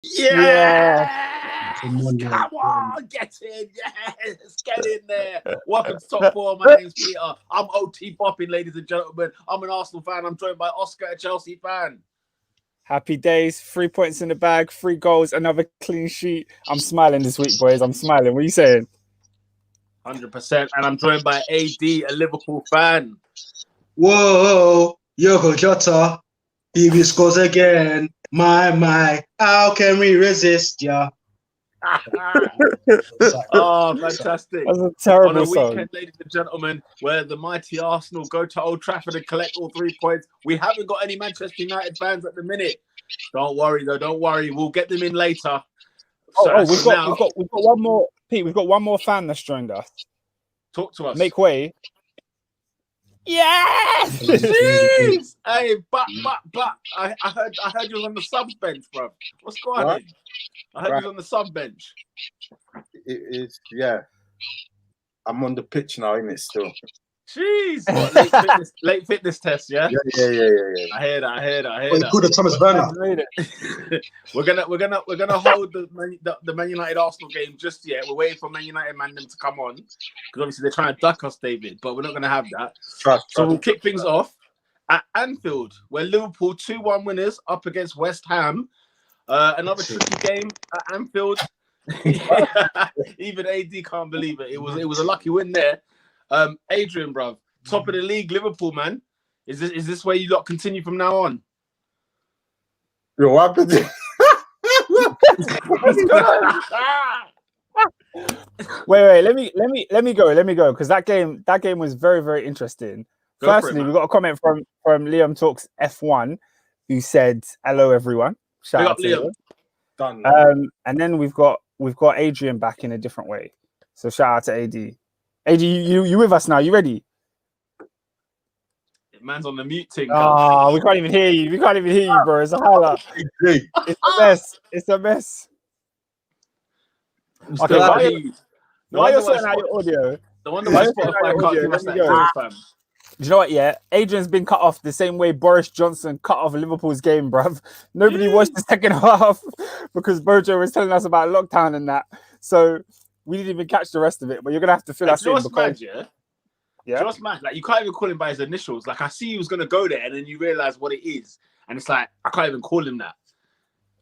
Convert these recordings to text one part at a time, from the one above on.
Yes! Come on, Come man. on, get in. Yes, get in there. Welcome to Top 4. My name's Peter. I'm OT bopping, ladies and gentlemen. I'm an Arsenal fan. I'm joined by Oscar, a Chelsea fan. Happy days, 3 points in the bag, 3 goals, another clean sheet. I'm smiling this week, boys. I'm smiling. What are you saying? 100%. And I'm joined by AD, a Liverpool fan. Whoa, Yoko Jota. He scores again. My. How can we resist ya? Oh, fantastic. That's a terrible On a song. weekend, ladies and gentlemen, where the mighty Arsenal go to Old Trafford and collect all 3 points. We haven't got any Manchester United fans at the minute. Don't worry, though. Don't worry. We'll get them in later. We've got one more. Pete, we've got one more fan that's joined us. Talk to us. Make way. Yes! Jeez! Hey, but I heard you was on the sub bench, bro. What's going on? I heard you was on the sub bench. It is, yeah. I'm on the pitch now, innit? Still. Jeez! What, late fitness test, yeah? Yeah. I hear that. You called it Thomas Werner. We're gonna hold the Man United Arsenal game just yet. We're waiting for Man United to come on because obviously they're trying to duck us, David. But we're not gonna have that. So we'll kick things off at Anfield, where Liverpool 2-1 winners up against West Ham. Another tricky game at Anfield. Even AD can't believe it. It was a lucky win there. Adrian, bruv, top of the league, Liverpool, man. Is this where you lot continue from now on? Yo, what happened? Wait. Let me go because that game was very, very interesting. Firstly, we got a comment from Liam Talks F1 who said, "Hello, everyone." Shout out to Liam. Done. And then we've got Adrian back in a different way. So shout out to AD. AD, you with us now? You ready? Man's on the mute thing. Oh, we can't even hear you. We can't even hear you, bro. It's a highlight. It's a mess. Okay, why you're sorting out your audio? The wonder why Spotify can't give us that info, fam. Do you know what? Yeah, Adrian's been cut off the same way Boris Johnson cut off Liverpool's game, bruv. Nobody watched the second half because Bojo was telling us about lockdown and that. So we didn't even catch the rest of it. But you're gonna have to fill us in. Mad, yeah. Just mad. Like you can't even call him by his initials. Like I see he was gonna go there, and then you realize what it is, and it's like I can't even call him that.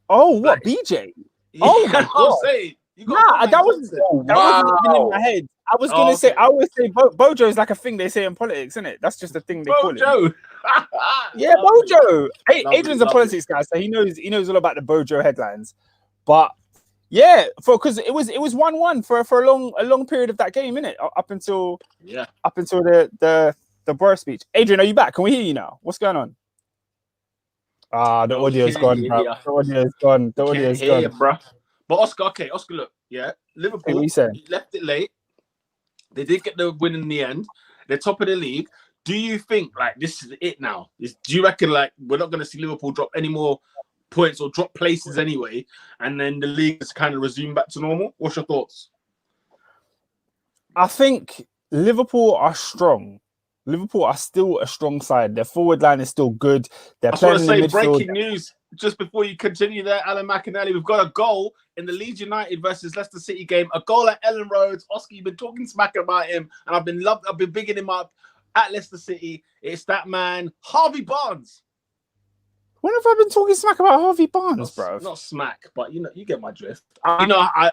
Oh, what BJ? Yeah, oh my God. I'm saying. That wasn't even in my head. I was gonna say, I always say Bojo is like a thing they say in politics, isn't it? That's just a thing they call it. Yeah, Bojo. Adrian's a politics guy, so he knows all about the Bojo headlines. But yeah, because it was 1-1 for a long period of that game, innit? Up until the Boris speech. Adrian, are you back? Can we hear you now? What's going on? The audio's gone, bro. The audio's gone. The audio's gone, bro. But Oscar, look, yeah, Liverpool left it late. They did get the win in the end. They're top of the league. Do you think like this is it now? Do you reckon like we're not going to see Liverpool drop any more points or drop places anyway, and then the league is kind of resume back to normal? What's your thoughts? I think Liverpool are strong. Liverpool are still a strong side. Their forward line is still good. They're playing in the midfield. Breaking news. Just before you continue there, Alan McInally, we've got a goal in the Leeds United versus Leicester City game. A goal at Ellen Roads. Oscar, you've been talking smack about him, and I've been bigging him up at Leicester City. It's that man, Harvey Barnes. When have I been talking smack about Harvey Barnes, bro? Not smack, but you get my drift. I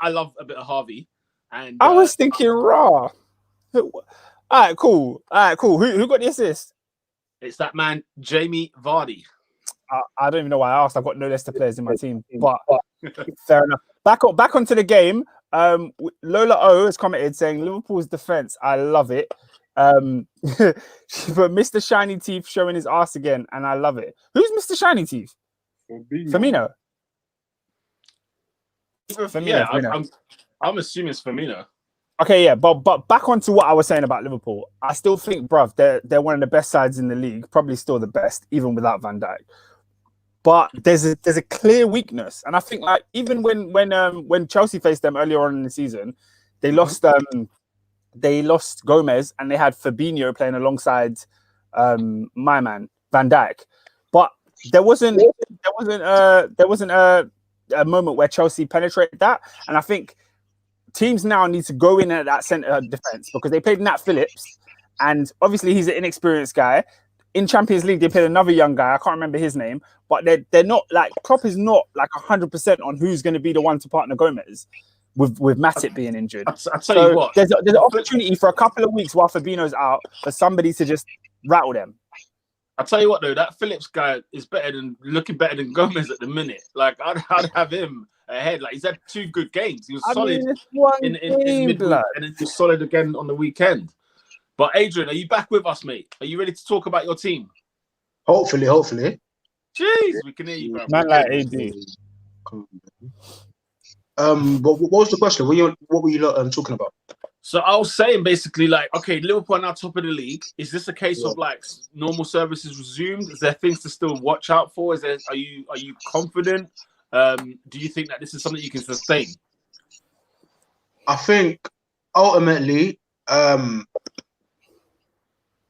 love a bit of Harvey. And I was thinking raw. All right, cool. Who got the assist? It's that man, Jamie Vardy. I don't even know why I asked. I've got no Leicester players in my team, but fair enough. Back onto the game. Lola O has commented saying Liverpool's defense. I love it. But Mr. Shiny Teeth showing his ass again, and I love it. Who's Mr. Shiny Teeth? Firmino. Firmino. I'm assuming it's Firmino. Okay, yeah, but back onto what I was saying about Liverpool. I still think, bruv, they're one of the best sides in the league, probably still the best, even without Van Dijk. But there's a clear weakness, and I think like even when Chelsea faced them earlier on in the season, they lost Gomez and they had Fabinho playing alongside my man Van Dijk. But there wasn't a moment where Chelsea penetrated that, and I think teams now need to go in at that centre defence because they played Nat Phillips, and obviously he's an inexperienced guy. In Champions League, they played another young guy. I can't remember his name, but they're not like Klopp is not like 100% on who's going to be the one to partner Gomez with Matip being injured. I'll tell you what, there's an opportunity for a couple of weeks while Fabinho's out for somebody to just rattle them. I'll tell you what though, that Phillips guy is looking better than Gomez at the minute. Like I'd have him ahead. Like he's had 2 good games. He was solid in midweek, and then he's solid again on the weekend. But Adrian, are you back with us, mate? Are you ready to talk about your team? Hopefully. Jeez, we can hear you, bro. Man like AD. What was the question? What were you talking about? So I was saying basically like, okay, Liverpool are now top of the league. Is this a case of like normal services resumed? Is there things to still watch out for? Are you confident? Do you think that this is something you can sustain? I think ultimately,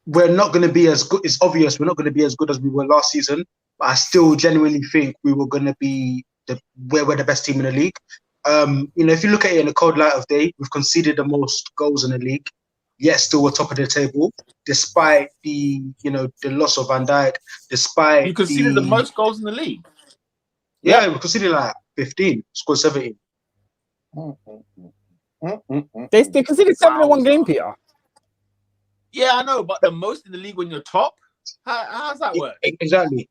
we're not going to be as good. It's obvious we're not going to be as good as we were last season. But I still genuinely think we were going to be we're the best team in the league. If you look at it in the cold light of day, we've conceded the most goals in the league, yet still we're top of the table, despite the loss of Van Dijk, despite you conceded the most goals in the league. Yeah, we conceded like 15, scored 17. They conceded 7 in one game, Peter. Yeah, I know, but the most in the league when you're top, how's that work? Exactly.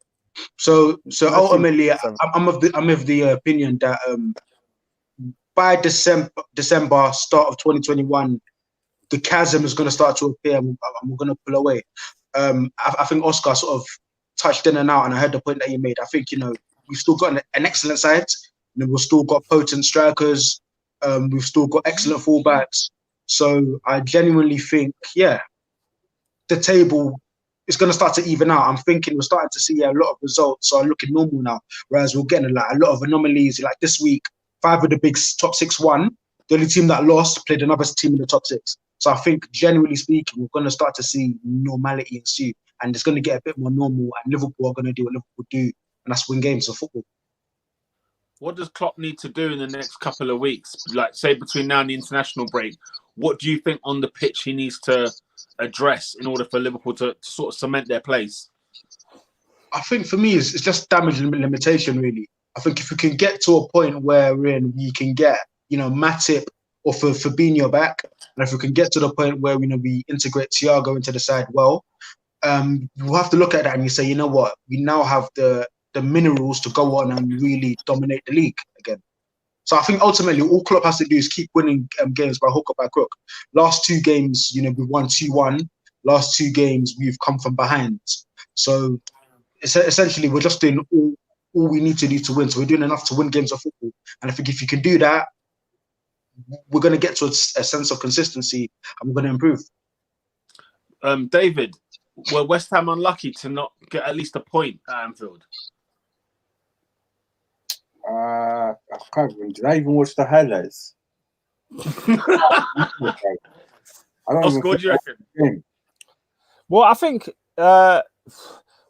So ultimately, I'm of the opinion that by December, start of 2021, the chasm is going to start to appear, and we're going to pull away. I think Oscar sort of touched in and out, and I heard the point that you made. I think we've still got an excellent side. We've still got potent strikers. We've still got excellent fullbacks. So I genuinely think, the table is going to start to even out. I'm thinking we're starting to see a lot of results are looking normal now, whereas we're getting a lot of anomalies. Like this week, 5 of the big top 6 won. The only team that lost played another team in the top 6. So I think, generally speaking, we're going to start to see normality ensue, and it's going to get a bit more normal, and Liverpool are going to do what Liverpool do, and that's win games of football. What does Klopp need to do in the next couple of weeks? Like, say, between now and the international break, what do you think on the pitch he needs to address in order for Liverpool to sort of cement their place? I think for me, it's just damage limitation, really. I think if we can get to a point wherein we can get, Matip or Fabinho back, and if we can get to the point where we integrate Thiago into the side, we'll have to look at that and you say, you know what, we now have the minerals to go on and really dominate the league again. So I think ultimately all Klopp has to do is keep winning games by hook or by crook. Last 2 games, we've won 2-1. Last 2 games, we've come from behind. So essentially, we're just doing all we need to do to win. So we're doing enough to win games of football. And I think if you can do that, we're going to get to a sense of consistency and we're going to improve. David, were West Ham unlucky to not get at least a point at Anfield? I can't remember. Did I even watch the highlights? Oscar, what do you reckon? Well, I think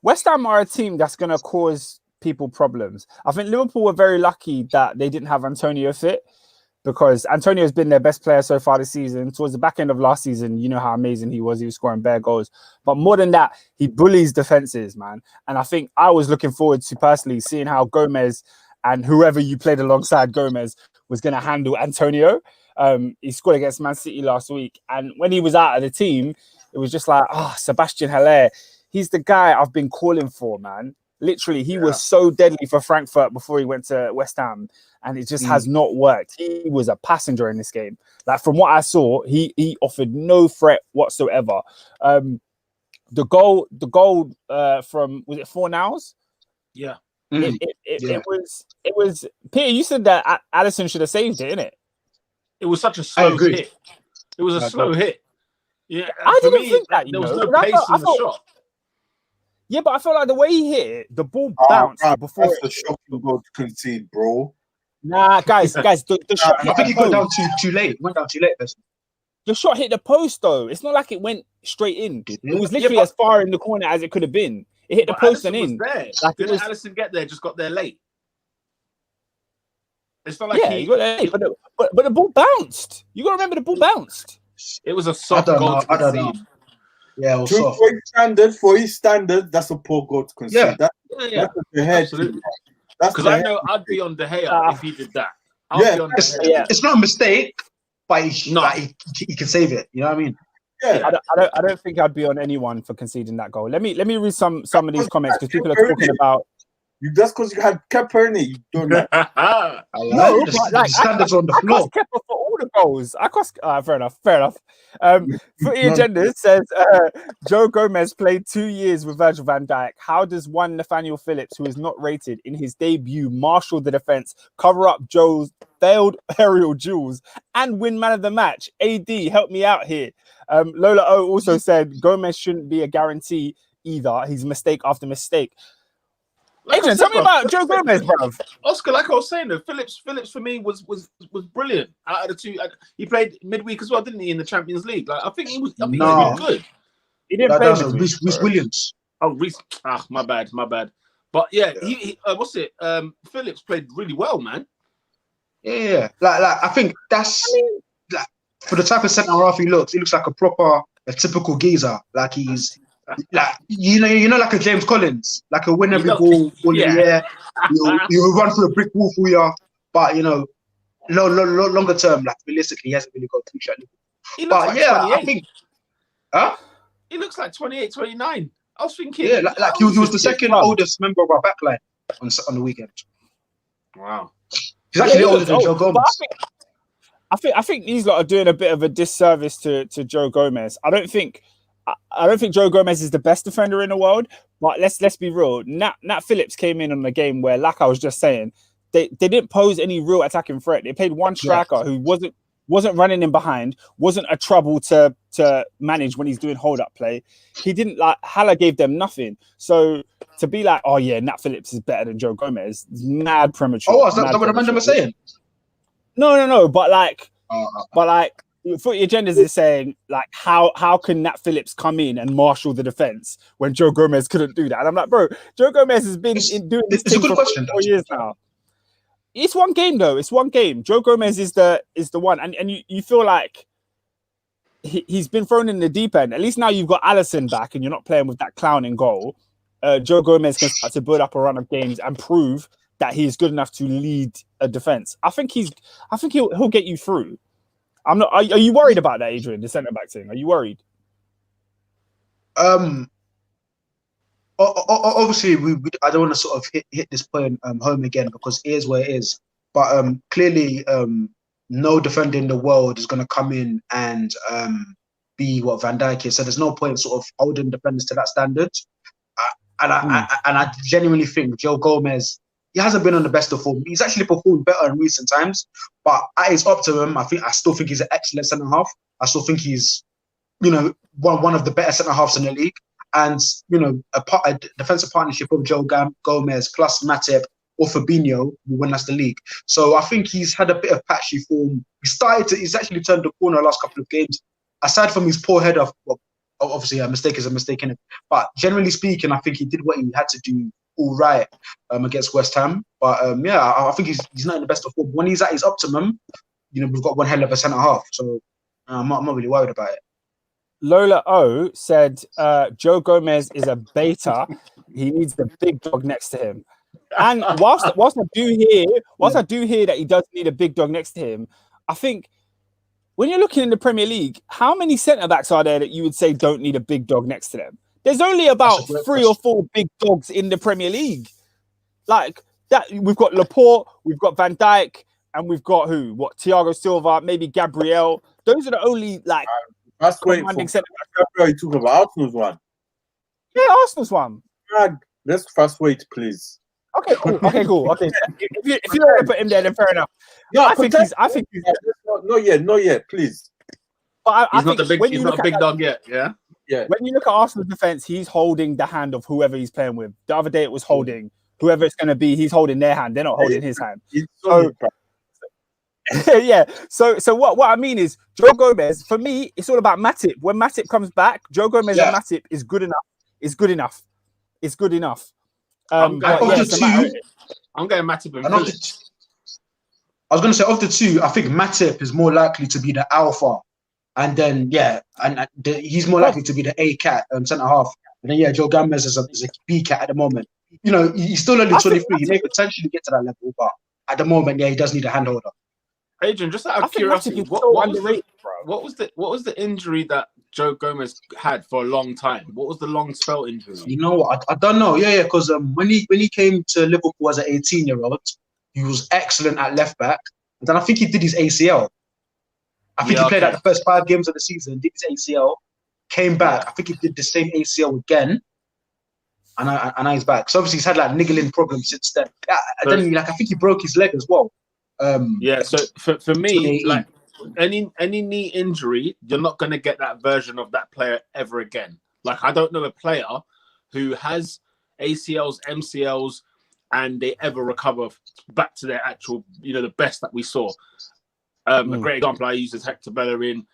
West Ham are a team that's going to cause people problems. I think Liverpool were very lucky that they didn't have Antonio fit, because Antonio has been their best player so far this season. Towards the back end of last season, you know how amazing he was. He was scoring bare goals. But more than that, he bullies defenses, man. And I think I was looking forward to personally seeing how Gomez and whoever you played alongside Gomez was going to handle Antonio. He scored against Man City last week. And when he was out of the team, it was just like, Sebastian Haller. He's the guy I've been calling for, man. Literally, he was so deadly for Frankfurt before he went to West Ham, and it just has not worked. He was a passenger in this game. Like, from what I saw, he offered no threat whatsoever. The goal from, was it Fornals? Yeah. It was Peter, you said that Alisson should have saved it, innit? It was such a slow hit. It was a slow hit. Yeah, I didn't think that. There was no pace in the shot. Yeah, but I felt like the way he hit it, the ball bounced before. That's the shocking goal to concede, bro. Nah, guys, the shot. I think he got down too late. Went down too late. The shot hit the post though. It's not like it went straight in. It was literally as far in the corner as it could have been. It hit the post and in. Like, didn't Alisson get there? Just got there late. It's not like but the ball bounced. You got to remember the ball bounced. It was a soft goal to concede. Yeah, it was soft. For his standard, that's a poor goal to concede. Yeah. Absolutely. Because I know I'd be on De Gea if he did that. It's not a mistake, but he can save it. You know what I mean? Yeah. I don't think I'd be on anyone for conceding that goal. Let me read some of these comments because people are talking about. That's because you had Kepa in it. You don't know. No, the standards on the floor. I cost Kepa for all the goals. Fair enough. Footy Agenda says Joe Gomez played 2 years with Virgil van Dijk. How does one Nathaniel Phillips, who is not rated in his debut, marshal the defense, cover up Joe's failed aerial duels, and win man of the match? AD, help me out here. Lola O also said Gomez shouldn't be a guarantee either. He's mistake after mistake. Adrian, tell me about Joe Gomez, bruv. Oscar, like I was saying, though, Phillips for me was brilliant. Out of the two, he played midweek as well, didn't he, in the Champions League? Like I think he was really good. He didn't play Reece Williams. Oh, Reece. My bad. But yeah, he Phillips played really well, man. Yeah, like I think that's like for the type of centre half he looks like a typical geezer. Like he's. Like you know, like a James Collins, like a win every ball in the air. He'll run through a brick wall for you, but longer term, like realistically, he hasn't really got too shallow. But I think, he looks like 28, 29. I was thinking, like he was the second oldest member of our backline on the weekend. Wow, he's actually older than Joe Gomez. I think these lot are doing a bit of a disservice to Joe Gomez. I don't think Joe Gomez is the best defender in the world, but let's be real. Nat Phillips came in on the game where, like I was just saying, they didn't pose any real attacking threat. They played one striker who wasn't running in behind, wasn't a trouble to manage when he's doing hold up play. He didn't Haller gave them nothing. So to be like, oh yeah, Nat Phillips is better than Joe Gomez, is mad premature. Oh, is that what the man was saying? No, but Footy Agendas is saying, like, how can Nat Phillips come in and marshal the defense when Joe Gomez couldn't do that? And I'm like, bro, Joe Gomez has been doing this thing for 4 years now. It's one game though. It's one game. Joe Gomez is the one, and you feel like he's been thrown in the deep end. At least now you've got Alisson back, and you're not playing with that clown in goal. Joe Gomez can start to build up a run of games and prove that he's good enough to lead a defense. I think he'll get you through. I'm not. Are you worried about that, Adrian? The centre back thing? Are you worried? Obviously, I don't want to sort of hit this point home again because it is where it is. But clearly, no defender in the world is going to come in and be what Van Dijk is. So there's no point sort of holding defenders to that standard. I genuinely think Joe Gomez, he hasn't been on the best of form. He's actually performed better in recent times, but at his optimum, I still think he's an excellent centre half. I still think he's, one of the better centre halves in the league. And a defensive partnership of Joe Gomez plus Matip or Fabinho will win us the league. So I think he's had a bit of patchy form. He's actually turned the corner the last couple of games. Aside from his poor header, obviously a mistake is a mistake, innit? But generally speaking, I think he did what he had to do all right against West Ham. But I think he's not in the best of form. When he's at his optimum, we've got one hell of a centre half. So I'm not really worried about it. Lola O said Joe Gomez is a beta. He needs the big dog next to him. And whilst I do hear that he does need a big dog next to him, I think when you're looking in the Premier League, how many centre backs are there that you would say don't need a big dog next to them? There's only about 3 or 4 big dogs in the Premier League. Like that, we've got Laporte, we've got Van Dijk, and we've got Thiago Silva, maybe Gabriel. Those are the only commanding centre backs. You talk about Arsenal's one. Yeah, Arsenal's one. Let's fast wait, please. Okay, cool. Okay. If you don't want to put him there, then fair enough. No, I think he's not yet, please. But he's not a big dog yet. Yeah. Yeah. When you look at Arsenal's defense, he's holding the hand of whoever he's playing with. The other day it was holding whoever it's going to be. He's holding their hand. They're not holding his hand. Yeah. So what I mean is Joe Gomez, for me, it's all about Matip. When Matip comes back, Joe Gomez and Matip is good enough. It's good enough. I'm going Matip and Phillips. I was going to say, of the two, I think Matip is more likely to be the alpha. And then, he's more likely to be the A cat, centre half. And then, Joe Gomez is a B cat at the moment. You know, he's still only 23. He may potentially get to that level, but at the moment, he does need a handholder. Adrian, just out of curiosity, what was the injury that Joe Gomez had for a long time? What was the long spell injury? You know what? I don't know. Yeah, because when he came to Liverpool as an 18-year-old, he was excellent at left back. And then I think he did his ACL. I think he played like the first 5 games of the season, did his ACL, came back. I think he did the same ACL again, and now he's back. So obviously he's had like niggling problems since then. Then I think he broke his leg as well. So for me, like any knee injury, you're not going to get that version of that player ever again. Like I don't know a player who has ACLs, MCLs, and they ever recover back to their actual, the best that we saw. A great example I use is Hector Bellerin,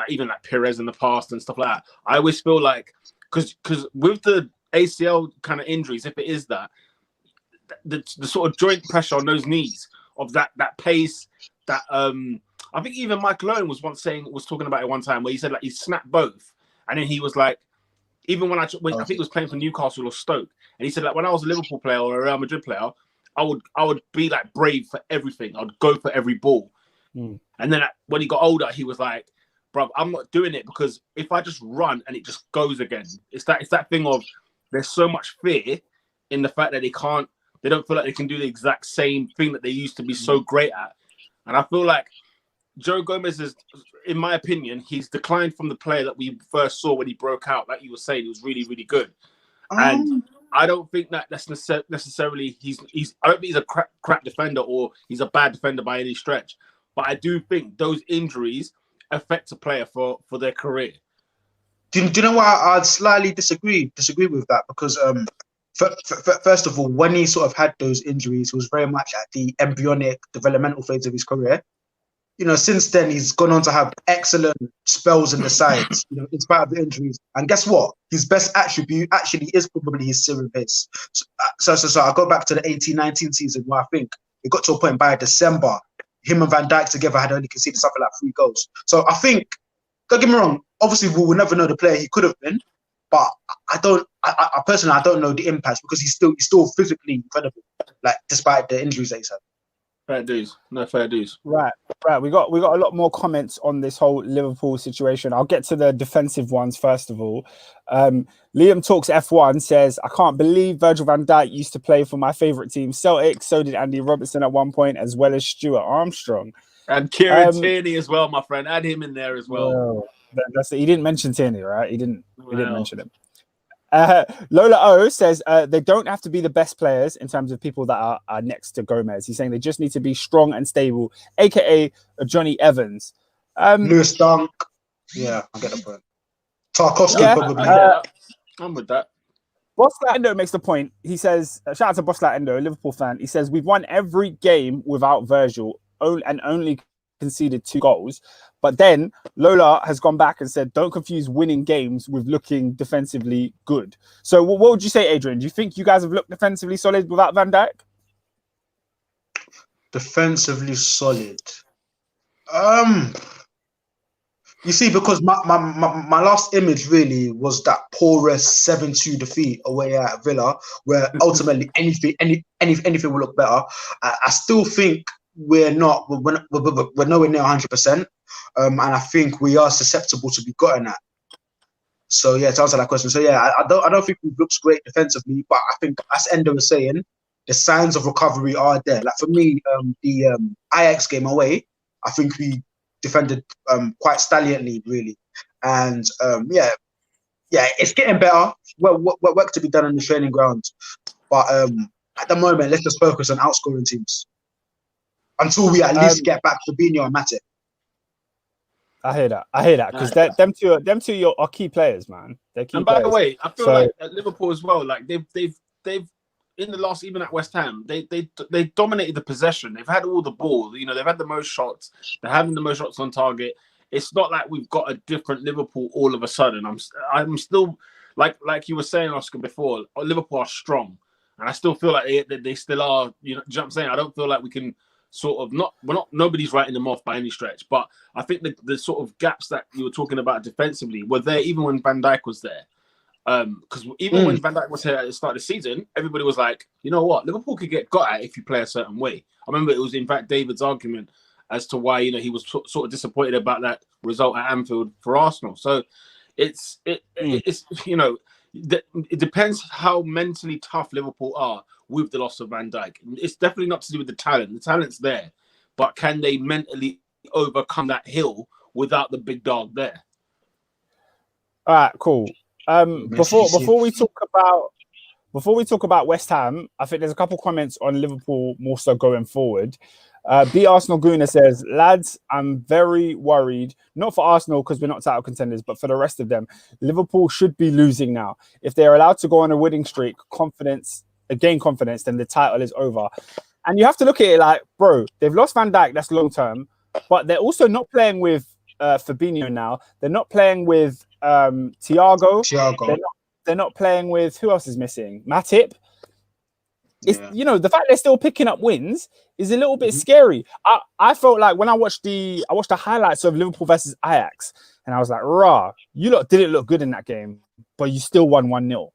even like Perez in the past and stuff like that. I always feel like, because with the ACL kind of injuries, if it is that, the sort of joint pressure on those knees of that pace, that I think even Michael Owen was talking about it one time where he said like he snapped both, and then he was like, even when I think he was playing for Newcastle or Stoke, and he said like when I was a Liverpool player or a Real Madrid player, I would be like brave for everything. I'd go for every ball. And then when he got older, he was like, bro, I'm not doing it because if I just run and it just goes again, it's that thing of there's so much fear in the fact that they don't feel like they can do the exact same thing that they used to be so great at. And I feel like Joe Gomez is, in my opinion, he's declined from the player that we first saw when he broke out. Like you were saying, he was really, really good. And I don't think that's necessarily I don't think he's a crap defender or he's a bad defender by any stretch. But I do think those injuries affect a player for their career. Do you know why I'd slightly disagree with that? Because first of all, when he sort of had those injuries, he was very much at the embryonic developmental phase of his career. Since then, he's gone on to have excellent spells in the sides, in spite of the injuries. And guess what? His best attribute actually is probably his serum pace. So I go back to the 18-19 season where I think it got to a point by December, him and Van Dijk together had only conceded something like 3 goals. So I think, don't get me wrong, obviously we will never know the player he could have been, but I personally don't know the impact because he's still physically incredible, like despite the injuries that he's had. Fair dues. No fair dues. Right. We got a lot more comments on this whole Liverpool situation. I'll get to the defensive ones first of all. Liam Talks F1 says, I can't believe Virgil van Dijk used to play for my favourite team, Celtic. So did Andy Robertson at one point, as well as Stuart Armstrong. And Kieran Tierney as well, my friend. Add him in there as well. That's it. He didn't mention Tierney, right? He didn't mention him. Lola O says they don't have to be the best players in terms of people that are next to Gomez. He's saying they just need to be strong and stable, aka Johnny Evans. Lewis Dunk. Yeah, I get the point. Tarkowski probably. I'm with that. Bosslat Endo makes the point. He says, shout out to Bosslat Endo, a Liverpool fan. He says, we've won every game without Virgil and only conceded 2 goals. But then Lola has gone back and said, don't confuse winning games with looking defensively good. So what would you say, Adrian? Do you think you guys have looked defensively solid without Van Dijk? Defensively solid. You see, because my last image really was that porous 7-2 defeat away at Villa, where ultimately anything will look better. I still think we're nowhere near 100%, and I think we are susceptible to be gotten at. So yeah, to answer that question, I don't think we've looked great defensively, but I think as Endo was saying, the signs of recovery are there. Like for me, the Ajax game away, I think we defended quite stallionly, really, and it's getting better. Work to be done on the training ground, but at the moment, let's just focus on outscoring teams until we at least get back to Fabinho and Matip. I hear that because them two are key players, man. They're key. And by players. the way, I feel like at Liverpool as well, like they've in the last, even at West Ham, they dominated the possession. They've had all the ball. They've had the most shots. They're having the most shots on target. It's not like we've got a different Liverpool all of a sudden. I'm still like you were saying, Oscar, before. Liverpool are strong, and I still feel like they still are. You know what I'm saying? I don't feel like we can nobody's writing them off by any stretch, but I think the sort of gaps that you were talking about defensively were there even when Van Dijk was there. Because even when Van Dijk was here at the start of the season, everybody was like, you know what, Liverpool could get got at if you play a certain way. I remember it was in fact David's argument as to why he was sort of disappointed about that result at Anfield for Arsenal. So it's it depends how mentally tough Liverpool are with the loss of Van Dijk. It's definitely not to do with the talent. The talent's there, but can they mentally overcome that hill without the big dog there? All right, cool. Before we talk about West Ham, I think there's a couple comments on Liverpool more so going forward. B Arsenal Gooner says, lads, I'm very worried, not for Arsenal because we're not title contenders, but for the rest of them. Liverpool should be losing now. If they're allowed to go on a winning streak, gain confidence, then the title is over. And you have to look at it like, bro, they've lost Van Dijk, that's long term, but they're also not playing with Fabinho now. They're not playing with Thiago. They're not playing with, who else is missing? Matip. It's the fact they're still picking up wins is a little bit scary. I felt like when I watched the highlights of Liverpool versus Ajax, and I was like, rah, you lot didn't look good in that game, but you still won 1-0.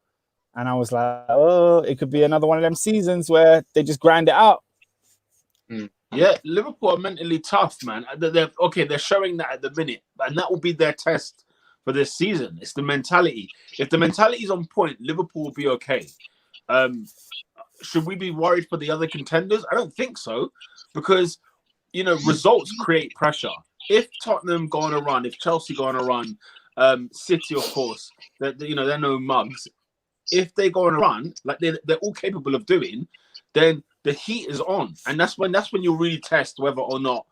And I was like, oh, it could be another one of them seasons where they just grind it out. Yeah, Liverpool are mentally tough, man. They're showing that at the minute, and that will be their test for this season. It's the mentality. If the mentality is on point, Liverpool will be okay. Should we be worried for the other contenders? I don't think so, because results create pressure. If Tottenham go on a run, if Chelsea go on a run, City, of course, they're no mugs. If they go on a run, like they're all capable of doing, then the heat is on, and that's when you really test whether or not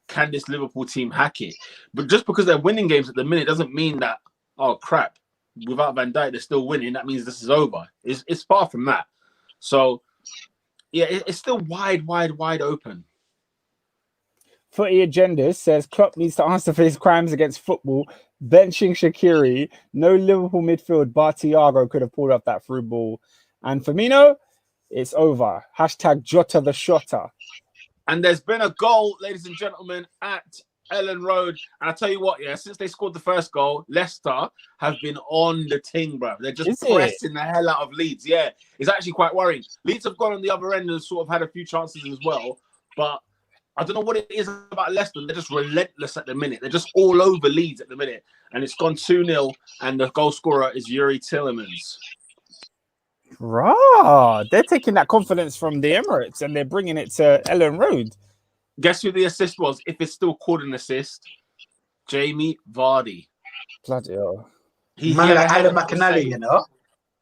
can this Liverpool team hack it. But just because they're winning games at the minute doesn't mean that, oh crap, without Van Dijk they're still winning. That means this is over. It's far from that. So yeah, it's still wide open. Footy Agendas says Klopp needs to answer for his crimes against football. Benching Shaqiri, no Liverpool midfield bar Thiago could have pulled up that through ball. And Firmino, it's over. # Jota the Shotter. And there's been a goal, ladies and gentlemen, at Ellen Road. And I tell you what, since they scored the first goal, Leicester have been on the ting, bro. They're just pressing the hell out of Leeds. Yeah, it's actually quite worrying. Leeds have gone on the other end and sort of had a few chances as well. But I don't know what it is about Leicester. They're just relentless at the minute. They're just all over Leeds at the minute. And it's gone 2-0, and the goal scorer is Yuri Tielemans. Rah, they're taking that confidence from the Emirates and they're bringing it to Ellen Road. Guess who the assist was? If it's still called an assist, Jamie Vardy. Bloody hell. He like Adam McAnally,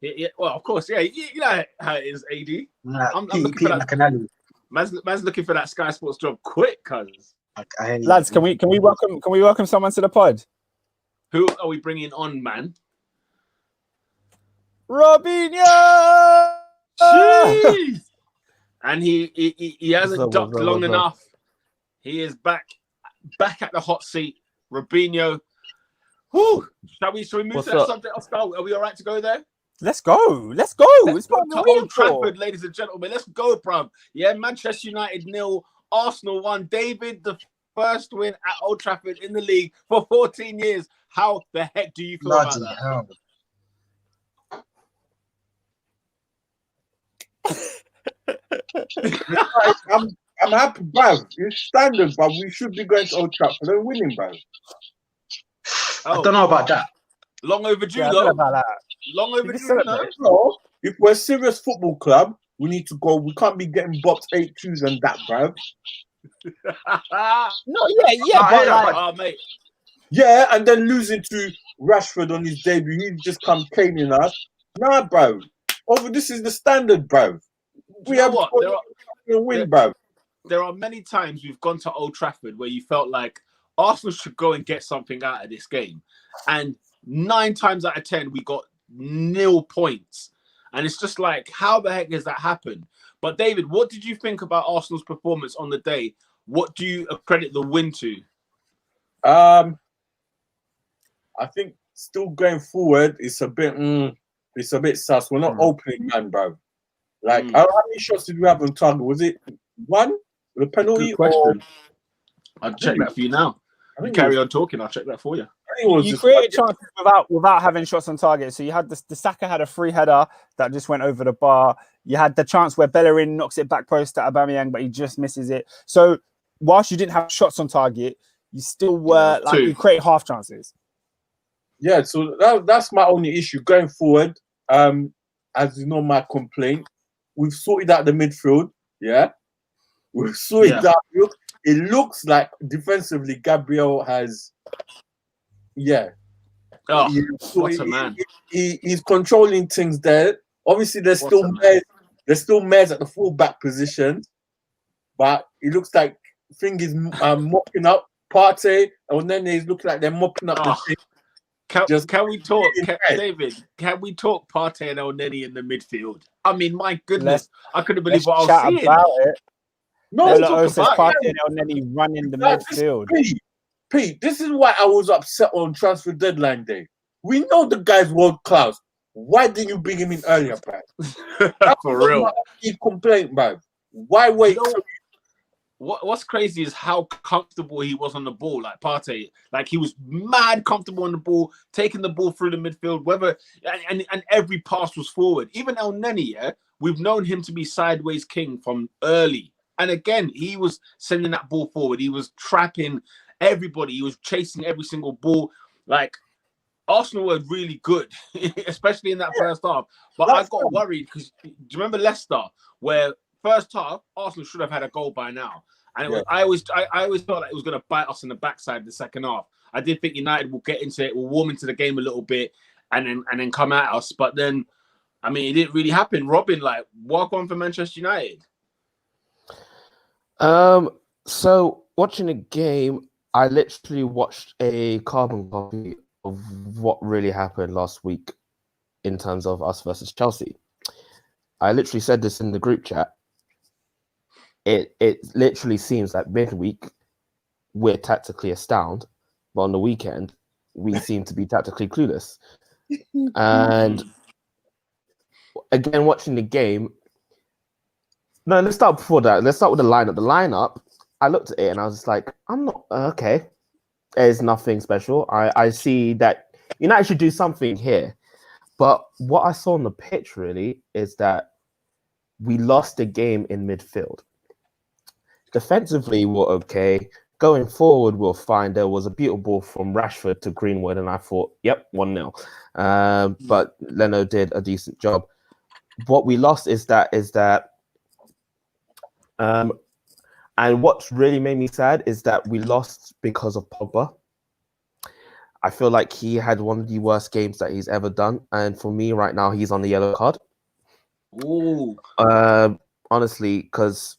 Yeah, well, of course, yeah. You know how it is, AD. I'm looking for that. McAnally. Man's looking for that Sky Sports job quick, cuz. Lads, can we welcome someone to the pod? Who are we bringing on, man? Robinho! Jeez! And he hasn't ducked long enough. He is back at the hot seat. Robinho. Whew. Shall we move to that subject? Are we all right to go there? Let's go. Let's go. Let's go to Old Trafford, ladies and gentlemen. Let's go, bruv. Yeah, Manchester United 0, Arsenal 1. David, the first win at Old Trafford in the league for 14 years. How the heck do you feel about that? I'm happy, bruv. It's standard, but we should be going to Old Trafford and winning, bruv. I don't know about that. Long overdue, though. Long overdue, no? If we're a serious football club, we need to go. We can't be getting boxed 8-2s and that, bruv. Mate. Yeah, and then losing to Rashford on his debut, he just come caning us. Nah, bro. This is the standard, bro. We have what? There are many times we've gone to Old Trafford where you felt like Arsenal should go and get something out of this game, and 9 times out of 10 we got 0 points, and it's just like, how the heck has that happened? But David, what did you think about Arsenal's performance on the day? What do you accredit the win to? I think still going forward, it's a bit sus. We're not opening, man, bro. Like, how many shots did we have on target? Was it 1? The penalty. Good question. I'll check that for you now. You carry on talking. I'll check that for you. You created chances without having shots on target. So you had the Saka had a free header that just went over the bar. You had the chance where Bellerin knocks it back post to Aubameyang, but he just misses it. So whilst you didn't have shots on target, you still were you create half chances. Yeah, so that's my only issue going forward. As you know, my complaint. We've sorted out the midfield. Yeah, we've sorted out. It looks like defensively, Gabriel has. Yeah. Oh, what a man. He's controlling things there. Obviously, there's still Mares at the full-back position, but it looks like thing is mopping up. Partey, and then he's looking like they're mopping up the thing. Can we talk, David? Can we talk Partey and Elneny in the midfield? I mean, my goodness, I couldn't believe what I was seeing. About it. No, Partey and Elneny running the midfield. Pete, this is why I was upset on transfer deadline day. We know the guy's world class. Why didn't you bring him in earlier, bro? That's for real. He complained, bro. Why wait? What's crazy is how comfortable he was on the ball. Like Partey, like he was mad comfortable on the ball, taking the ball through the midfield. And every pass was forward. Even Elneny, we've known him to be sideways king from early. And again, he was sending that ball forward. He was trapping everybody. He was chasing every single ball. Like Arsenal were really good, especially in that first half. But I got worried because do you remember Leicester, where first half Arsenal should have had a goal by now, and I always felt like it was going to bite us in the backside the second half. I did think United will get into it, will warm into the game a little bit, and then come at us. But then, I mean, it didn't really happen. Robin, like, walk on for Manchester United. So watching the game, I literally watched a carbon copy of what really happened last week in terms of us versus Chelsea. I literally said this in the group chat. It literally seems like midweek we're tactically astounded, but on the weekend we seem to be tactically clueless. And again, watching the game. No, let's start before that. Let's start with the lineup. The lineup, I looked at it and I was just like, I'm not okay. There's nothing special. I see that United should do something here. But what I saw on the pitch really is that we lost the game in midfield. Defensively, we're okay. Going forward, we'll find there was a beautiful ball from Rashford to Greenwood, and I thought, yep, 1-0. But Leno did a decent job. What we lost is that and what's really made me sad is that we lost because of Pogba. I feel like he had one of the worst games that he's ever done. And for me right now, he's on the yellow card. Ooh. Honestly, because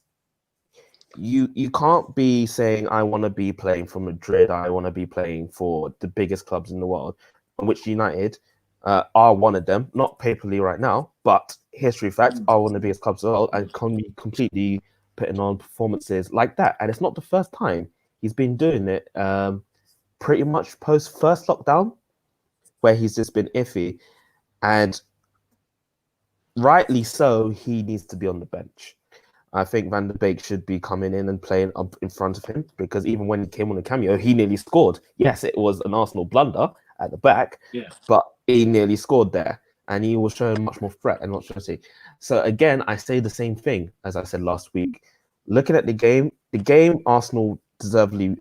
you can't be saying, I want to be playing for Madrid. I want to be playing for the biggest clubs in the world, on which United are one of them. Not paperly right now, but history fact, are one of the biggest clubs in the world and can be completely putting on performances like that. And it's not the first time. He's been doing it pretty much post first lockdown, where he's just been iffy. And rightly so, he needs to be on the bench. I think Van der Beek should be coming in and playing up in front of him, because even when he came on a cameo, he nearly scored. Yes, it was an Arsenal blunder at the back, but he nearly scored there. And he was showing much more threat and not Chelsea. So again, I say the same thing as I said last week. Looking at the game, Arsenal deservedly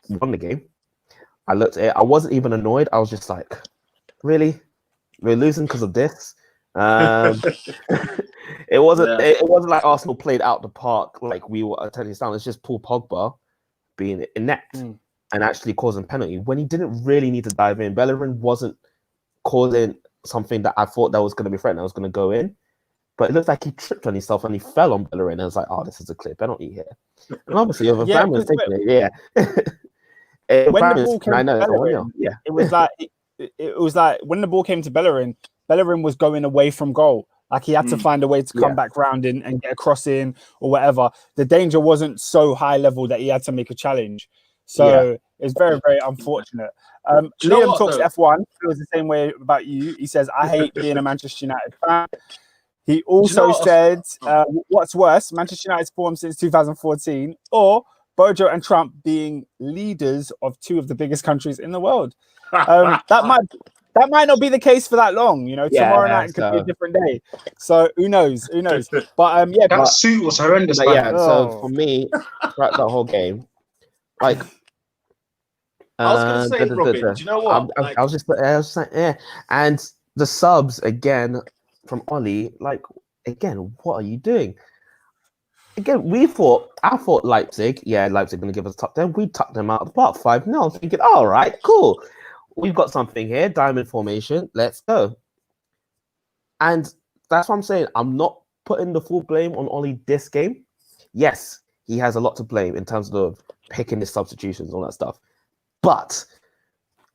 won the game. I looked at it. I wasn't even annoyed. I was just like, really? We're losing because of this? It wasn't like Arsenal played out the park like we were telling you down. It's just Paul Pogba being inept and actually causing penalty when he didn't really need to dive in. Bellerin wasn't causing something that I thought that was going to be threatened, that was going to go in. But it looked like he tripped on himself and he fell on Bellerin. And I was like, oh, this is a clear penalty here. And obviously, if a fan was taking it, when the ball came to Bellerin, it was like when the ball came to Bellerin, Bellerin was going away from goal. Like he had to find a way to come back round in and get a cross in or whatever. The danger wasn't so high level that he had to make a challenge. So it's very, very unfortunate. Liam talks F1. Feels the same way about you. He says, I hate being a Manchester United fan. He also said, what's worse, Manchester United's form since 2014 or Bojo and Trump being leaders of two of the biggest countries in the world. That might not be the case for that long. You know, tomorrow night could be a different day. So who knows? Who knows? But that suit was horrendous. So for me, throughout that whole game, like I was gonna say, Robin, do you know what? I was just saying, yeah. And the subs again from Ollie, like again, what are you doing? Again, I thought Leipzig going to give us a top 10. We tucked them out of the park 5-0. Thinking, all right, cool. We've got something here, diamond formation. Let's go. And that's what I'm saying. I'm not putting the full blame on Ollie this game. Yes, he has a lot to blame in terms of picking his substitutions, all that stuff. But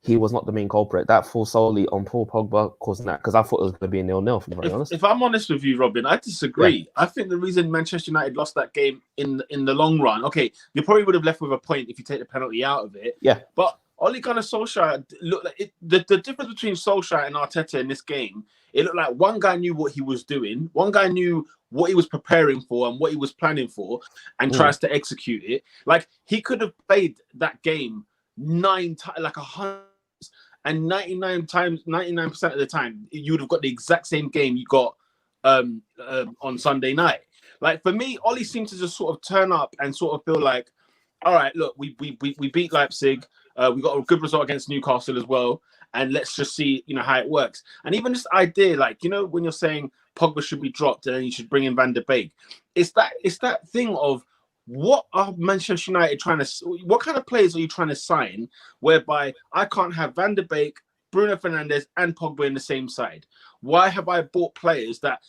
he was not the main culprit. That falls solely on Paul Pogba causing that, because I thought it was going to be a 0-0, to be very honest. If I'm honest with you, Robin, I disagree. Yeah. I think the reason Manchester United lost that game in the long run, okay, you probably would have left with a point if you take the penalty out of it. Yeah. But Ole Gunnar Solskjaer looked like the difference between Solskjaer and Arteta in this game, it looked like one guy knew what he was doing, one guy knew what he was preparing for and what he was planning for, and tries to execute it. Like, he could have played that game 9 times, like 100, and 99% of the time, you would have got the exact same game you got on Sunday night. Like, for me, Ollie seemed to just sort of turn up and sort of feel like, all right, look, we beat Leipzig. We got a good result against Newcastle as well. And let's just see, how it works. And even this idea, like, when you're saying Pogba should be dropped and then you should bring in Van der Beek, it's that thing of, what are Manchester United what kind of players are you trying to sign whereby I can't have Van der Beek, Bruno Fernandes and Pogba in the same side? Why have I bought players that,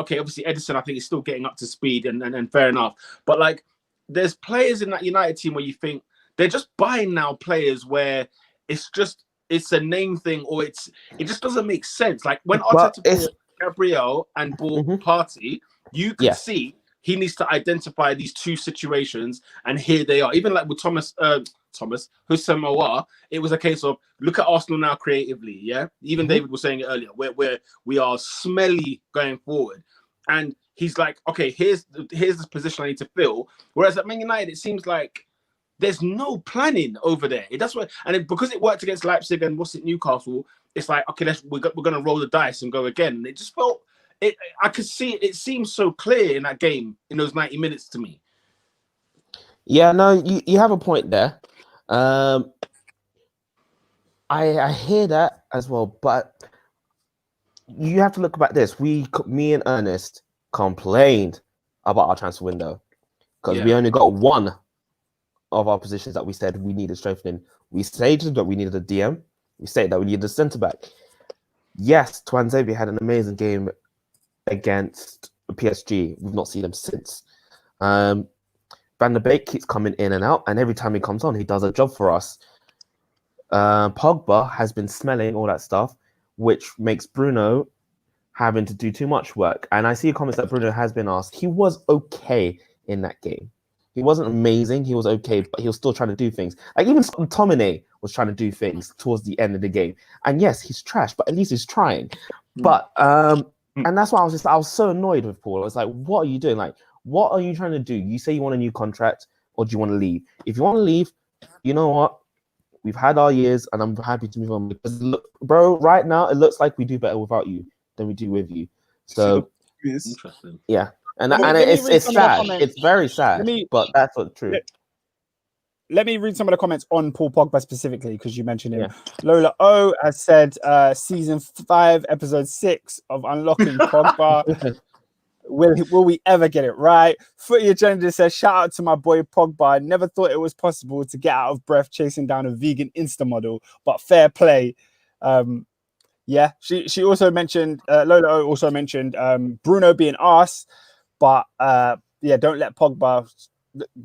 okay, obviously Edison, I think, is still getting up to speed and fair enough. But like, there's players in that United team where you think they're just buying now players where it's a name thing, or it just doesn't make sense. Like when Arteta bought Gabriel and bought Partey, you could see he needs to identify these two situations, and here they are. Even like with Thomas Husamoa, it was a case of, look at Arsenal now creatively, yeah? Even David was saying it earlier, where we are smelly going forward. And he's like, okay, here's the position I need to fill. Whereas at Man United, it seems like there's no planning over there. Because it worked against Leipzig and Newcastle, it's like, okay, we're going to roll the dice and go again. And it just felt, I could see it seems so clear in that game, in those 90 minutes to me. Yeah, no, you have a point there. I hear that as well, but you have to look about this. Me and Ernest complained about our transfer window because we only got one of our positions that we said we needed strengthening. We stated that we needed a DM. We stated that we needed a centre back. Yes, Tuanzebe had an amazing game against PSG. We've not seen him since. Van der Beek keeps coming in and out, and every time he comes on, he does a job for us. Pogba has been smelling all that stuff, which makes Bruno having to do too much work. And I see comments that Bruno has been asked. He was okay in that game. He wasn't amazing. He was okay, but he was still trying to do things. Like even Tomine was trying to do things towards the end of the game. And yes, he's trash, but at least he's trying. But and that's why I was so annoyed with Paul. I was like, what are you doing? Like, what are you trying to do? You say you want a new contract, or do you want to leave? If you want to leave, you know what? We've had our years, and I'm happy to move on. Because look, bro, right now it looks like we do better without you than we do with you. So interesting. Yeah. And it's sad. It's very sad, but that's what's true. Let me read some of the comments on Paul Pogba specifically, because you mentioned him. Yeah. Lola O has said, season 5, episode 6 of Unlocking Pogba. Will we ever get it right? Footy Agenda says, shout out to my boy Pogba. Never thought it was possible to get out of breath chasing down a vegan Insta model, but fair play. Yeah, she also mentioned, Lola O also mentioned Bruno being arse. But don't let Pogba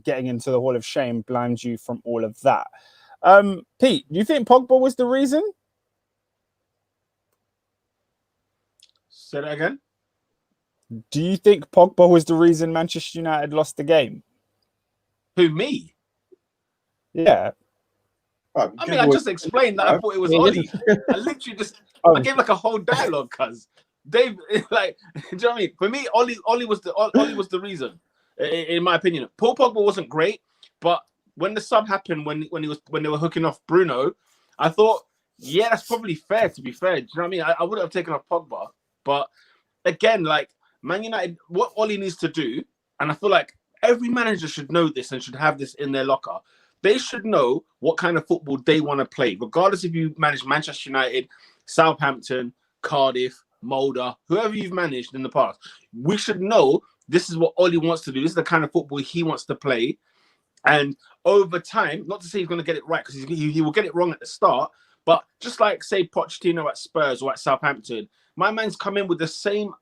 getting into the Hall of Shame blind you from all of that. Pete, do you think Pogba was the reason? Say that again. Do you think Pogba was the reason Manchester United lost the game? Who, me? Yeah. I mean, I just explained that. I thought it was Ollie. I literally just I gave like a whole dialogue, cuz. Dave, like, do you know what I mean? For me, Ollie was the reason, in my opinion. Paul Pogba wasn't great, but when the sub happened, when they were hooking off Bruno, I thought, yeah, that's probably fair. To be fair, do you know what I mean? I wouldn't have taken off Pogba, but again, like Man United, what Ollie needs to do, and I feel like every manager should know this and should have this in their locker. They should know what kind of football they want to play, regardless if you manage Manchester United, Southampton, Cardiff, Mulder, whoever you've managed in the past. We should know this is what Ollie wants to do. This is the kind of football he wants to play. And over time, not to say he's going to get it right, because he will get it wrong at the start, but just like, say, Pochettino at Spurs or at Southampton, my man's come in with the same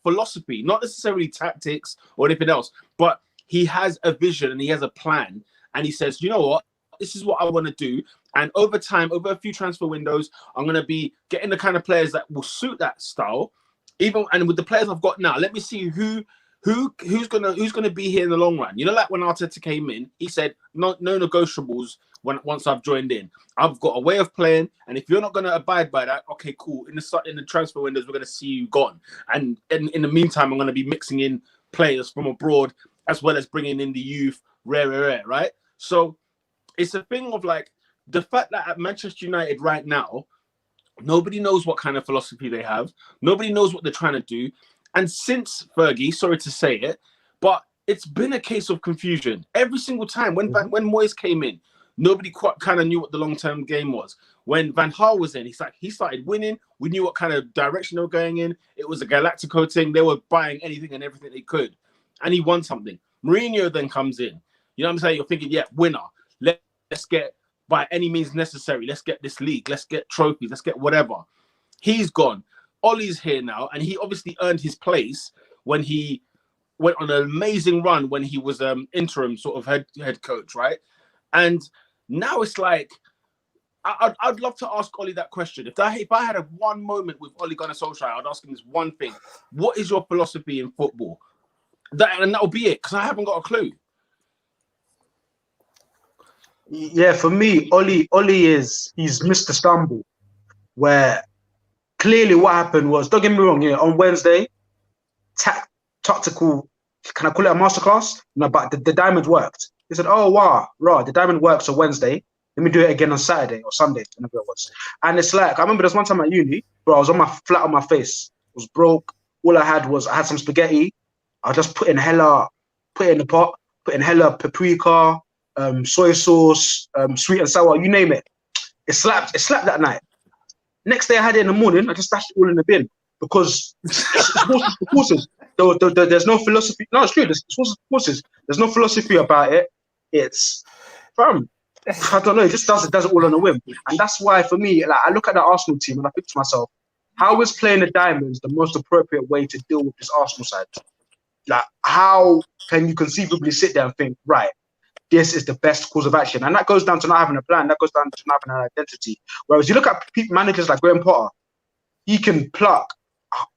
philosophy, not necessarily tactics or anything else, but he has a vision and he has a plan. And he says, you know what? This is what I want to do. And over time, over a few transfer windows, I'm going to be getting the kind of players that will suit that style. And with the players I've got now, let me see who's gonna be here in the long run. You know, like when Arteta came in, he said no negotiables once I've joined in. I've got a way of playing, and if you're not gonna abide by that, okay, cool. In the transfer windows, we're gonna see you gone. And in the meantime, I'm gonna be mixing in players from abroad as well as bringing in the youth, rare, right? So it's a thing of like the fact that at Manchester United right now, nobody knows what kind of philosophy they have. Nobody knows what they're trying to do. And since Fergie, sorry to say it, but it's been a case of confusion every single time. When Moyes came in, nobody quite kind of knew what the long-term game was. When Van Gaal was in, he started winning. We knew what kind of direction they were going in. It was a Galactico thing. They were buying anything and everything they could. And he won something. Mourinho then comes in. You know what I'm saying? You're thinking, yeah, winner. Let's get, by any means necessary, let's get this league. Let's get trophies. Let's get whatever. He's gone. Ollie's here now, and he obviously earned his place when he went on an amazing run when he was interim sort of head coach, right? And now it's like, I'd love to ask Ollie that question. If I had one moment with Ole Gunnar Solskjaer, I'd ask him this one thing: what is your philosophy in football? That'll be it, because I haven't got a clue. Yeah, for me, Ollie he's Mr. Stumble, where clearly what happened was, don't get me wrong, on Wednesday, tactical, can I call it a masterclass? No, but the diamond worked. He said, oh, wow, the diamond works on Wednesday. Let me do it again on Saturday or Sunday, whenever it was. And it's like, I remember there's one time at uni, bro, I was flat on my face. I was broke. All I had some spaghetti. I just put in the pot, put in hella paprika, soy sauce, sweet and sour, you name it. It slapped that night. Next day I had it in the morning, I just dashed it all in the bin because it's horses. There's no philosophy. No, it's true. There's horses. There's no philosophy about it. It's, I don't know. It just does it all on a whim. And that's why for me, like, I look at the Arsenal team and I think to myself, how is playing the Diamonds the most appropriate way to deal with this Arsenal side? Like, how can you conceivably sit there and think, right, this is the best course of action? And that goes down to not having a plan. That goes down to not having an identity. Whereas you look at managers like Graham Potter, he can pluck.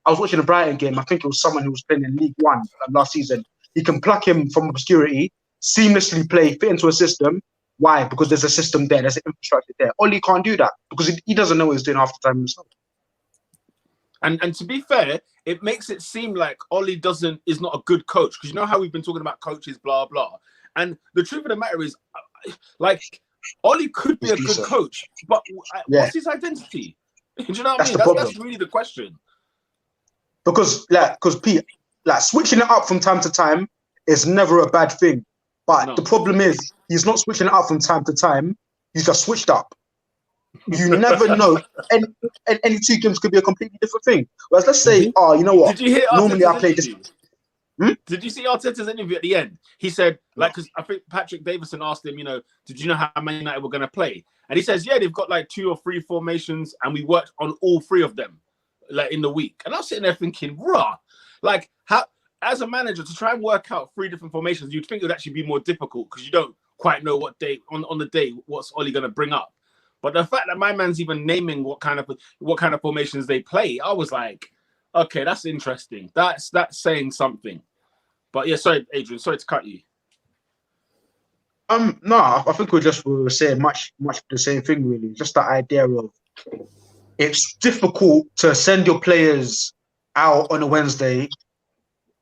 I was watching a Brighton game. I think it was someone who was playing in League One last season. He can pluck him from obscurity, seamlessly play, fit into a system. Why? Because there's a system there. There's an infrastructure there. Ollie can't do that because he doesn't know what he's doing half the time himself. And to be fair, it makes it seem like Ollie is not a good coach, because you know how we've been talking about coaches, blah, blah. And the truth of the matter is, like, Ollie could be a good coach, but what's his identity? Do you know what I mean? That's really the question. Because Pete, like, switching it up from time to time is never a bad thing. But the problem is, he's not switching it up from time to time. He's just switched up. You never know. And any two games could be a completely different thing. Whereas let's say, you know what? Did you hear normally I play this. Did you see Arteta's interview at the end? He said, because I think Patrick Davison asked him, did you know how Man United were going to play? And he says, yeah, they've got like 2 or 3 formations, and we worked on all 3 of them, like in the week. And I was sitting there thinking, like, how, as a manager, to try and work out 3 different formations, you'd think it would actually be more difficult because you don't quite know what day on the day what's Ollie going to bring up. But the fact that my man's even naming what kind of formations they play, I was like, okay, that's interesting. That's saying something. But yeah, sorry, Adrian, sorry to cut you. No, I think we were saying much the same thing, really. Just the idea of it's difficult to send your players out on a Wednesday,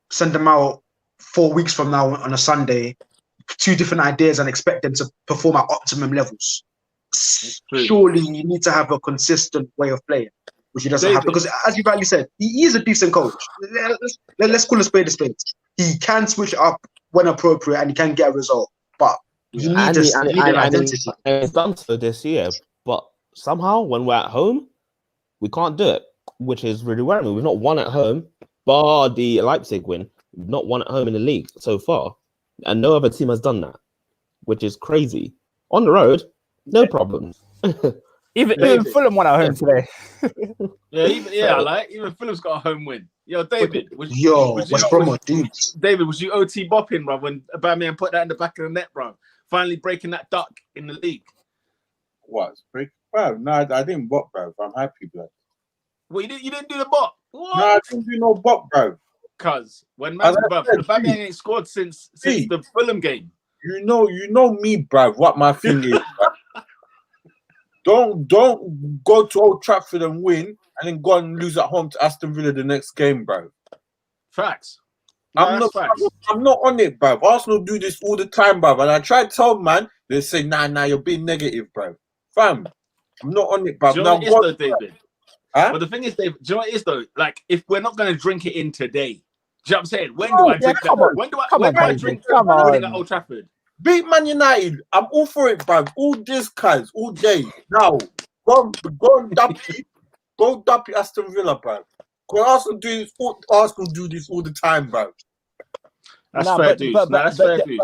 send them out 4 weeks from now on a Sunday, 2 different ideas, and expect them to perform at optimum levels. Surely you need to have a consistent way of playing, which he doesn't have. Because as you rightly said, he is a decent coach. Let's call a spade a spade. He can switch up when appropriate and he can get a result. But you need an identity. And it's done so this year. But somehow when we're at home, we can't do it, which is really worrying. We've not won at home, bar the Leipzig win. We've not won at home in the league so far. And no other team has done that, which is crazy. On the road, no problem. Even Fulham won at home today. Even Fulham's got a home win. Yo, David, was you OT bopping, bro, when Aubameyang put that in the back of the net, bro? Finally breaking that duck in the league. What? Bro, no, I didn't bop, bro. I'm happy, bro. Well, you didn't do the bop. What? No, I didn't do no bop, bro. Cause when Aubameyang ain't scored since the Fulham game. You know me, bro. What my thing is, bro. Don't go to Old Trafford and win, and then go and lose at home to Aston Villa the next game, bro. Facts. I'm not on it, bro. Arsenal do this all the time, bro. And I try to tell man, they say, nah, you're being negative, bro. Fam, I'm not on it, bro. Do you know what it is, though, David? Huh? But the thing is, David, do you know what it is, though? Like, if we're not going to drink it in today, do you know what I'm saying? When do I drink that? When do I drink winning at Old Trafford? Beat Man United. I'm all for it, bruv. All this, guys, all day. Now, go and duppy. Go duppy Aston Villa, bruv. Because Arsenal do this all the time, bruv. That's fair, dude. That's fair, dude.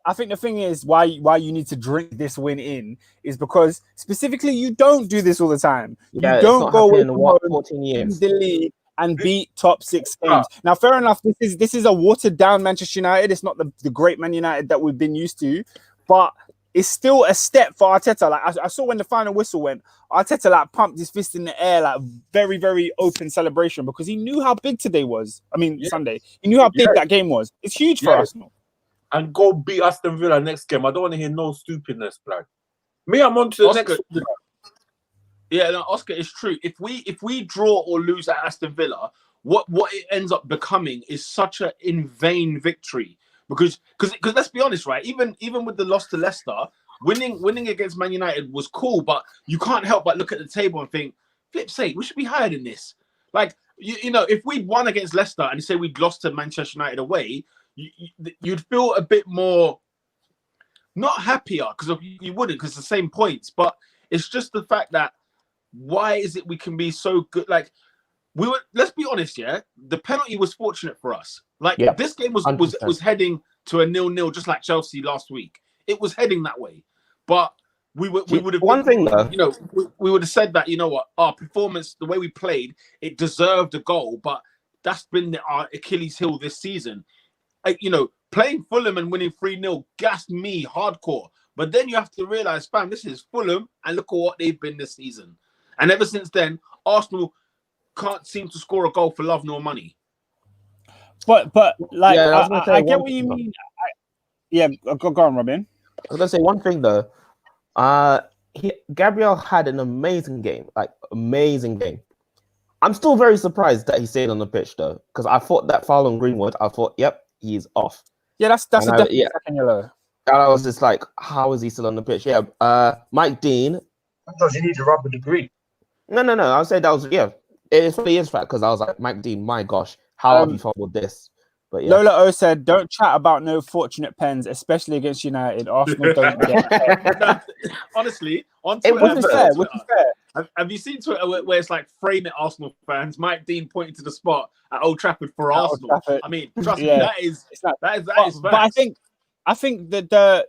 I think the thing is why you need to drink this win in is because specifically you don't do this all the time. Yeah, you don't go away from 14 years. The league and beat top 6 games. Now, fair enough, this is a watered down Manchester United. It's not the great Man United that we've been used to, but it's still a step for Arteta. Like I saw when the final whistle went, Arteta like pumped his fist in the air, like very, very open celebration because he knew how big today was. Sunday. He knew how big that game was. It's huge for Arsenal. And go beat Aston Villa next game. I don't want to hear no stupidness, blood. Me, I'm on to the next. Yeah, no, Oscar, it's true. If we draw or lose at Aston Villa, what it ends up becoming is such an in vain victory. Because let's be honest, right? Even with the loss to Leicester, winning against Man United was cool, but you can't help but look at the table and think, flip's sake, we should be higher than this. Like you know, if we'd won against Leicester and say we'd lost to Manchester United away, you'd feel a bit more not happier because you wouldn't because the same points, but it's just the fact that. Why is it we can be so good? Like let's be honest, yeah. The penalty was fortunate for us. Like this game was heading to a 0-0, just like Chelsea last week. It was heading that way, but we would have one thing though. You know, we would have said that you know what our performance, the way we played, it deserved a goal, but that's been our Achilles heel this season. You know, playing Fulham and winning 3-0 gassed me hardcore. But then you have to realize, fam, this is Fulham, and look at what they've been this season. And ever since then, Arsenal can't seem to score a goal for love nor money. But like, I get what you mean. Go on, Robin. I was going to say one thing, though. Gabriel had an amazing game. I'm still very surprised that he stayed on the pitch, though, because I thought that foul on Greenwood, yep, he's off. Yeah, that's a definite second yellow. And I was just like, how is he still on the pitch? Yeah, Mike Dean. Sometimes you need to rub with the green. No. I would say that was, it really is fact because I was like, Mike Dean, my gosh, how have you fumbled this? But yeah. Lola O said, don't chat about no fortunate pens, especially against United. Arsenal don't get Honestly, on Twitter, which is fair. Have you seen Twitter where it's like frame it Arsenal fans, Mike Dean pointing to the spot at Old Trafford for Arsenal? I mean, trust me, that is but I think that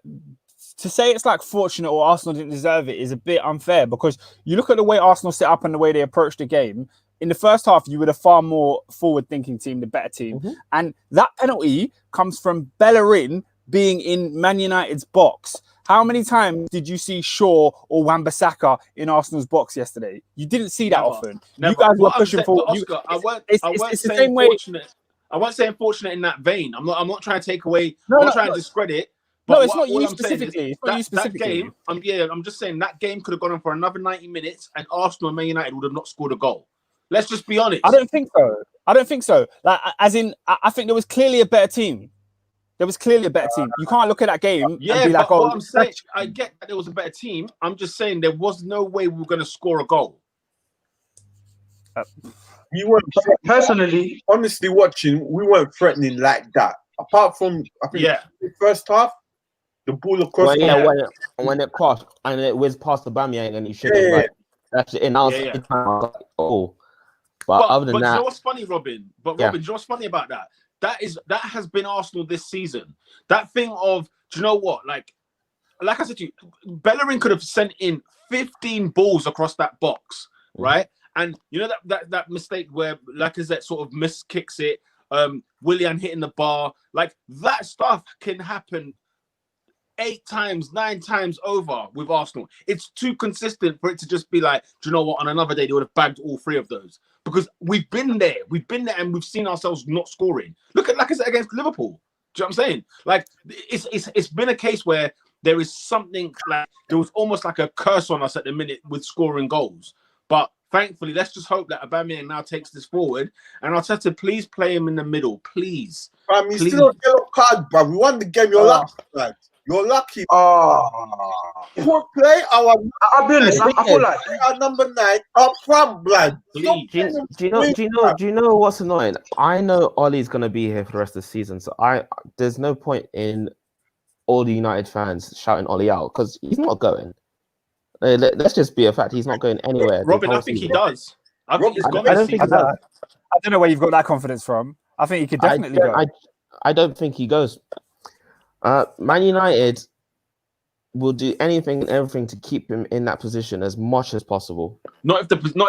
to say it's like fortunate or Arsenal didn't deserve it is a bit unfair because you look at the way Arsenal set up and the way they approached the game. In the first half, you were a far more forward-thinking team, the better team. Mm-hmm. And that penalty comes from Bellerin being in Man United's box. How many times did you see Shaw or Wan-Bissaka in Arsenal's box yesterday? You didn't see that often. Never. You guys were pushing forward. Oscar, I weren't saying fortunate. I wasn't saying fortunate in that vein. I'm not trying to take away. I'm not trying to discredit. But it's not you specifically. It's not you specifically. That game, I'm just saying that game could have gone on for another 90 minutes and Arsenal and Man United would have not scored a goal. Let's just be honest. I don't think so. Like, as in, I think there was clearly a better team. You can't look at that game and be like, what I'm saying, I get that there was a better team. I'm just saying there was no way we were going to score a goal. You weren't personally, honestly watching. We weren't threatening like that. Apart from, I think, the first half, the ball across. When it crossed and it whizzed past the Aubameyang and he should have like that's it. And I was like, oh. But other than that, you know what's funny, Robin? Robin, do you know what's funny about that? That has been Arsenal this season. That thing of, do you know what? Like I said to you, Bellerin could have sent in 15 balls across that box, right? And you know that mistake where Lacazette sort of miskicks it, Willian hitting the bar, like that stuff can happen 8 times, 9 times over with Arsenal. It's too consistent for it to just be like, do you know what? On another day, they would have bagged all 3 of those. Because we've been there, and we've seen ourselves not scoring. Look at, like I said, against Liverpool. Do you know what I'm saying? Like, it's been a case where there is something like, there was almost like a curse on us at the minute with scoring goals. But thankfully, let's just hope that Aubameyang now takes this forward. And Arteta, please play him in the middle, please. He's still a yellow card, bro. We won the game. You're lucky, lad. You're lucky. Poor play. I'll be honest. I feel like our number 9 up front, blood. Do you know what's annoying? I know Ollie's gonna be here for the rest of the season, so there's no point in all the United fans shouting Ollie out because he's not going. Let's just be a fact. He's not going anywhere. Robin, I think he does. I don't know where you've got that confidence from. I think he could definitely go. I don't think he goes. Man United will do anything and everything to keep him in that position as much as possible. Not if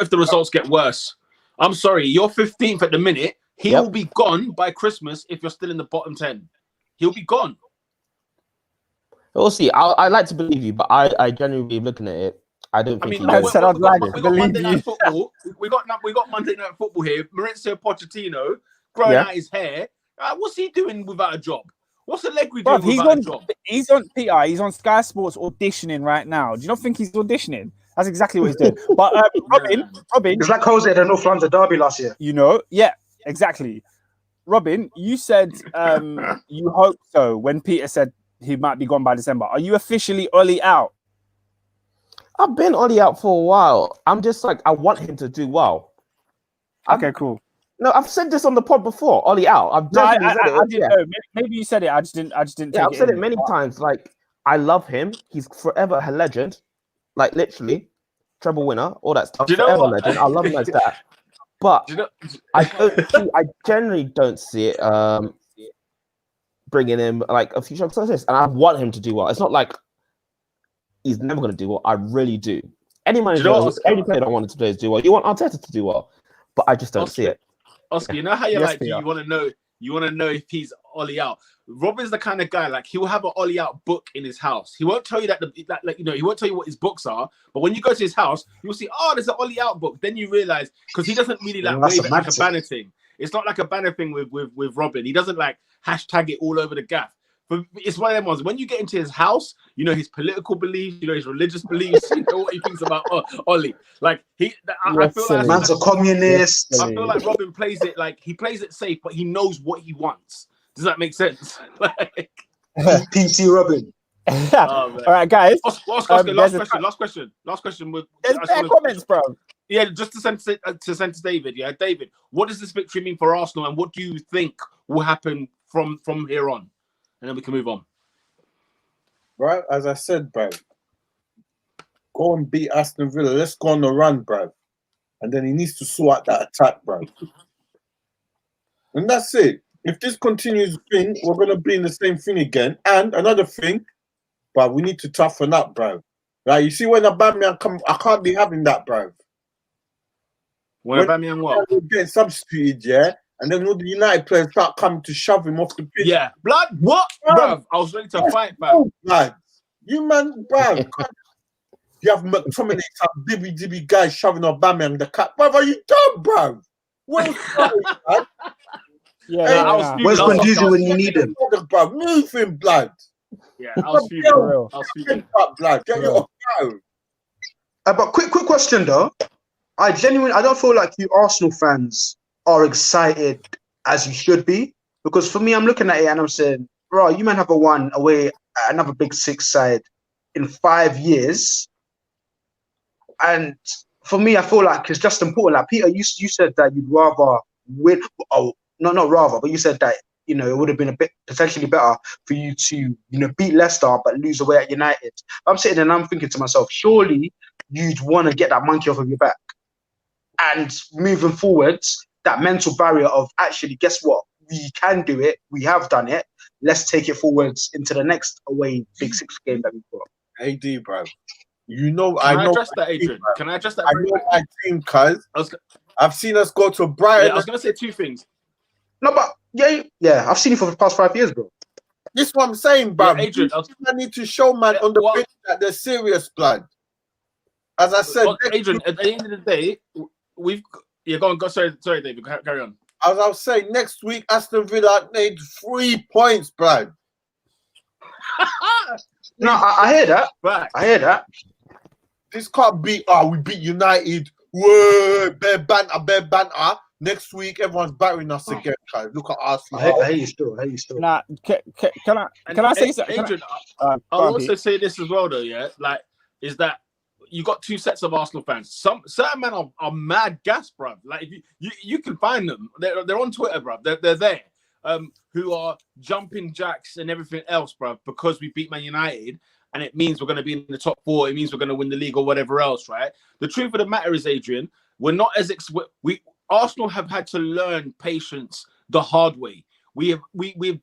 the results get worse. I'm sorry, you're 15th at the minute. He will be gone by Christmas if you're still in the bottom 10. He'll be gone. We'll see. I like to believe you, but I genuinely looking at it. I don't think. I said I'd like to believe you. We got Monday Night Football here. Maurizio Pochettino growing out his hair. What's he doing without a job? What's Allegri doing without a job? He's on Sky Sports auditioning right now. Do you not think he's auditioning? That's exactly what he's doing. But Robin, it's like Jose at the North London Derby last year. You know, exactly. Robin, you said you hope so when Peter said he might be gone by December. Are you officially Ollie out? I've been Ollie out for a while. I'm just like, I want him to do well. Okay, cool. No, I've said this on the pod before. Ollie out. I didn't know. Maybe you said it. I just didn't. Yeah, I've said it many times. Like, I love him. He's forever a legend. Like, literally, treble winner, all that stuff. Forever legend. I love him as that. But I generally don't see it bringing him like a future success. And I want him to do well. It's not like he's never going to do well. I really do. Any manager, any player I wanted to play is do well. You want Arteta to do well, but I just don't see it. Oscar, you know how you're you want to know if he's Ollie out. Robin's the kind of guy, like, he will have an Ollie out book in his house. He won't tell you he won't tell you what his books are, but when you go to his house, you'll see, there's an Ollie out book. Then you realize, because he doesn't really wave it like a banner thing. It's not like a banner thing with Robin. He doesn't like hashtag it all over the gaff. But it's one of them ones. When you get into his house, you know his political beliefs, you know his religious beliefs, you know what he thinks about Ollie. Like I feel like man's a communist. I feel like Robin plays it like he plays it safe, but he knows what he wants. Does that make sense? Like PC Robin. All right, guys. Oscar, last question. There's bad comments, bro. Yeah, just to send to David. Yeah, David, what does this victory mean for Arsenal, and what do you think will happen from here on? And then we can move on. Right, as I said, bro, go and beat Aston Villa. Let's go on the run, bro. And then he needs to sort out that attack, bro. And that's it. If this continues, we're going to be in the same thing again. And another thing, but we need to toughen up, bro. Like, you see, when Aubameyang come, I can't be having that, bro. When Aubameyang what? Getting substituted, yeah? And then all the United players start coming to shove him off the pitch. Yeah. Blood, what? Bruv, I was ready to fight, man. Blood. You, man, bruv. You have McTominay, some dibby guys shoving Aubameyang the cat. Bruv, are you dumb, bruv? Where's man? Where's Conduzi when you need him? Bruv, move him, blood. Yeah, I was feeling. Blood. Get your But quick question, though. I don't feel like you Arsenal fans are excited as you should be. Because for me, I'm looking at it and I'm saying, bro, you might have a one away at another big six side in 5 years. And for me, I feel like it's just important. Like Peter, you said that you'd rather win. Oh, not rather, but you said that, you know, it would have been a bit potentially better for you to, you know, beat Leicester but lose away at United. I'm sitting there and I'm thinking to myself, surely you'd want to get that monkey off of your back. And moving forwards, that mental barrier of actually, guess what? We can do it. We have done it. Let's take it forwards into the next away big six game that we've got. AD, bro. You know, Can I address that, Adrian? Can I address that? I know my team, cuz. I've seen us go to Brighton. Yeah, I was going to say two things. No, but yeah, I've seen you for the past 5 years, bro. This is what I'm saying, bro. Yeah, Adrian, I need to show man on the pitch that they're serious, blood. As I said, Adrian, at the end of the day, we've go on. Sorry, David, carry on. As I was saying, next week Aston Villa need 3 points, blood. No, I hear that. Back. I hear that. This can't be. We beat United. Whoa, bare banter. Next week, everyone's battering us again, guys. Look at us. I hear you still. Nah, can I say something? Adrian, I'll also say this as well, though. Yeah, like, is that you got two sets of Arsenal fans. Certain men are mad gas, bruv. Like, if you can find them. They're on Twitter, bruv. They're there. Who are jumping jacks and everything else, bruv, because we beat Man United. And it means we're going to be in the top 4. It means we're going to win the league or whatever else, right? The truth of the matter is, Adrian, we're not as Arsenal have had to learn patience the hard way. We've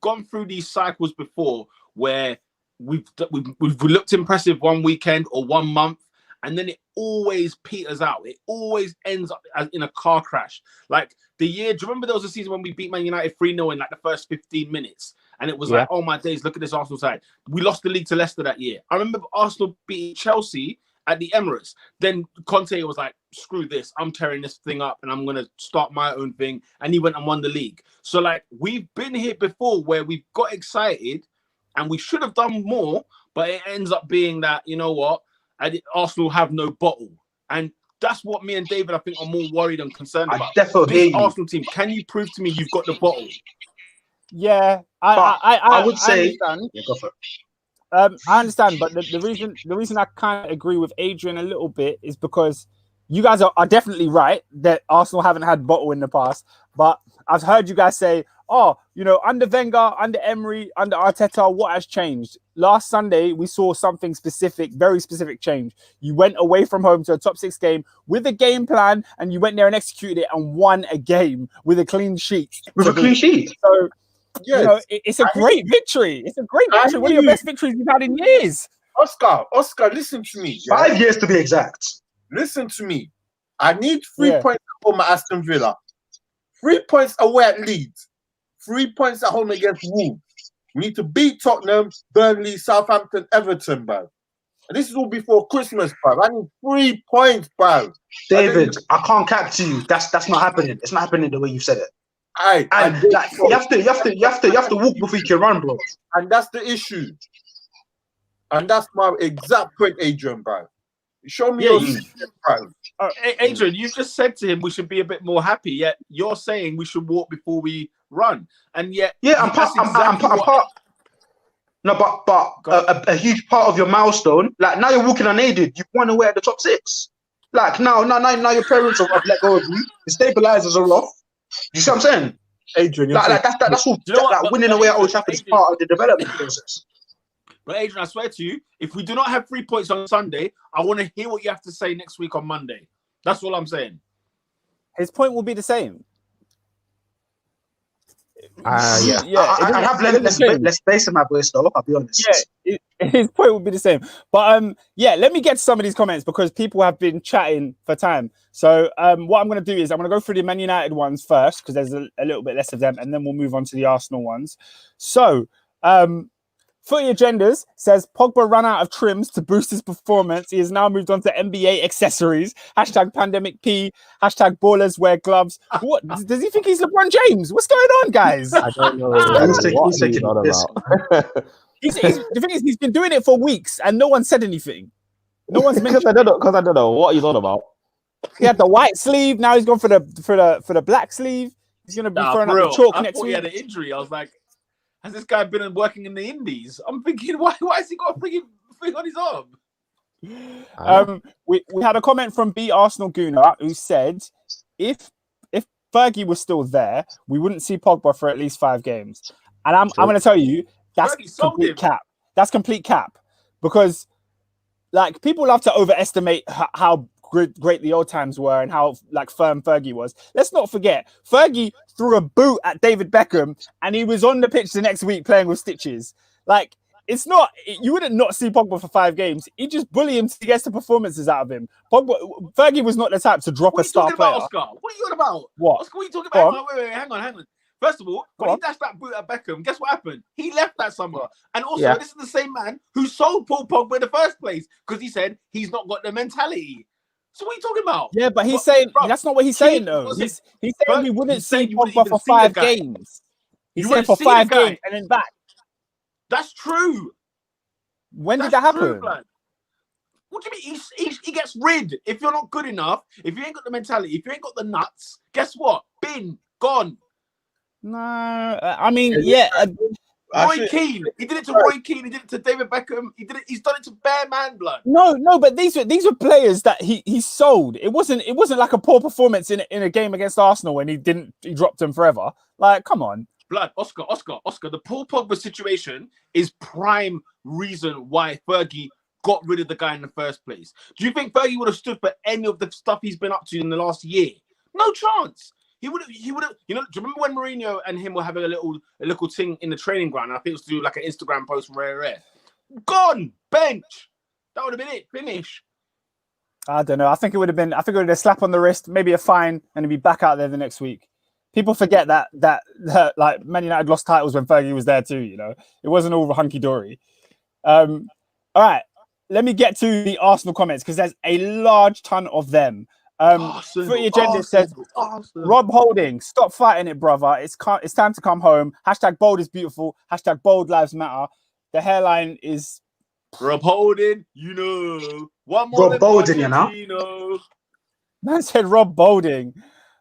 gone through these cycles before where we've looked impressive one weekend or 1 month, and then it always peters out. It always ends up in a car crash. Like the year, do you remember there was a season when we beat Man United 3-0 in like the first 15 minutes? And it was like, oh my days, look at this Arsenal side. We lost the league to Leicester that year. I remember Arsenal beating Chelsea at the Emirates. Then Conte was like, screw this. I'm tearing this thing up and I'm going to start my own thing. And he went and won the league. So like, we've been here before where we've got excited and we should have done more, but it ends up being that, you know what, Arsenal have no bottle. And that's what me and David, I think, are more worried and concerned about. Definitely. This Arsenal team, can you prove to me you've got the bottle? Yeah, I would say. Understand. Yeah, go for it. I understand, but the reason I kind of agree with Adrian a little bit is because you guys are definitely right that Arsenal haven't had bottle in the past. But I've heard you guys say, oh, you know, under Wenger, under Emery, under Arteta, what has changed? Last Sunday, we saw something specific, very specific change. You went away from home to a top 6 game with a game plan, and you went there and executed it and won a game with a clean sheet. With a clean sheet. So, yes. You know, it's a great victory. It's a great victory. One of your best victories you've had in years. Oscar, listen to me. 5 years to be exact. Listen to me. I need 3 points at home at Aston Villa. 3 points away at Leeds. 3 points at home against Wolves. We need to beat Tottenham, Burnley, Southampton, Everton, bro. And this is all before Christmas, bro. I need 3 points, bro. David, I can't cap to you. That's not happening. It's not happening the way you said it. You have to walk before you can run, bro. And that's the issue. And that's my exact point, Adrian, bro. Show me your bro. Adrian, you just said to him we should be a bit more happy, yet you're saying we should walk before we run. And yet, I'm part. No, but a huge part of your milestone, like now you're walking unaided. You've won away at the top 6. Like now your parents have let go of you. The stabilizers are off. You see what I'm saying? Adrian, that's all. You know what, winning away at Old Trafford is part of the development process. But Adrian, I swear to you, if we do not have 3 points on Sunday, I want to hear what you have to say next week on Monday. That's all I'm saying. His point will be the same. I have less space in my voice though, I'll be honest. Yeah, his point will be the same. But let me get to some of these comments because people have been chatting for time. So what I'm going to do is I'm going to go through the Man United ones first because there's a little bit less of them, and then we'll move on to the Arsenal ones. So Footy Agendas says Pogba ran out of trims to boost his performance. He has now moved on to NBA accessories. #pandemic P. #ballers wear gloves. What does he think he's LeBron James? What's going on, guys? I don't know. The thing is, he's been doing it for weeks and no one said anything. No one's mentioned because I don't know what he's on about. He had the white sleeve. Now he's gone for the black sleeve. He's gonna be throwing up the chalk next week. He had an injury. I was like, has this guy been working in the Indies? I'm thinking, why has he got a freaking thing on his arm? We had a comment from B Arsenal Gooner who said if Fergie was still there, we wouldn't see Pogba for at least 5 games. And I'm going to tell you, that's complete cap. That's complete cap. Because, like, people love to overestimate how great the old times were and how, like, firm Fergie was. Let's not forget, Fergie threw a boot at David Beckham and he was on the pitch the next week playing with stitches. Like, it's not, you wouldn't not see Pogba for 5 games. You just bully him to get the performances out of him. Fergie was not the type to drop a star player. Oscar? What are you on about? What? Oscar, what are you talking about? Wait, hang on. First of all, when he dashed that boot at Beckham, guess what happened? He left that summer. And also, this is the same man who sold Paul Pogba in the first place because he said he's not got the mentality. So what are you talking about? Yeah, but he's saying that's not what he's saying though. He's saying we wouldn't see Pogba for 5 games. He said for 5 games and then back. That's true. When did that happen? What do you mean? He gets rid. If you're not good enough, if you ain't got the mentality, if you ain't got the nuts, guess what? Bin, gone. No, I mean, Roy Keane. He did it to Roy Keane. He did it to David Beckham. He's done it to bare man blood. No, but these were players that he sold. It wasn't like a poor performance in a game against Arsenal when he dropped them forever. Like, come on. Blood, Oscar. The Paul Pogba situation is prime reason why Fergie got rid of the guy in the first place. Do you think Fergie would have stood for any of the stuff he's been up to in the last year? No chance. He would have. You know. Do you remember when Mourinho and him were having a little thing in the training ground? I think it was to do like an Instagram post from Rare. Gone, bench. That would have been it. Finish. I don't know. I think it would have been a slap on the wrist, maybe a fine, and he'd be back out there the next week. People forget that like Man United lost titles when Fergie was there too. You know, it wasn't all hunky dory. All right, let me get to the Arsenal comments because there's a large ton of them. Footy Agenda says, Rob Holding, stop fighting it, brother. It's time to come home. # bold is beautiful. # bold lives matter. The hairline is Rob Holding, one more. Rob Bolding, Man said Rob Bolding.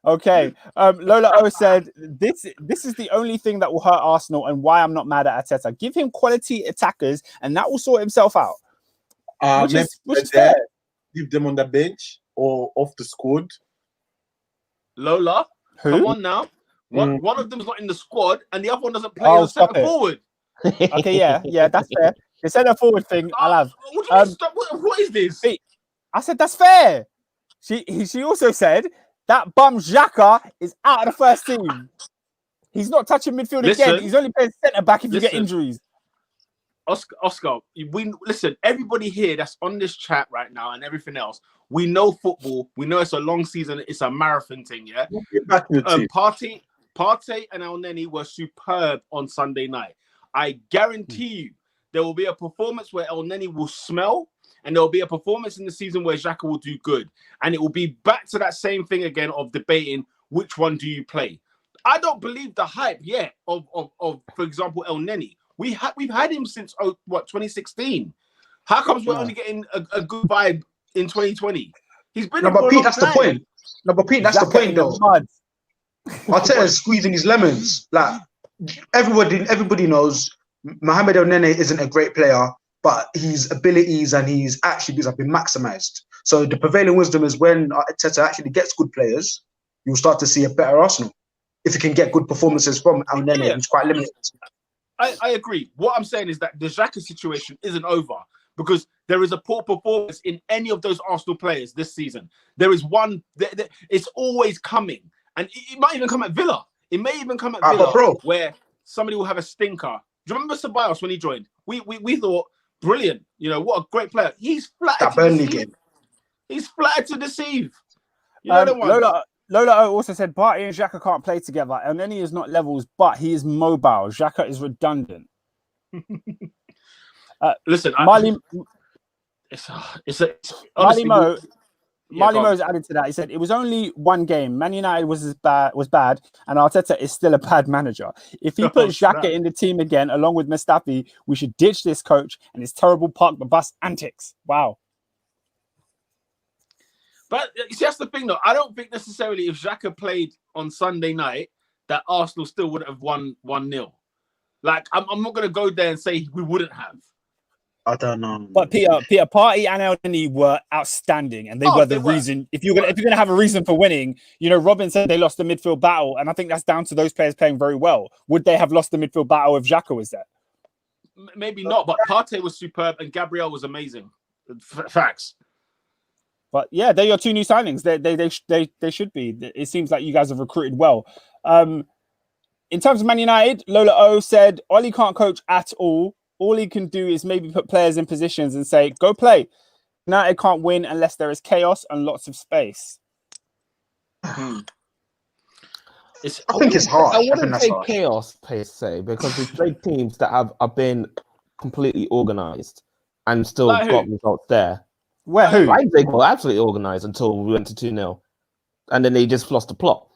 Okay. Lola O said, this is the only thing that will hurt Arsenal and why I'm not mad at Arteta. Give him quality attackers and that will sort himself out. Which is fair. Leave them on the bench or off the squad. Lola, who? Come on now. One of them's not in the squad and the other one doesn't play as centre forward. Okay, yeah, that's fair. The centre forward thing, I'll have. What is this? I said that's fair. She also said that bum Xhaka is out of the first team. He's not touching midfield again. He's only playing centre back if you get injuries. Oscar, listen, everybody here that's on this chat right now and everything else, we know football. We know it's a long season. It's a marathon thing, yeah? Partey and El Neni were superb on Sunday night. I guarantee you there will be a performance where El Neni will smell and there will be a performance in the season where Xhaka will do good. And it will be back to that same thing again of debating which one do you play. I don't believe the hype yet of for example, El Neni. We've had him since 2016. How comes we're only getting a good vibe in 2020? He's been. But Pete, that's the point. But Pete, that's the point, though. Arteta's squeezing his lemons. Like everybody knows, Mohamed El Nene isn't a great player, but his abilities and his attributes have been maximized. So the prevailing wisdom is when Arteta actually gets good players, you'll start to see a better Arsenal if you can get good performances from El Nene, who's quite limited. I agree. What I'm saying is that the Xhaka situation isn't over because there is a poor performance in any of those Arsenal players this season. There is one. It's always coming, and it might even come at Villa. It may even come at Villa, where somebody will have a stinker. Do you remember Ceballos when he joined? We thought brilliant. What a great player. He's flattered to deceive. He's flattered to deceive. Lola also said Partey and Xhaka can't play together. El Neni is not levels, but he is mobile. Xhaka is redundant. Listen, Marley Mo's added to that. He said it was only one game. Man United was bad, and Arteta is still a bad manager. If he put Xhaka in the team again, along with Mustafi, we should ditch this coach and his terrible park the bus antics. Wow. But see, that's the thing, though. I don't think necessarily if Xhaka played on Sunday night that Arsenal still would have won 1-0. Like, I'm not going to go there and say we wouldn't have. I don't know. But Peter, Partey and Elneny were outstanding, and they were the reason. If you're gonna have a reason for winning, you know, Robin said they lost the midfield battle, and I think that's down to those players playing very well. Would they have lost the midfield battle if Xhaka was there? Maybe not, but Partey was superb and Gabriel was amazing. Facts. But yeah, they're your two new signings. They should be. It seems like you guys have recruited well. In terms of Man United, Lola O said Oli can't coach at all. All he can do is maybe put players in positions and say, go play. United can't win unless there is chaos and lots of space. I think it's hard. I wouldn't say chaos per se, because we've played teams that have been completely organised and still got results there. Where who? Leipzig were absolutely organised until we went to 2-0. And then they just lost the plot.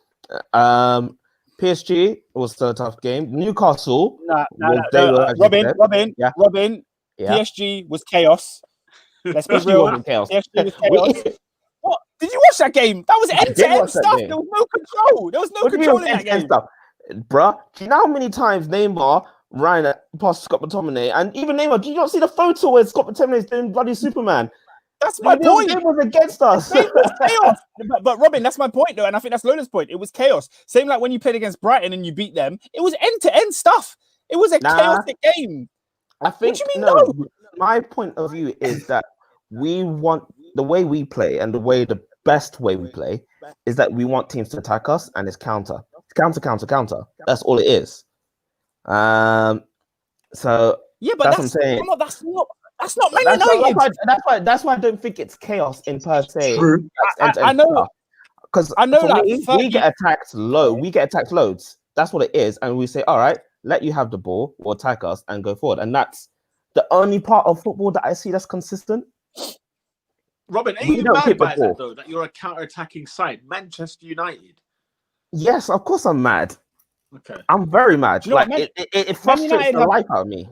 PSG was still a tough game. Newcastle. Robin. Yeah. PSG was chaos. Let's be real. Chaos. PSG was chaos. What? Did you watch that game? That was end-to-end stuff. There was no control. There was no control in that game. Stuff? Bruh, do you know how many times Neymar ran past Scott McTominay? And even Neymar, do you not see the photo where Scott McTominay is doing bloody Superman? That's my point. It was against us. It was chaos. But Robin, that's my point, though, and I think that's Lola's point. It was chaos. Same like when you played against Brighton and you beat them. It was end-to-end stuff. It was a chaotic game. I think. What do you mean, no? My point of view is that we want the way we play, and the best way we play is that we want teams to attack us, and it's counter. Counter. That's all it is. So yeah, but that's what I'm saying. That's not Man United. That's why I don't think it's chaos in per se. True. I know. Because I know that we get attacked low. We get attacked loads. That's what it is. And we say, all right, let you have the ball or attack us and go forward. And that's the only part of football that I see that's consistent. Robin, are you mad by that, though, that you're a counter-attacking side? Manchester United. Yes, of course I'm mad. Okay. I'm very mad. You know like it frustrates the life out of me.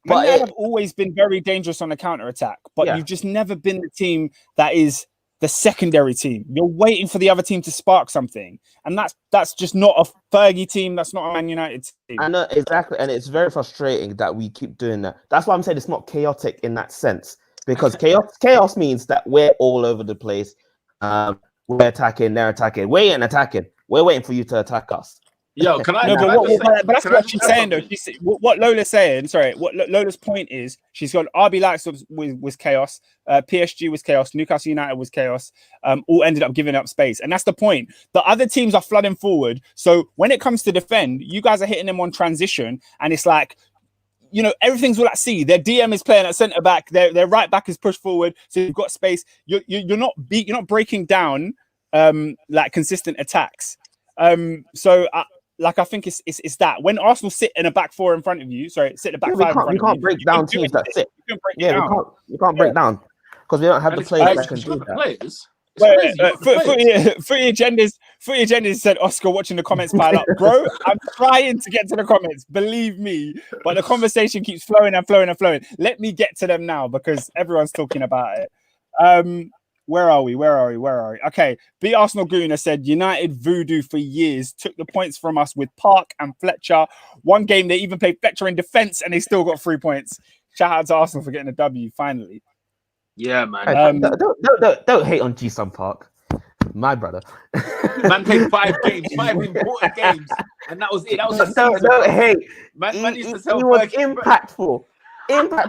But they have always been very dangerous on the counter-attack, but you've just never been the team that is the secondary team. You're waiting for the other team to spark something, and that's just not a Fergie team. That's not a Man United team. I know, exactly, and it's very frustrating that we keep doing that. That's why I'm saying it's not chaotic in that sense, because chaos means that we're all over the place. We're attacking, they're attacking, we're attacking. We're waiting for you to attack us. Yo, can I? No, but that's what she's saying, though. What Lola's saying. Sorry, what Lola's point is, she's got RB Leipzig was chaos, PSG was chaos, Newcastle United was chaos. All ended up giving up space, and that's the point. The other teams are flooding forward, so when it comes to defend, you guys are hitting them on transition, and it's like, you know, everything's all at sea. Their DM is playing at centre back. Their right back is pushed forward, so you've got space. You're not breaking down like consistent attacks. I think it's that when Arsenal sit in a back four in front of you, sit in a back five in front of you. You can't break down teams that sit. You can't break down because we don't have the players that can do that. Footy agendas said Oscar watching the comments pile up. Bro, I'm trying to get to the comments, believe me, but the conversation keeps flowing and flowing and flowing. Let me get to them now because everyone's talking about it. Where are we? Okay. B Arsenal Gooner said United voodoo for years took the points from us with Park and Fletcher. One game they even played Fletcher in defense and they still got 3 points. Shout out to Arsenal for getting a W finally. Yeah, man. Don't hate on G-Sun Park, my brother. Man played 5 games, 5 important games, and that was it. That was don't hate. Man he was impactful.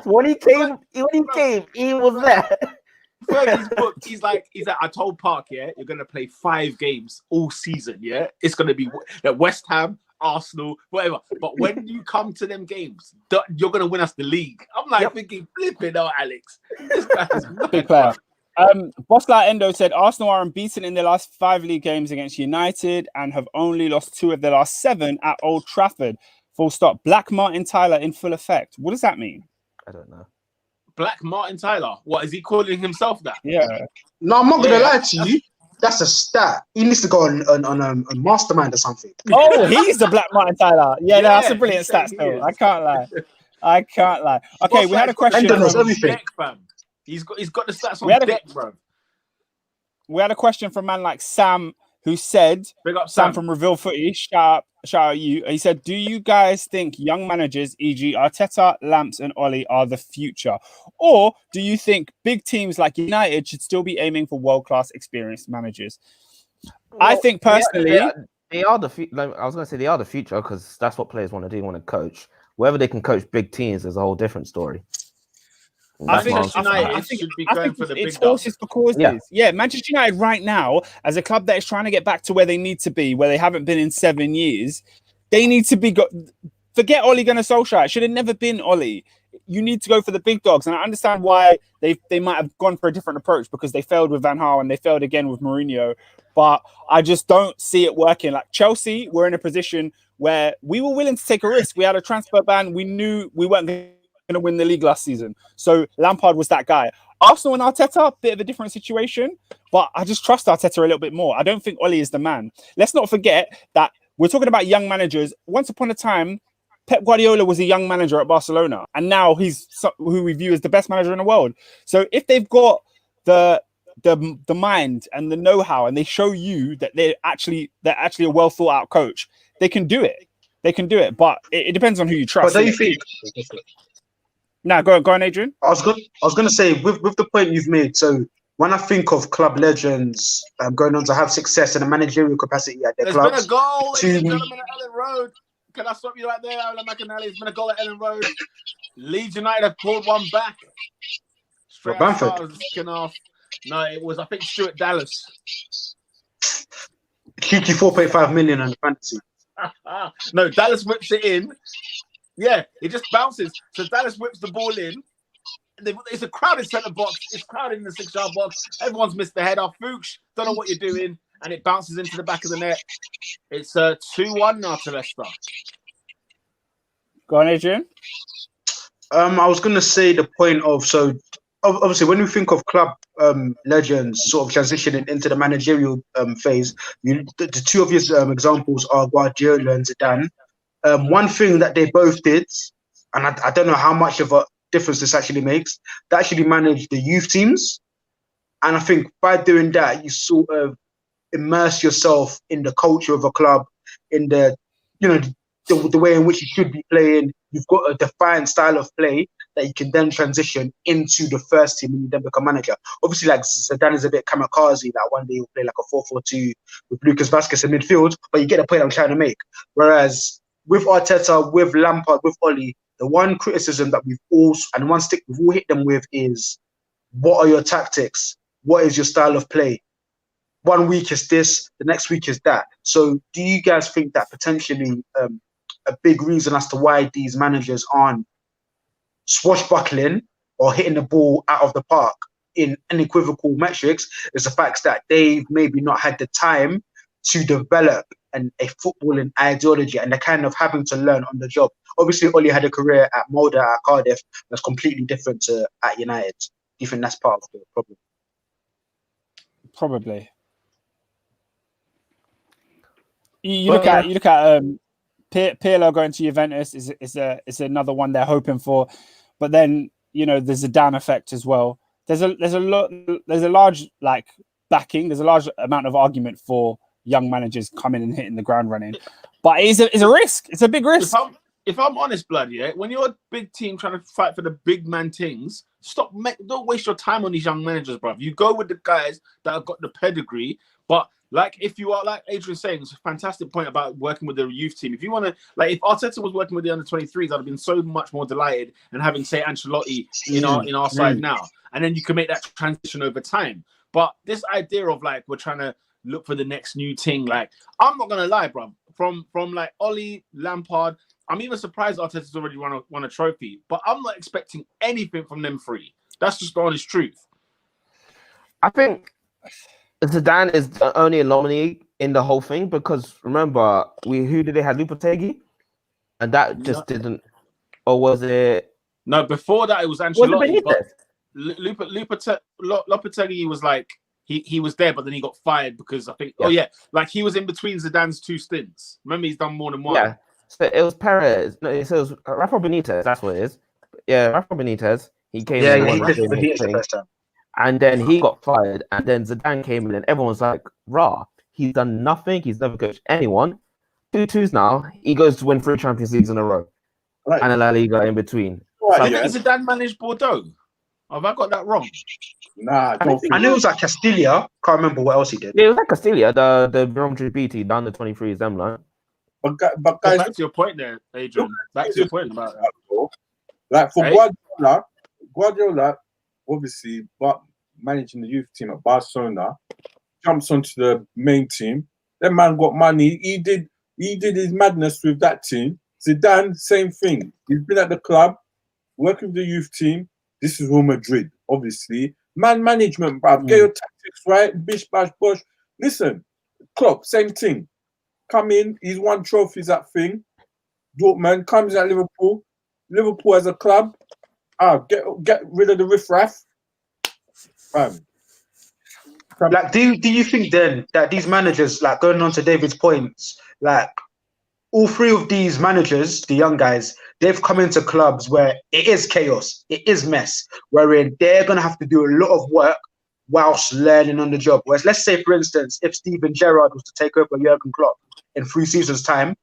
When he came, he was there. Fergie's book, he's like, I told Park, you're gonna play 5 games all season, it's gonna be West Ham, Arsenal, whatever. But when you come to them games, you're gonna win us the league. I'm like thinking, flipping out, Alex. This guy's big player. Bosslight Endo said Arsenal are unbeaten in their last 5 league games against United and have only lost 2 of their last 7 at Old Trafford. Full stop. Black Martin Tyler in full effect. What does that mean? I don't know. Black Martin Tyler. What is he calling himself that? Yeah. No, I'm not gonna lie to you. That's a stat. He needs to go on a mastermind or something. Oh, he's the Black Martin Tyler. Yeah, no, that's a brilliant stat still. I can't lie. Okay, we had a question. Deck, fam. He's got the stats on deck, bro. we had a question from a man like Sam, who said, Big up Sam from Reveal Footy, shout out you. He said, do you guys think young managers, e.g. Arteta, Lamps and Ollie, are the future? Or do you think big teams like United should still be aiming for world-class experienced managers? Well, I think personally... They are the future. Like, I was going to say they are the future because that's what players want to do, want to coach. Whether they can coach big teams is a whole different story. I think should be going for the big horses for causes. Yeah, Manchester United right now, as a club that is trying to get back to where they need to be, where they haven't been in 7 years, they need to be... Forget Ole Gunnar Solskjaer. It should have never been Ole. You need to go for the big dogs. And I understand why they might have gone for a different approach because they failed with Van Gaal and they failed again with Mourinho. But I just don't see it working. Like Chelsea, we're in a position where we were willing to take a risk. We had a transfer ban. We knew we weren't going to win the league last season. So Lampard was that guy. Arsenal and Arteta, bit of a different situation. But I just trust Arteta a little bit more. I don't think Ole is the man. Let's not forget that we're talking about young managers. Once upon a time, Pep Guardiola was a young manager at Barcelona, and now he's who we view as the best manager in the world. So if they've got the mind and the know-how, and they show you that they're actually a well thought out coach, they can do it. They can do it, but it depends on who you trust. But do you think? Now, go on, Adrian. I was going to say with the point you've made. So when I think of club legends going on to have success in a managerial capacity at their clubs, been a goal, ladies and gentlemen, at Ellen Road. Can I stop you right there, Ola McAnally? It's been a goal at Ellen Road. Leeds United have pulled one back. Straight Bamford. Off. No, it was, I think, Stuart Dallas. Cheeky 4.5 million on the fantasy. No, Dallas whips it in. Yeah, it just bounces. So Dallas whips the ball in. It's a crowded centre box. It's crowded in the 6-yard box. Everyone's missed the header. Fuchs, don't know what you're doing. And it bounces into the back of the net. It's 2-1 now to Leicester. Go on, Adrian. I was going to say the point of, so obviously when we think of club legends sort of transitioning into the managerial phase, the two obvious examples are Guardiola and Zidane. One thing that they both did, and I don't know how much of a difference this actually makes, they actually managed the youth teams. And I think by doing that, you sort of immerse yourself in the culture of a club, in the way in which you should be playing. You've got a defined style of play that you can then transition into the first team and you then become manager. Obviously, like Zidane is a bit kamikaze, that one day he'll play like a 4-4-2 with Lucas Vazquez in midfield, but you get the point I'm trying to make. Whereas with Arteta, with Lampard, with Ole, the one criticism that we've all hit them with is, what are your tactics? What is your style of play? 1 week is this, the next week is that. So do you guys think that potentially a big reason as to why these managers aren't swashbuckling or hitting the ball out of the park in unequivocal metrics is the fact that they've maybe not had the time to develop a footballing ideology, and they're kind of having to learn on the job? Obviously, Ole had a career at Mulder, at Cardiff, that's completely different to at United. Do you think that's part of the problem? Probably. You look at Pirlo going to Juventus is another one they're hoping for, but then there's a Zidane effect as well. There's a large backing. There's a large amount of argument for young managers coming and hitting the ground running, but it's a risk. It's a big risk. If I'm honest, blood, yeah, when you're a big team trying to fight for the big man things, don't waste your time on these young managers, bruv. You go with the guys that have got the pedigree. But if you are, like Adrian's saying, it's a fantastic point about working with the youth team. If you want to, if Arteta was working with the under-23s, I'd have been so much more delighted and having, say, Ancelotti in our side now. And then you can make that transition over time. But this idea of we're trying to look for the next new thing, I'm not gonna lie, bruv. From Ole, Lampard, I'm even surprised Arteta's already won a trophy, but I'm not expecting anything from them three. That's just the honest truth. I think Zidane is the only anomaly in the whole thing because remember, who did they have? Lopetegui? And that just didn't, or was it? No, before that it was Ancelotti. Lopetegui was he was there, but then he got fired because I think he was in between Zidane's two stints. Remember, he's done more than one. Yeah. So it was Perez. No, it was Rafa Benitez. That's what it is. Yeah, Rafa Benitez. He came. Yeah, he did the first time. And then he got fired, and then Zidane came in, and everyone's like, "Rah, he's done nothing. He's never coached anyone." 2-2s now. He goes to win 3 Champions Leagues in a row, and a La Liga in between. Right, so Zidane managed Bordeaux. Have I got that wrong? Nah, I knew it was like Castilla. Can't remember what else he did. Yeah, it was like Castilla, the Real Madrid BT down the 23s, them like. But guys, back to your point there, Adrian. Back to your point about that. Like for Guardiola, obviously, but managing the youth team at Barcelona, jumps onto the main team. That man got money. He did his madness with that team. Zidane, same thing. He's been at the club, working with the youth team. This is Real Madrid, obviously. Man management, bruv. Get your tactics right. Bish, bash, bosh. Listen, Klopp, same thing. Come in. He's won trophies, that thing. Dortmund comes at Liverpool. Liverpool as a club. Get rid of the riffraff. Like, do you think then that these managers, like going on to David's points, like all 3 of these managers, the young guys, they've come into clubs where it is chaos, it is mess, wherein they're gonna have to do a lot of work whilst learning on the job. Whereas, let's say, for instance, if Steven Gerrard was to take over Jurgen Klopp in 3 seasons' time,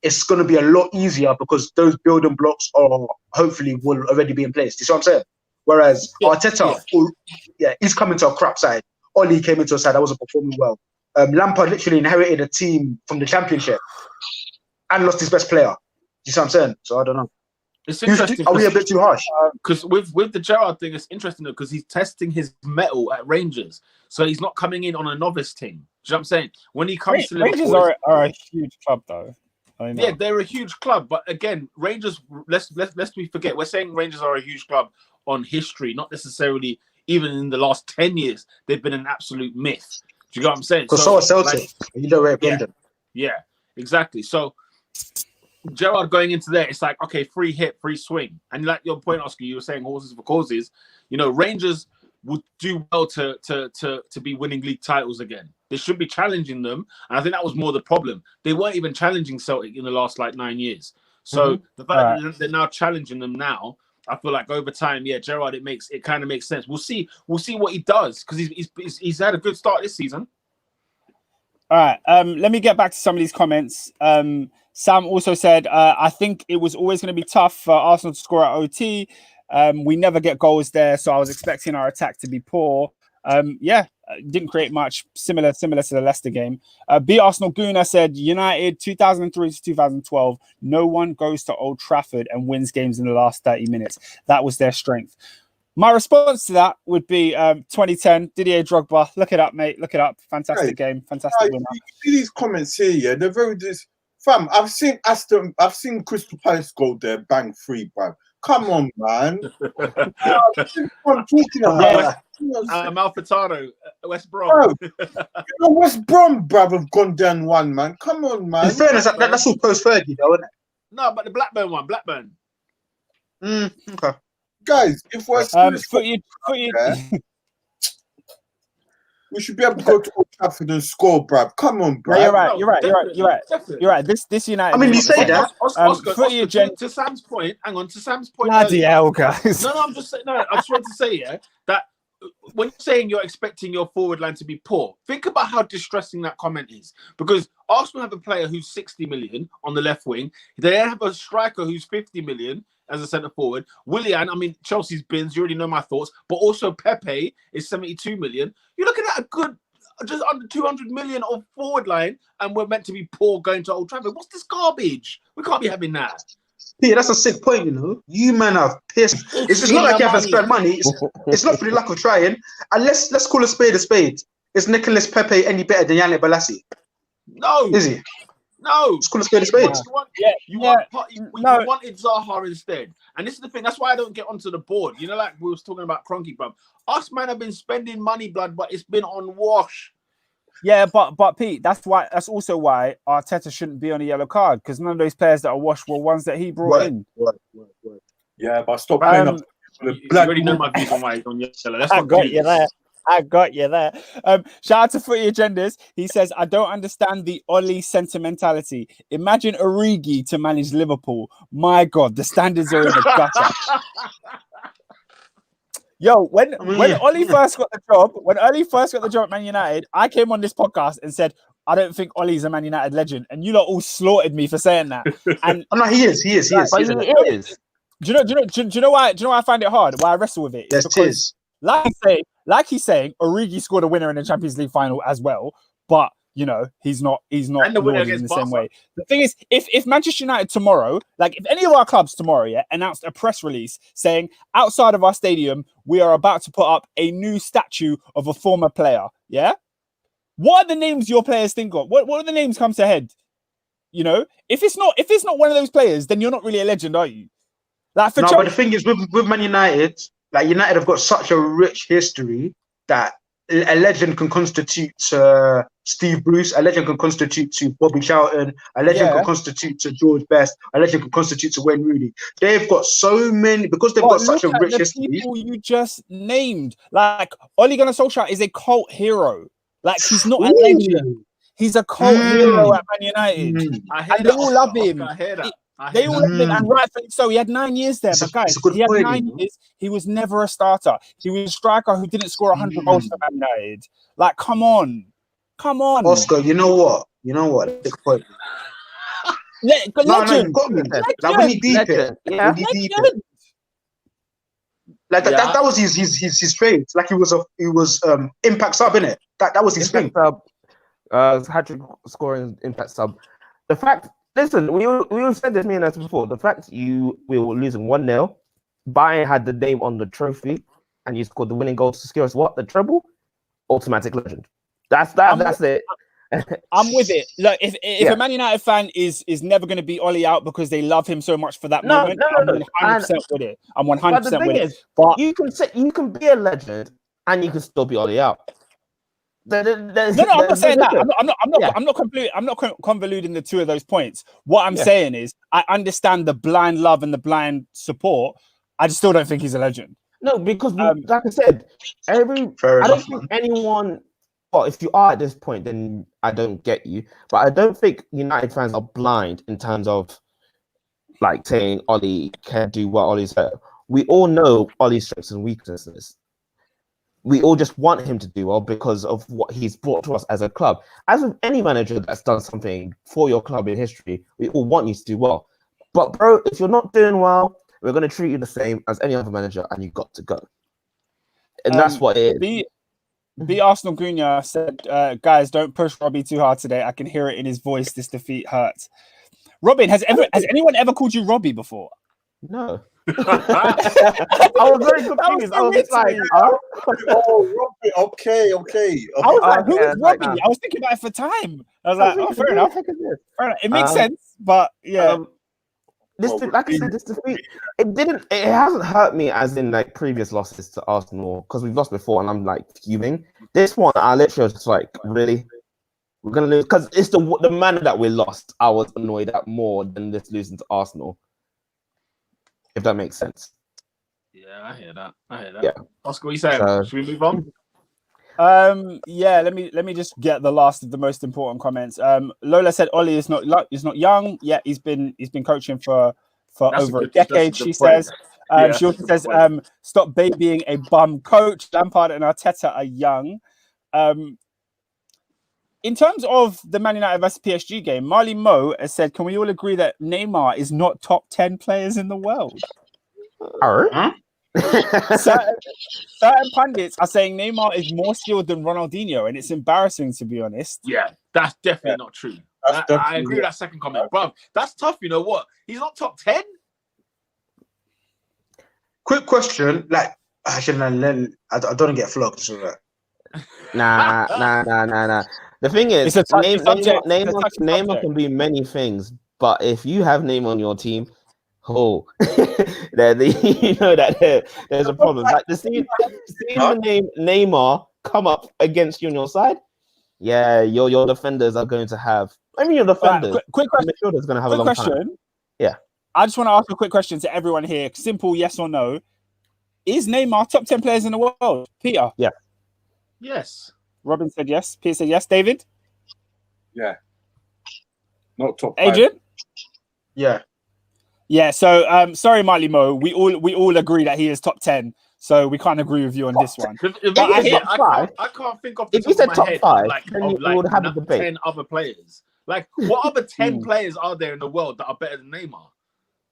it's gonna be a lot easier because those building blocks are hopefully will already be in place. Do you see what I'm saying? Whereas Arteta, he's coming to a crap side. Oli came into a side that wasn't performing well. Lampard literally inherited a team from the Championship and lost his best player. You see what I'm saying? So I don't know. It's interesting. Are we a bit too harsh? Because with the Gerrard thing, it's interesting because he's testing his mettle at Rangers, so he's not coming in on a novice team. Do you know what I'm saying? When he comes to Rangers Liverpool, are a huge club, though. Yeah, they're a huge club, but again, Rangers. Let's forget. We're saying Rangers are a huge club on history, not necessarily even in the last 10 years. They've been an absolute myth. Do you know what I'm saying? So are Celtic. You don't rate Brendan. Yeah, exactly. So Gerrard going into there, it's like, okay, free hit, free swing. And like your point, Oscar, you were saying horses for causes. You know, Rangers would do well to be winning league titles again. They should be challenging them. And I think that was more the problem. They weren't even challenging Celtic in the last 9 years. So the fact that they're now challenging them now, I feel like over time, Gerrard, it kind of makes sense. We'll see what he does because he's had a good start this season. All right, let me get back to some of these comments. Sam also said, I think it was always going to be tough for Arsenal to score at OT. We never get goals there, so I was expecting our attack to be poor. Didn't create much. Similar to the Leicester game. B Arsenal Guna said, United 2003 to 2012, no one goes to Old Trafford and wins games in the last 30 minutes. That was their strength. My response to that would be 2010, Didier Drogba. Look it up, mate. Look it up. Fantastic game. Fantastic winner. You see these comments here, yeah? They're very fam, I've seen Aston, I've seen Crystal Palace go there, bang 3, bro. Come on, man. I'm talking about. Malfitano, West Brom. Bro, West Brom, bruv, have gone down 1, man. Come on, man. In fairness, that's all post-Fergie, though, isn't it? No, but the Blackburn one, Blackburn. Okay. Guys, if we're we should be able to go to Old Trafford and score, bruv. Come on, bruv. No, you're right. This United. I mean, you say that. Oscar, to Sam's point, hang on. To Sam's point. Bloody hell, guys. No, I'm just saying. No, I just want to say, that when you're saying you're expecting your forward line to be poor, think about how distressing that comment is. Because Arsenal have a player who's 60 million on the left wing. They have a striker who's 50 million as a centre forward. Willian, I mean, Chelsea's bins, you already know my thoughts. But also Pepe is 72 million. You're looking at a good, just under 200 million of forward line, and we're meant to be poor going to Old Trafford. What's this garbage? We can't be having that. Yeah, that's a sick point, you know. You man are pissed. It's not like you haven't spent money. It's not for the lack of trying. And let's call a spade a spade. Is Nicolas Pepe any better than Yannick Bolasie? No. Is he? No. Let's call a spade a spade. You wanted Zaha instead. And this is the thing. That's why I don't get onto the board. You know, like we was talking about Kroenke, bro. Us man have been spending money, blood, but it's been on wash. Yeah, but Pete, that's also why Arteta shouldn't be on a yellow card, because none of those players that are washed were ones that he brought in. Right. Yeah, but stop playing up. You already know my views on why he's on yellow. That's I got you there. Shout out to Footy Agendas. He says, I don't understand the Oli sentimentality. Imagine Origi to manage Liverpool. My God, the standards are in the gutter. Yo, when Ollie first got the job at Man United, I came on this podcast and said, I don't think Ollie's a Man United legend, and you lot all slaughtered me for saying that. And no, he is. Do you know why I find it hard? Why I wrestle with it? Yes, because, like he's saying, Origi scored a winner in the Champions League final as well, but you know he's not and the winner in the same way. The thing is, if Manchester United tomorrow, like if any of our clubs tomorrow, announced a press release saying outside of our stadium we are about to put up a new statue of a former player, what are the names your players think of? What are the names comes to head? You know, if it's not one of those players, then you're not really a legend, are you? Like but the thing is, with Man United, like United have got such a rich history that a legend can constitute to Steve Bruce, a legend can constitute to Bobby Charlton, a legend can constitute to George Best, a legend can constitute to Wayne Rooney. They've got so many because they've got such a rich history. People you just named, like Ole Gunnar Solskjaer, is a cult hero. Like he's not a legend. He's a cult hero at Man United. And they all love him. They all love him, and rightfully so. He had 9 years there, but guys, he had 9 years. He was never a starter. He was a striker who didn't score 100 goals for Man United. Like, come on. Oscar, you know what? Big point. Legend. You got me. Like when he deep it. Like that was his trade. Like he was impact sub, innit? That was his thing. Hat-trick scoring impact sub. The fact, listen, we said this me and us before. The fact we were losing 1-0, Bayern had the name on the trophy, and you scored the winning goal to secure us what? The treble? Automatic legend. That's it. I'm with it. Look, if a Man United fan is never going to be Ollie out because they love him so much for that moment, I'm 100% with it. I'm 100% with it. But you can be a legend and you can still be Ollie out. I'm not saying that. I'm not convoluting the two of those points. What I'm saying is, I understand the blind love and the blind support. I just still don't think he's a legend. No, because like I said, I don't think anyone. Well, if you are at this point, then I don't get you. But I don't think United fans are blind in terms of like saying Ollie can do what Ollie's said. We all know Ollie's strengths and weaknesses. We all just want him to do well because of what he's brought to us as a club. As with any manager that's done something for your club in history, we all want you to do well. But bro, if you're not doing well, we're going to treat you the same as any other manager, and you've got to go. And that's what it is. The Arsenal Gunya said, guys, don't push Robbie too hard today. I can hear it in his voice. This defeat hurts. Robin, has anyone ever called you Robbie before? No. I was very confused. I was like, Robbie. Okay. I was like, who is Robbie? I was thinking about it for time. I was like, fair enough. It makes sense, but yeah. This defeat, it hasn't hurt me as in like previous losses to Arsenal because we've lost before and I'm like fuming. This one, I literally was just like, really? We're gonna lose because it's the manner that we lost. I was annoyed at more than this losing to Arsenal. If that makes sense. Yeah, I hear that. Yeah. Oscar, what are you saying? Should we move on? Yeah, let me just get the last of the most important comments. Lola said Ollie is not young. Yeah, he's been coaching for over a decade, she says. She also says, stop babying a bum coach. Lampard and Arteta are young. In terms of the Man United vs PSG game, Marley Mo has said, can we all agree that Neymar is not top 10 players in the world? Certain pundits are saying Neymar is more skilled than Ronaldinho, and it's embarrassing, to be honest. Yeah, that's definitely not true. I agree with that second comment, bro. That's tough. You know what? He's not top 10. Quick question, like I don't get flogged. So that. Nah. The thing is, Neymar can be many things, but if you have Neymar on your team, you know that there's a problem. Like seeing the name Neymar come up against you on your side, yeah, your defenders are going to have. I mean, your defenders. Quick question. Midfielders going to have a long time. Yeah. I just want to ask a quick question to everyone here. Simple yes or no. Is Neymar top 10 players in the world? Peter? Yeah. Yes. Robin said yes. Peter said yes. David? Yeah. Not top 5. Adrian? Yeah. Yeah, so sorry, Marley Mo. We all agree that he is top 10. So we can't agree with you on this one. I can't think of. If you said top 5, then we would have a debate. 10 other players. Like, what other 10 players are there in the world that are better than Neymar?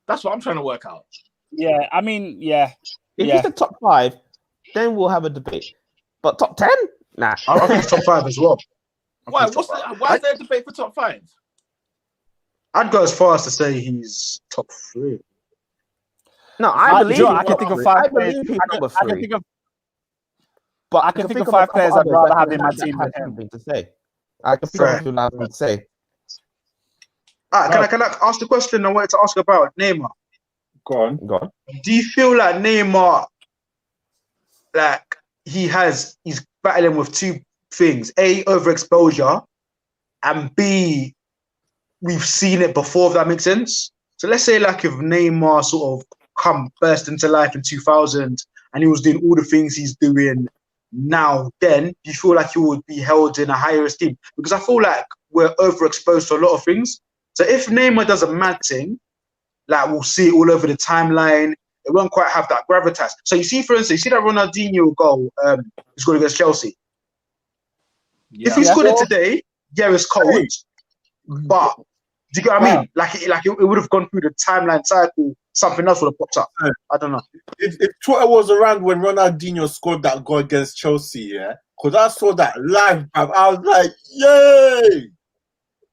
That's what I'm trying to work out. Yeah, I mean, yeah. If you said top 5, then we'll have a debate. But top 10? Nah. I think top 5 as well. Why? Why is there a debate for top 5? I'd go as far as to say he's top 3. No, I believe I can think of 5 players. I can think of 5 players I'd rather have in my team than him. Something to say. I can think of something to say. Can I ask the question I wanted to ask about Neymar? Go on. Do you feel like Neymar, like he's battling with 2 things: A, overexposure, and B, we've seen it before, if that makes sense? So let's say like if Neymar sort of burst into life in 2000 and he was doing all the things he's doing now, then do you feel like he would be held in a higher esteem? Because I feel like we're overexposed to a lot of things. So if Neymar does a mad thing, like we'll see it all over the timeline, it won't quite have that gravitas. So you see, for instance, that Ronaldinho goal he's going against Chelsea? Yeah. If he scored it today, it's cold. But do you get what I mean? Like it would have gone through the timeline cycle, something else would have popped up. I don't know. If Twitter was around when Ronaldinho scored that goal against Chelsea, because I saw that live, I was like, yay!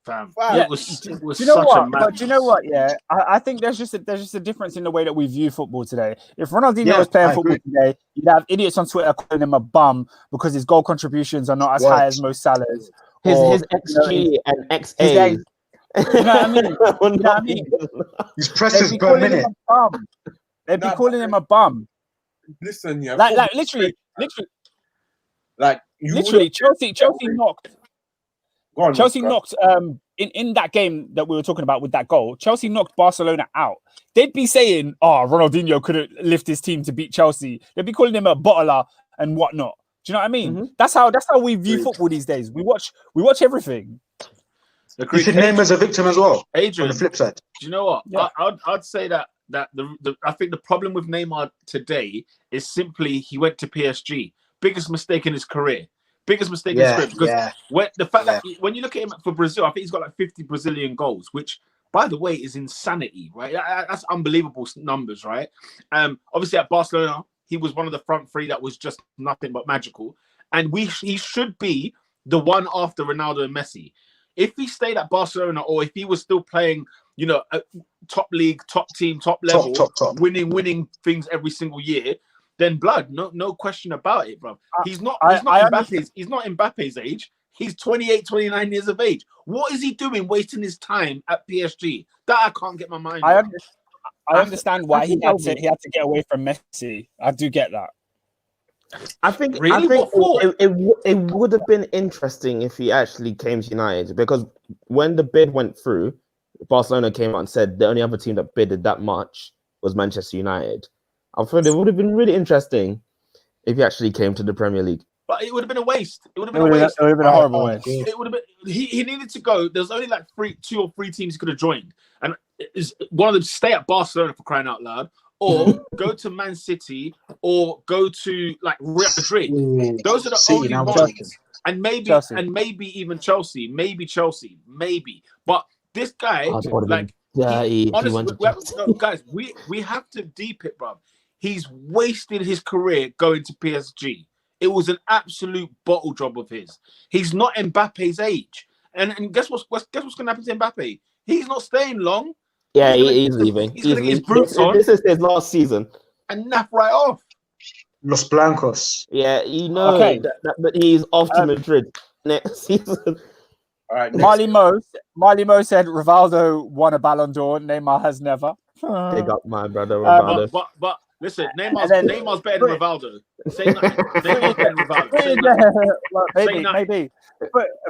Fam. Yeah. It was do you know such what? a madness. But do you know what? Yeah, I think there's just a difference in the way that we view football today. If Ronaldinho was playing football today, you'd have idiots on Twitter calling him a bum because his goal contributions are not as high as Mo Salah's. His XG and XA. You know what I mean? His presses per minute. They'd be calling him a bum. Listen, like literally, Chelsea knocked. Chelsea knocked in that game that we were talking about with that goal. Chelsea knocked Barcelona out. They'd be saying, "Oh, Ronaldinho couldn't lift his team to beat Chelsea." They'd be calling him a bottler and whatnot. Do you know what I mean? Mm-hmm. That's how we view football these days. We watch everything. You should name as a victim as well. Adrian, on the flip side. Do you know what? Yeah. I'd say that I think the problem with Neymar today is simply he went to PSG. Biggest mistake in his career. Biggest mistake in his career. Because when you look at him for Brazil, I think he's got like 50 Brazilian goals, which, by the way, is insanity, right? That's unbelievable numbers, right? Obviously at Barcelona, he was one of the front 3 that was just nothing but magical. And he should be the one after Ronaldo and Messi. If he stayed at Barcelona, or if he was still playing, top league, top team, top level, top. winning things every single year, then blood, no question about it, bro. He's not Mbappe's age. He's 28, 29 years of age. What is he doing wasting his time at PSG? That I can't get my mind around. I understand why he had to get away from Messi. I do get that. I think it would have been interesting if he actually came to United, because when the bid went through, Barcelona came out and said the only other team that bidded that much was Manchester United. I thought it would have been really interesting if he actually came to the Premier League. But it would have been a waste. It would have been a waste. It would have been a horrible waste. It would have been. He needed to go. There's only like 2 or 3 teams he could have joined, and one of them stay at Barcelona, for crying out loud, or go to Man City, or go to like Real Madrid. Those are the only ones. And maybe even Chelsea. Maybe. But this guy, honestly, guys, we have to deep it, bro. He's wasted his career going to PSG. It was an absolute bottle job of his. He's not Mbappe's age. And guess what's going to happen to Mbappe? He's not staying long. Yeah, he's leaving. He's going to get his boots on. This is his last season. And nap right off. Los Blancos. Yeah, that he's off to Madrid next season. All right. Marley Mo said Rivaldo won a Ballon d'Or. Neymar has never. Big up my brother Rivaldo. But listen, Neymar's better than Rivaldo. Say nothing. Neymar's better than Rivaldo. Maybe.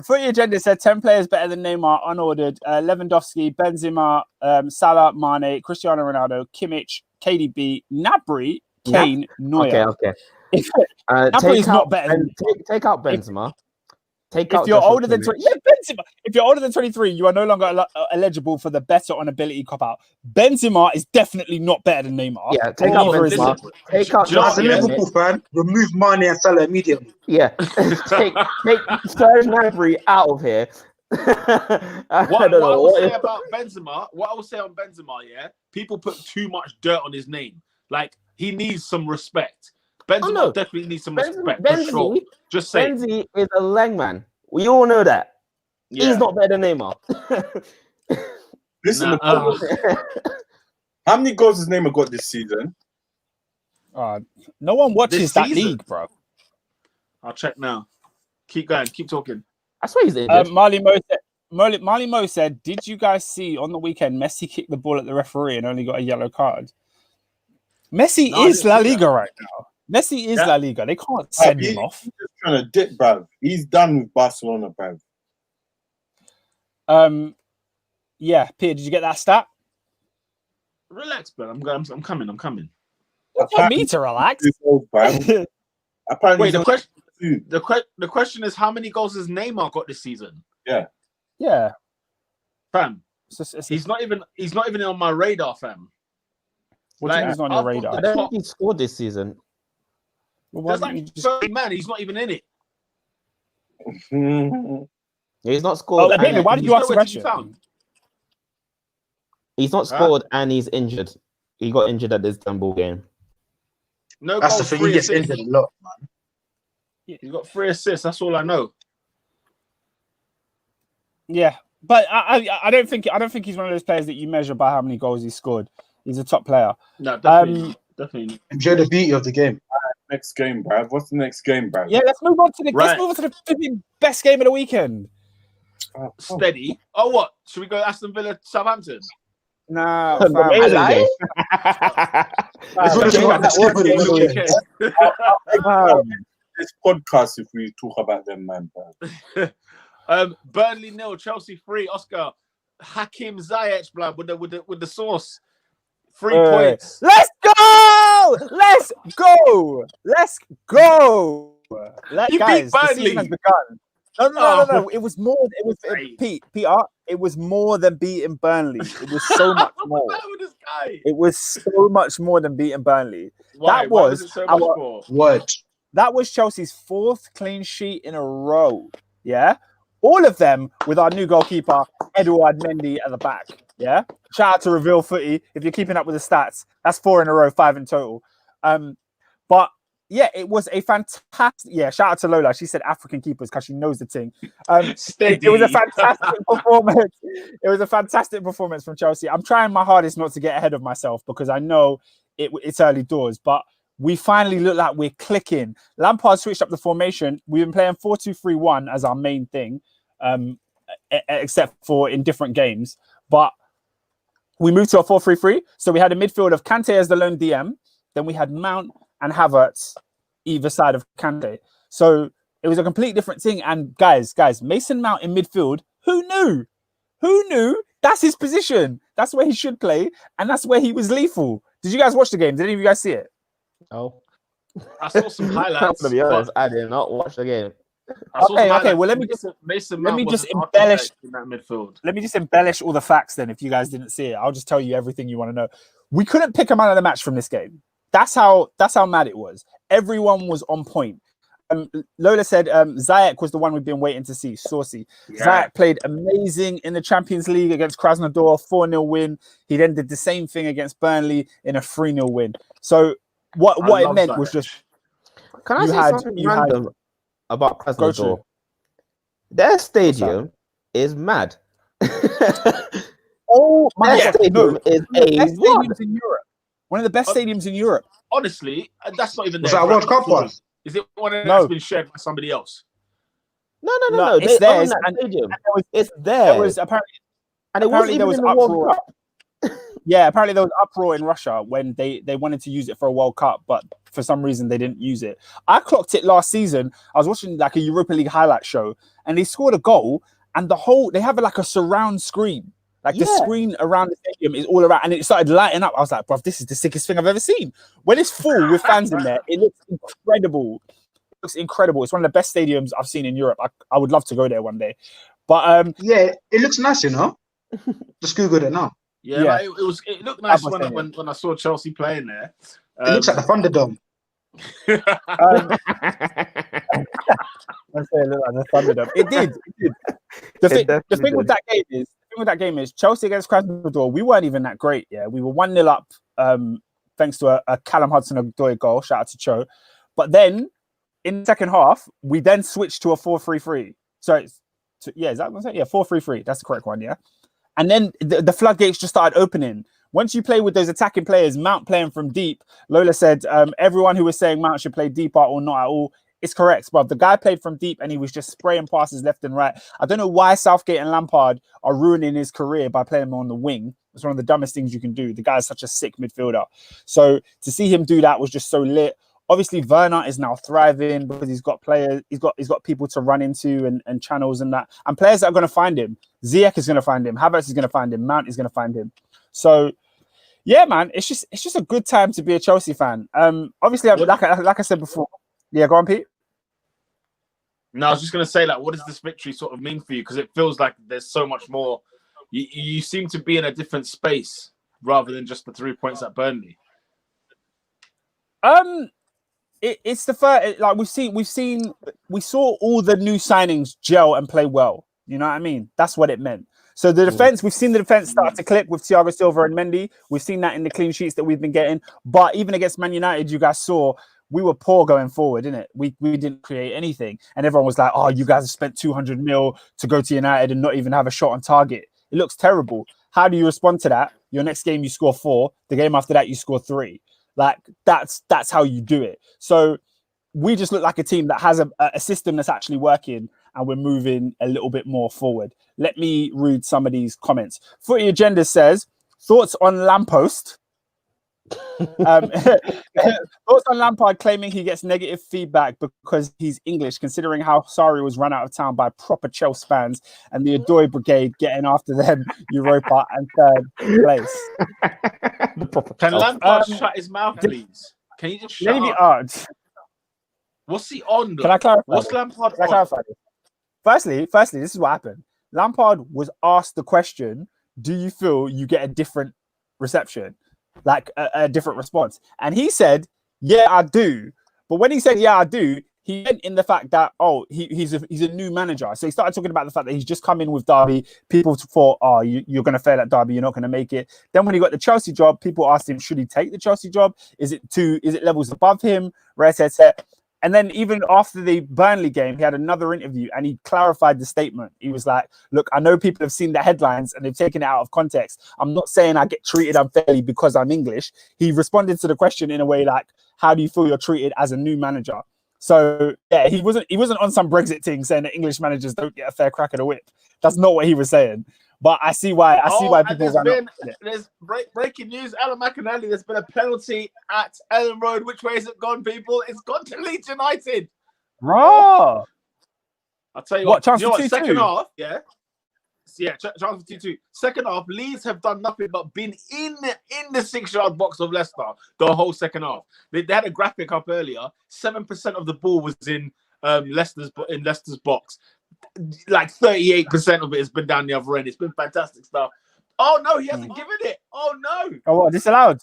Footy Agenda said 10 players better than Neymar unordered. Lewandowski, Benzema, Salah, Mane, Cristiano Ronaldo, Kimmich, KDB, Gnabry, Kane, Neuer. Okay. Gnabry's not better. Take out Benzema. Take if out you're Joshua older than 20, Benzema. If you're older than 23, you are no longer eligible for the better on ability cop out. Benzema is definitely not better than Neymar. Yeah, take out Benzema. Take out. As a Liverpool fan, remove Mane and Salah immediately. Yeah, take Serge Gnabry out of here. What I will say about Benzema, what I will say on Benzema, yeah, people put too much dirt on his name. Like, he needs some respect. Benzema definitely needs some respect. For sure. Just say Benzi is a leg man. We all know that. Yeah. He's not better than Neymar. Listen, how many goals has Neymar got this season? No one watches that league, bro. I'll check now. Keep going. Keep talking. I swear he's injured. Marley Mo said, did you guys see on the weekend Messi kicked the ball at the referee and only got a yellow card? Messi is La Liga right now. Messi is La Liga. They can't send him off. He's just trying to dip, bruv. He's done with Barcelona, bruv. Yeah, Peter, did you get that stat? Relax, bro. I'm coming. You tell me to relax. Wait, the question is, how many goals has Neymar got this season? Yeah. Fam. He's not even on my radar, fam. What do you mean he's not on your radar? I don't think he scored this season. Well, why like you just... 30 man, he's not even in it. Yeah, he's not scored. David, why did you ask the question? He's not scored and he's injured. He got injured at the Istanbul game. No, that's the thing. He gets injured a lot, man. He's got 3 assists. That's all I know. Yeah, but I don't think he's one of those players that you measure by how many goals he scored. He's a top player. No, definitely. Enjoy the beauty of the game. Next game, bruv. What's the next game, bruv? Yeah, let's move on to the best game of the weekend. Steady. Oh, what? Should we go Aston Villa, Southampton? No, this podcast if we talk about them, man. Burnley 0, Chelsea 3. Oscar Hakim Ziyech, blood with the sauce. 3 points. Let's go! You guys, beat Burnley. The season has begun. No. It was more. It was more than beating Burnley. It was so much more. It was so much more than beating Burnley. Why? That was it so much more? What? That was Chelsea's 4th clean sheet in a row. Yeah, all of them with our new goalkeeper Edouard Mendy at the back. Yeah, shout out to Reveal Footy if you're keeping up with the stats. That's 4 in a row, 5 in total. But yeah, it was a fantastic. Yeah, shout out to Lola. She said African keepers because she knows the thing. It was a fantastic performance. It was a fantastic performance from Chelsea. I'm trying my hardest not to get ahead of myself because I know it's early doors, but we finally look like we're clicking. Lampard switched up the formation. We've been playing 4-2-3-1 as our main thing, except for in different games. But we moved to a 4-3-3. So we had a midfield of Kante as the lone DM. Then we had Mount and Havertz either side of Kante. So it was a complete different thing. And guys, Mason Mount in midfield, who knew? That's his position. That's where he should play. And that's where he was lethal. Did you guys watch the game? Did any of you guys see it? Oh. I saw some highlights. To be honest, I did not watch the game. Okay. Well, let me just embellish in that midfield. Let me just embellish all the facts then. If you guys didn't see it, I'll just tell you everything you want to know. We couldn't pick a man of the match from this game. That's how mad it was. Everyone was on point. Lola said Ziyech was the one we've been waiting to see. Saucy. Yeah. Ziyech played amazing in the Champions League against Krasnodar, 4-0 win. He then did the same thing against Burnley in a 3-0 win. So what it meant was just. Can I say something random about Krasnodar? Their stadium is mad. Oh my God! Stadium is stadiums in Europe. One of the best stadiums in Europe. Honestly, that's not even. Was that a World Cup one? Is it one that's been shared by somebody else? No. It's theirs. It's there. There was apparently it wasn't even in the World Cup. Yeah, apparently there was uproar in Russia when they wanted to use it for a World Cup, but for some reason they didn't use it. I clocked it last season. I was watching like a Europa League highlight show, and they scored a goal, and they have like a surround screen. Like the screen around the stadium is all around, and it started lighting up. I was like, bruv, this is the sickest thing I've ever seen. When it's full with fans in there, it looks incredible. looks incredible. It's one of the best stadiums I've seen in Europe. I would love to go there one day. But yeah, it looks nice, you know. Just Googled it now. Yeah, like, it looked nice when I saw Chelsea playing there. It looks like the Thunderdome. I say it looked like the Thunderdome. It did. The thing with that game is Chelsea against Krasnodar. We weren't even that great. Yeah, we were 1-0 up. Thanks to a Callum Hudson-Odoi goal. Shout out to Cho. But then in the second half, we then switched to a 4-3-3. Sorry, is that what I'm saying? Yeah, 4-3-3. That's the correct one. Yeah. And then the floodgates just started opening. Once you play with those attacking players, Mount playing from deep, Lola said, everyone who was saying Mount should play deep or not at all, it's correct, bro. The guy played from deep and he was just spraying passes left and right. I don't know why Southgate and Lampard are ruining his career by playing him on the wing. It's one of the dumbest things you can do. The guy is such a sick midfielder. So to see him do that was just so lit. Obviously, Werner is now thriving because he's got players, he's got people to run into and channels and that, and players that are going to find him. Ziyech is going to find him. Havertz is going to find him. Mount is going to find him. So, yeah, man, it's just a good time to be a Chelsea fan. Obviously, like I said before, yeah, go on, Pete. No, I was just going to say, like, what does this victory sort of mean for you? Because it feels like there's so much more. You seem to be in a different space rather than just the 3 points at Burnley. It's the first, like we saw all the new signings gel and play well. You know what I mean? That's what it meant. So the defense, we've seen the defense start to click with Thiago Silva and Mendy. We've seen that in the clean sheets that we've been getting. But even against Man United, you guys saw we were poor going forward, didn't it? We didn't create anything, and everyone was like, "Oh, you guys have spent 200 mil to go to United and not even have a shot on target. It looks terrible." How do you respond to that? Your next game, you score 4. The game after that, you score 3. Like that's how you do it. So we just look like a team that has a system that's actually working, and we're moving a little bit more forward. Let me read some of these comments. Footy Agenda says, thoughts on Lamppost. Thoughts on Lampard claiming he gets negative feedback because he's English, considering how Sarri was run out of town by proper Chelsea fans and the Odoi Brigade getting after them Europa and 3rd place. Can Lampard shut his mouth, please? Can you just shut up? What's he on? Can I clarify? What's Lampard Can I clarify? Firstly, this is what happened. Lampard was asked the question, do you feel you get a different reception? Like a different response. And he said, yeah, I do. But when he said, yeah, I do, he meant in the fact that, he's a new manager. So he started talking about the fact that he's just come in with Derby. People thought, you're going to fail at Derby. You're not going to make it. Then when he got the Chelsea job, people asked him, should he take the Chelsea job? Is it levels above him? And then even after the Burnley game, he had another interview and he clarified the statement. He was like, look, I know people have seen the headlines and they've taken it out of context. I'm not saying I get treated unfairly because I'm English. He responded to the question in a way like, how do you feel you're treated as a new manager? So yeah, he wasn't on some Brexit thing saying that English managers don't get a fair crack at the whip. That's not what he was saying. But I see why people. There's breaking news. Alan McInally. There's been a penalty at Ellen Road. Which way has it gone, people? It's gone to Leeds United. Raw. I'll tell you what. Chance for 2-2. Second half, yeah, chance for 2-2. Second half, Leeds have done nothing but been in the 6-yard box of Leicester the whole second half. They had a graphic up earlier. 7% of the ball was in Leicester's box. Like 38% of it has been down the other end. It's been fantastic stuff. Oh no, he hasn't given it. Oh no. Oh, what? Disallowed?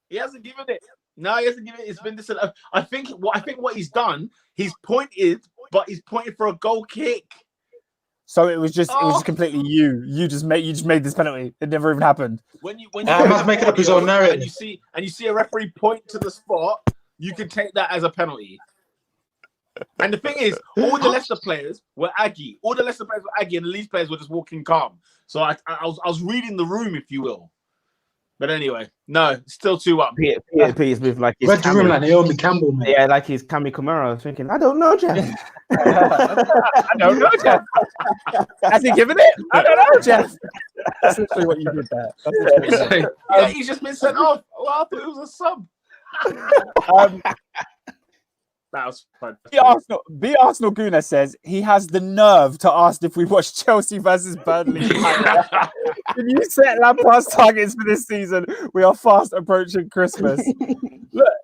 He hasn't given it. No, he hasn't given it. It's been disallowed. I think what he's done, he's pointed, but he's pointed for a goal kick. So it was just completely you just made this penalty. It never even happened. When you must make it up his own narrative. And you see a referee point to the spot, you can take that as a penalty. And the thing is, all the Leicester players were Aggie. All the Leicester players were Aggie, and the Leeds players were just walking calm. So I was reading the room, if you will. But anyway, no, still 2-1. PSP is with like his read the room like Naomi Campbell, man. Yeah, like his Kami Kamara. Thinking, I don't know, Jeff. I don't know, Jeff. Has he given it? I don't know, Jeff. That's literally what you did there. Yeah, he's just been sent off. Well, I thought it was a sub. That was fun. B Arsenal Guna says he has the nerve to ask if we watch Chelsea versus Burnley. Can you set Lampard's targets for this season? We are fast approaching Christmas. Look,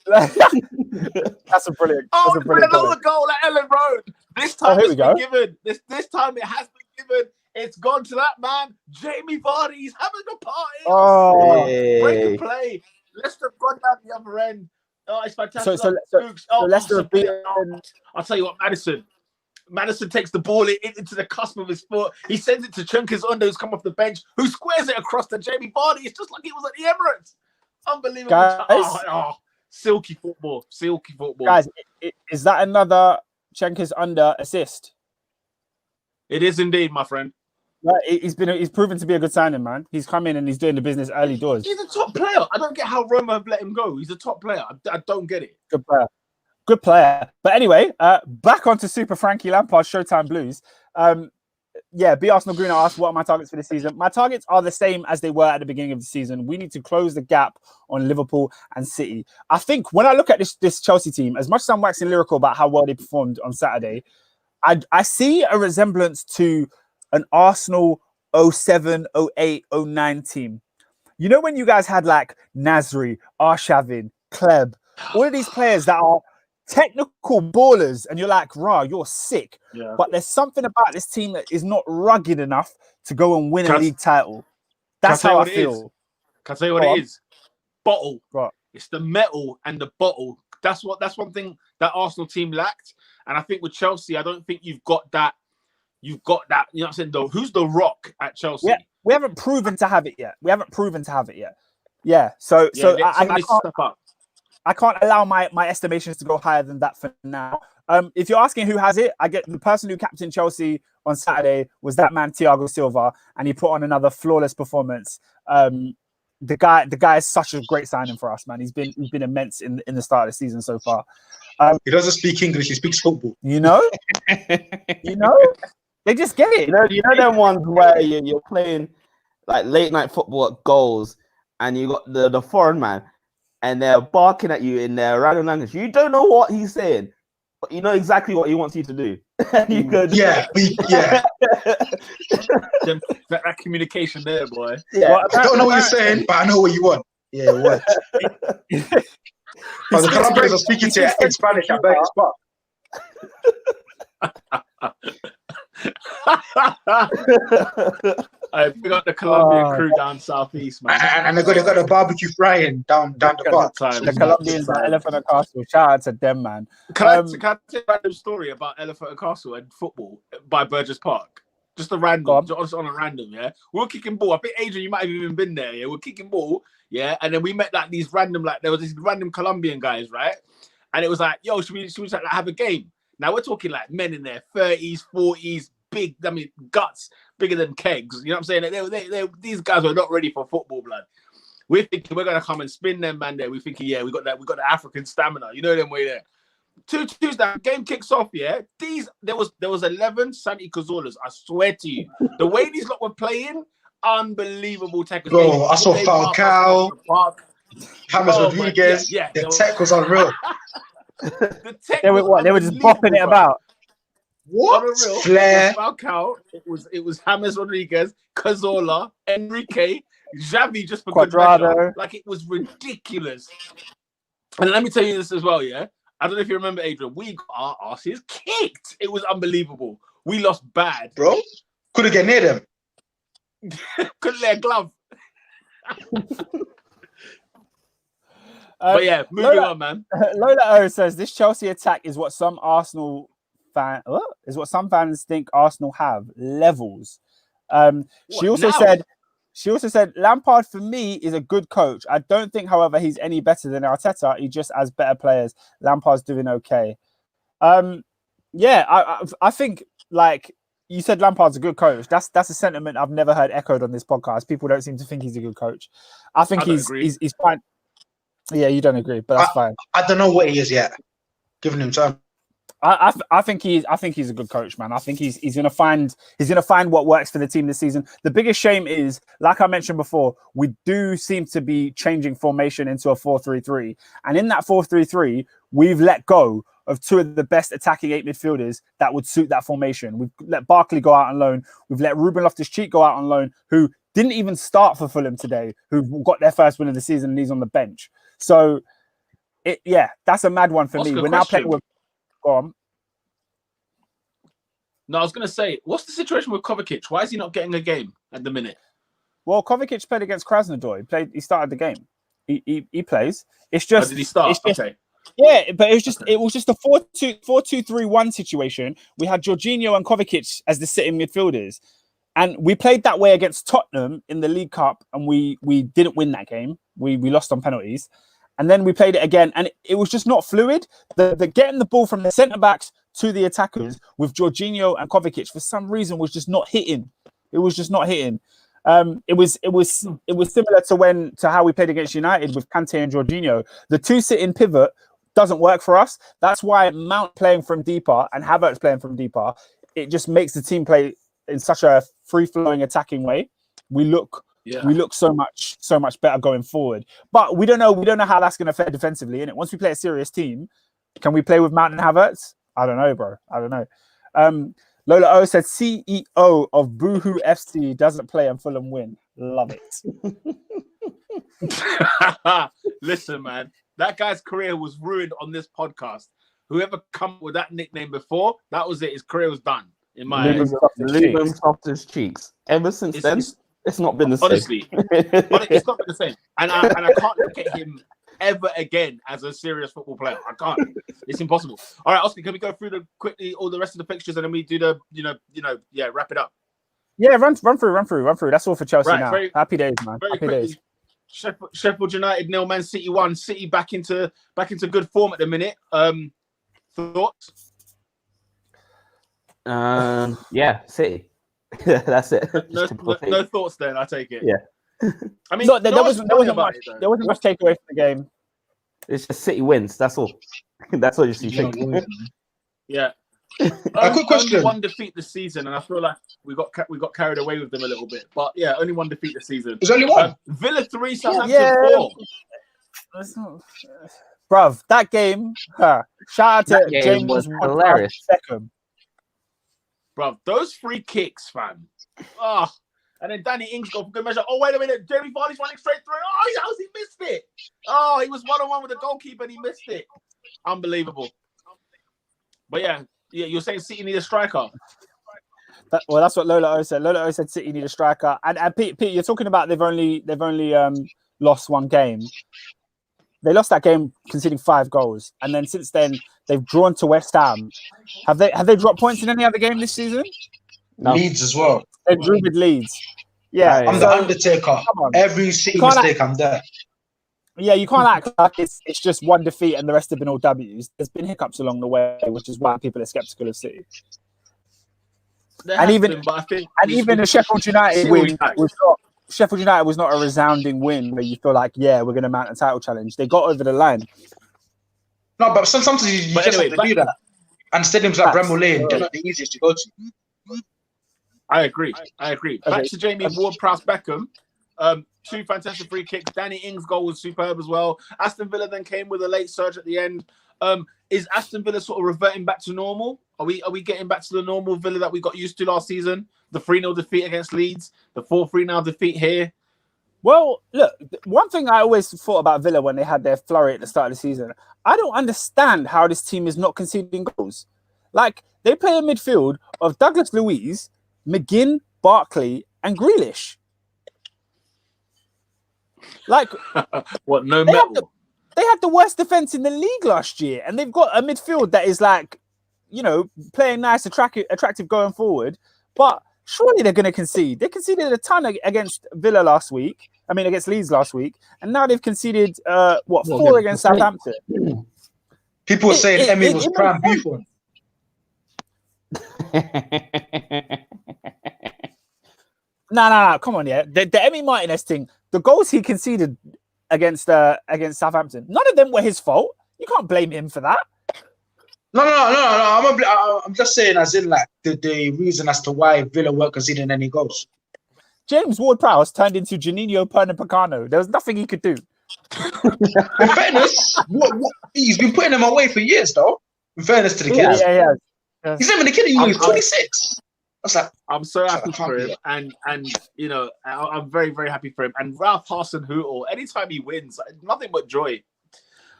That's a brilliant. Oh, that's a brilliant another goal at Ellen Road. This time it's been given. This time it has been given. It's gone to that man, Jamie Vardy. He's having a party. Oh, break and play. Leicester have gone down the other end. Oh, it's fantastic. So Leicester have beaten. I'll tell you what, Madison takes the ball into the cusp of his foot. He sends it to Chunkers Under, who's come off the bench, who squares it across to Jamie Vardy. It's just like he was at the Emirates. Unbelievable. Guys, silky football. Guys, is that another Chunkers Under assist? It is indeed, my friend. He's proven to be a good signing, man. He's come in and he's doing the business early doors. He's a top player. I don't get how Roma have let him go. He's a top player. I don't get it. Good player. But anyway, back onto Super Frankie Lampard's Showtime Blues. Be Arsenal Green asked, what are my targets for this season? My targets are the same as they were at the beginning of the season. We need to close the gap on Liverpool and City. I think when I look at this Chelsea team, as much as I'm waxing lyrical about how well they performed on Saturday, I see a resemblance to an Arsenal 07, 08, 09 team. You know when you guys had like Nasri, Arshavin, Kleb, all of these players that are technical ballers, and you're like, rah, you're sick. Yeah. But there's something about this team that is not rugged enough to go and win a league title. That's how I feel. Can I tell you what it is? Bottle. Right. It's the metal and the bottle. That's one thing that Arsenal team lacked. And I think with Chelsea, I don't think you've got that. You've got that. You know what I'm saying? Though, who's the rock at Chelsea? Yeah, we haven't proven to have it yet. Yeah. So I can't allow my estimations to go higher than that for now. If you're asking who has it, I get the person who captained Chelsea on Saturday was that man Thiago Silva, and he put on another flawless performance. The guy is such a great signing for us, man. He's been immense in the start of the season so far. He doesn't speak English; he speaks football. You know, they just get it. You know them ones where you're playing like late night football at goals, and you got the foreign man, and they're barking at you in their random language. You don't know what he's saying, but you know exactly what he wants you to do. You go, yeah. That communication there, boy. Yeah. Well, I don't know what you're saying, but I know what you want. Yeah, what? But the Colombians are speaking to you in Spanish. I beg his pardon. I forgot the Colombian crew down southeast, man. And they got a barbecue frying down the park. The Colombians at Elephant and Castle. Shout out to them, man. Can I tell a random story about Elephant and Castle and football by Burgess Park? Just a random, just on a random, yeah. We were kicking ball. I think Adrian, you might have even been there. Yeah, we're kicking ball, yeah. And then we met like these random, like there was these random Colombian guys, right? And it was like, yo, should we like have a game? Now we're talking like men in their 30s, 40s, big, I mean, guts bigger than kegs. You know what I'm saying? These guys were not ready for football, blood. We're thinking we're gonna come and spin them, man. There, we're thinking, yeah, we got the African stamina. You know them way there. 2-2, that game kicks off. Yeah, there was 11 Santi Cazorlas. I swear to you, the way these lot were playing, unbelievable tackles. Bro, I saw Falcao, James Rodriguez. Yeah, the tech was unreal. They were just bopping it about. What? Flair. Falcao. It was James Rodriguez, Cazorla, Enrique, Xavi just for Quadrado. Good measure. Like it was ridiculous. And let me tell you this as well, yeah. I don't know if you remember, Adrian. We got our asses kicked. It was unbelievable. We lost bad, bro. Couldn't get near them. Couldn't lay a glove. But yeah, moving on, man. Lola O says this Chelsea attack is what some fans think Arsenal have levels. She also said Lampard for me is a good coach. I don't think, however, he's any better than Arteta. He just has better players. Lampard's doing okay. I think like you said, Lampard's a good coach. That's a sentiment I've never heard echoed on this podcast. People don't seem to think he's a good coach. I think he's fine. Yeah, you don't agree, but that's fine. I don't know what he is yet. Giving him time. I think he's a good coach, man. I think he's gonna find what works for the team this season. The biggest shame is, like I mentioned before, we do seem to be changing formation into a 4-3-3, and in that 4-3-3, we've let go of two of the best attacking 8 midfielders that would suit that formation. We've let Barkley go out on loan. We've let Ruben Loftus-Cheek go out on loan, who didn't even start for Fulham today, who got their first win of the season, and he's on the bench. So that's a mad one for me. We're now playing with. Go on. No, I was going to say, what's the situation with Kovacic? Why is he not getting a game at the minute? Well, Kovacic played against Krasnodar. He started the game. He plays. It's just. Did he start? Okay. Yeah, but it was just a 4-2-3-1 situation. We had Jorginho and Kovacic as the sitting midfielders. And we played that way against Tottenham in the League Cup, and we didn't win that game. We lost on penalties. And then we played it again, and it was just not fluid. The getting the ball from the centre-backs to the attackers with Jorginho and Kovacic for some reason was just not hitting. It was just not hitting. It was similar to how we played against United with Kante and Jorginho. The two sitting pivot doesn't work for us. That's why Mount playing from deeper and Havertz playing from deeper, it just makes the team play in such a free-flowing attacking way. We look so much better going forward. But we don't know how that's going to fare defensively, innit? Once we play a serious team, can we play with Mount and Havertz? I don't know, bro. I don't know. Lola O said CEO of Boohoo FC doesn't play and Fulham win. Love it. Listen, man, that guy's career was ruined on this podcast. Whoever come up with that nickname before, that was it. His career was done. In my eyes. Leave off his cheeks. Ever since then, it's not been the same. Honestly, it's not been the same. And I can't look at him ever again as a serious football player. I can't. It's impossible. All right, Oscar, can we go through quickly all the rest of the fixtures and then we do the wrap it up? Yeah, run through. That's all for Chelsea now. Happy days, man. Happy days. Sheffield United 0, Man City 1. City back into good form at the minute. Thoughts? City. That's it. No thoughts then, I take it. Yeah. I mean, there wasn't much takeaway from the game. It's just City wins. That's all. That's all you see. Yeah. A quick question. Only one defeat this season, and I feel like we got carried away with them a little bit. But yeah, only one defeat this season. There's only one. Villa 3, Southampton 4. Bruv, that game. Shout out to James hilarious. Beckham. Bruv, those free kicks, fam. Oh, and then Danny Ings got for good measure. Oh, wait a minute. Jamie Vardy's running straight through. Oh, how's he missed it? Oh, he was 1-on-1 with the goalkeeper and he missed it. Unbelievable. But yeah, you're saying City need a striker. That's what Lola O said. Lola O said City need a striker. And Pete, you're talking about they've only lost one game. They lost that game conceding 5 goals, and then since then they've drawn to West Ham. Have they dropped points in any other game this season? No. Leeds as well. They drew with Leeds. Yeah, I'm the Undertaker. Every City mistake, I'm there. Yeah, you can't act like it's just one defeat and the rest have been all W's. There's been hiccups along the way, which is why people are skeptical of City. And even a Sheffield United win was not. Sheffield United was not a resounding win where you feel like, yeah, we're going to mount a title challenge. They got over the line. No, but sometimes you just have to do that. And stadiums like Bramall Lane, they're not the easiest to go to. I agree. Back to Jamie Ward-Prowse Beckham. 2 fantastic free kicks. Danny Ings' goal was superb as well. Aston Villa then came with a late surge at the end. Is Aston Villa sort of reverting back to normal? Are we getting back to the normal Villa that we got used to last season? The 3-0 defeat against Leeds, the 4-3 now defeat here. Well, look, one thing I always thought about Villa when they had their flurry at the start of the season, I don't understand how this team is not conceding goals. Like, they play a midfield of Douglas Luiz, McGinn, Barkley, and Grealish. Like, what? No metal. They had the worst defense in the league last year, and they've got a midfield that is like, playing nice, attractive going forward. But surely they're going to concede. They conceded a ton against Villa last week. I mean, against Leeds last week, and now they've conceded 4 against Southampton. People were saying Emmy was prime Buffon. No, come on, yeah. The Emmy Martinez thing, the goals he conceded against Southampton, none of them were his fault. You can't blame him for that. No. I'm just saying, as in like the reason as to why Villa weren't conceding any goals. James Ward-Prowse turned into Juninho Pernambucano. There was nothing he could do. In fairness, he's been putting them away for years, though. In fairness to the kids, yeah. He's not even a kid anymore. He's 26. I'm so happy for him, and I'm very, very happy for him. And Ralph Hasenhüttl, anytime he wins, nothing but joy.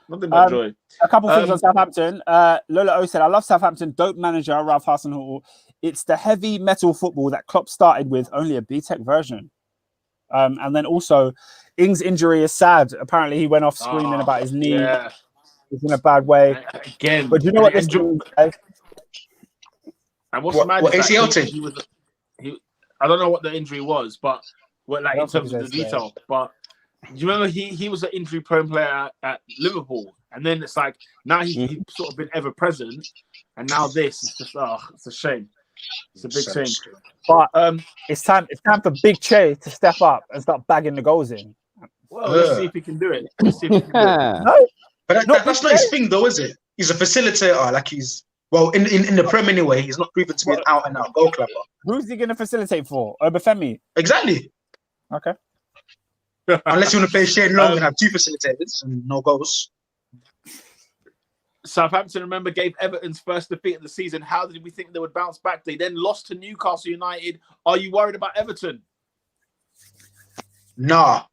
Nothing but joy. A couple things on Southampton. Lola O said, I love Southampton. Dope manager, Ralph Hasenhuttl. It's the heavy metal football that Klopp started with, only a B-Tech version. And then also, Ings' injury is sad. Apparently, he went off screaming about his knee. Yeah. He's in a bad way. Again. But do you know what this means, guys? And what's the matter? What ACL team? I don't know what the injury was, but in terms of the detail. But do you remember he was an injury-prone player at Liverpool, and then it's like now he's sort of been ever present, and now this is just it's a shame. It's a big shame. But it's time for Big Che to step up and start bagging the goals in. Well, let's see if he can do it. No, but that's not his thing, though, is it? He's a facilitator. Like he's in the Prem anyway. He's not proven to be an out-and-out goal clapper. Who's he going to facilitate for? Obafemi? Exactly. Okay. Unless you want to play Shane Long and have two facilitators and no goals. Southampton, remember, gave Everton's first defeat of the season. How did we think they would bounce back? They then lost to Newcastle United. Are you worried about Everton? Nah.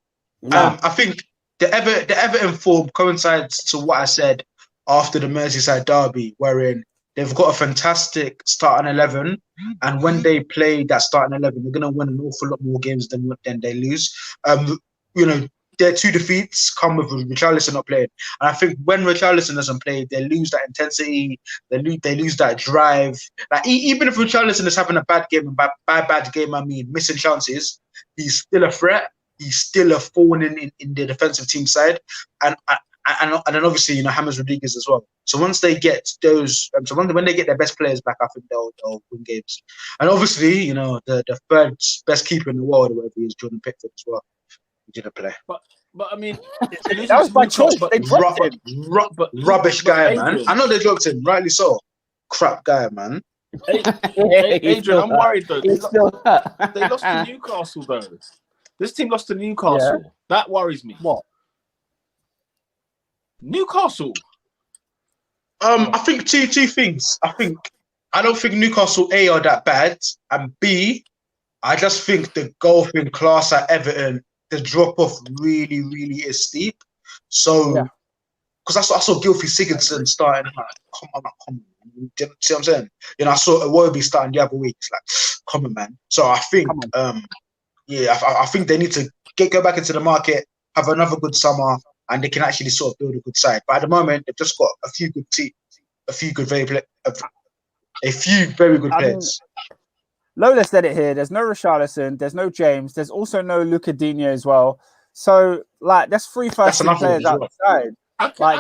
I think the Everton form coincides to what I said after the Merseyside derby, wherein they've got a fantastic starting 11, and when they play that starting 11, they're going to win an awful lot more games than they lose. Their two defeats come with Richarlison not playing, and I think when Richarlison doesn't play, they lose that intensity, they lose that drive. Like even if Richarlison is having a bad game, and by bad game I mean missing chances, he's still a threat. He's still a thorn in the defensive team side, and then obviously James Rodriguez as well. So once they get those, when they get their best players back, I think they'll win games. And obviously, the third best keeper in the world, or whatever he is, Jordan Pickford as well. He didn't play. But I mean, that was by choice. Rubbish guy, man. I know they dropped him, rightly so. Crap guy, man. Adrian, I'm worried though. They lost to Newcastle though. This team lost to Newcastle. Yeah. That worries me. What? Newcastle. I think two things. I don't think Newcastle A are that bad, and B, I just think the golfing class at Everton, the drop off really, really is steep. So, because I saw Gylfi Sigurdsson starting, like, come on. Do you see what I'm saying? I saw Iwobi starting the other week. It's like, come on, man. So I think, I think they need to go back into the market, have another good summer, and they can actually sort of build a good side. But at the moment, they've just got a few very good players. Lola said it here. There's no Richarlison. There's no James. There's also no Luca Digne as well. So, like, that's three first-team players outside.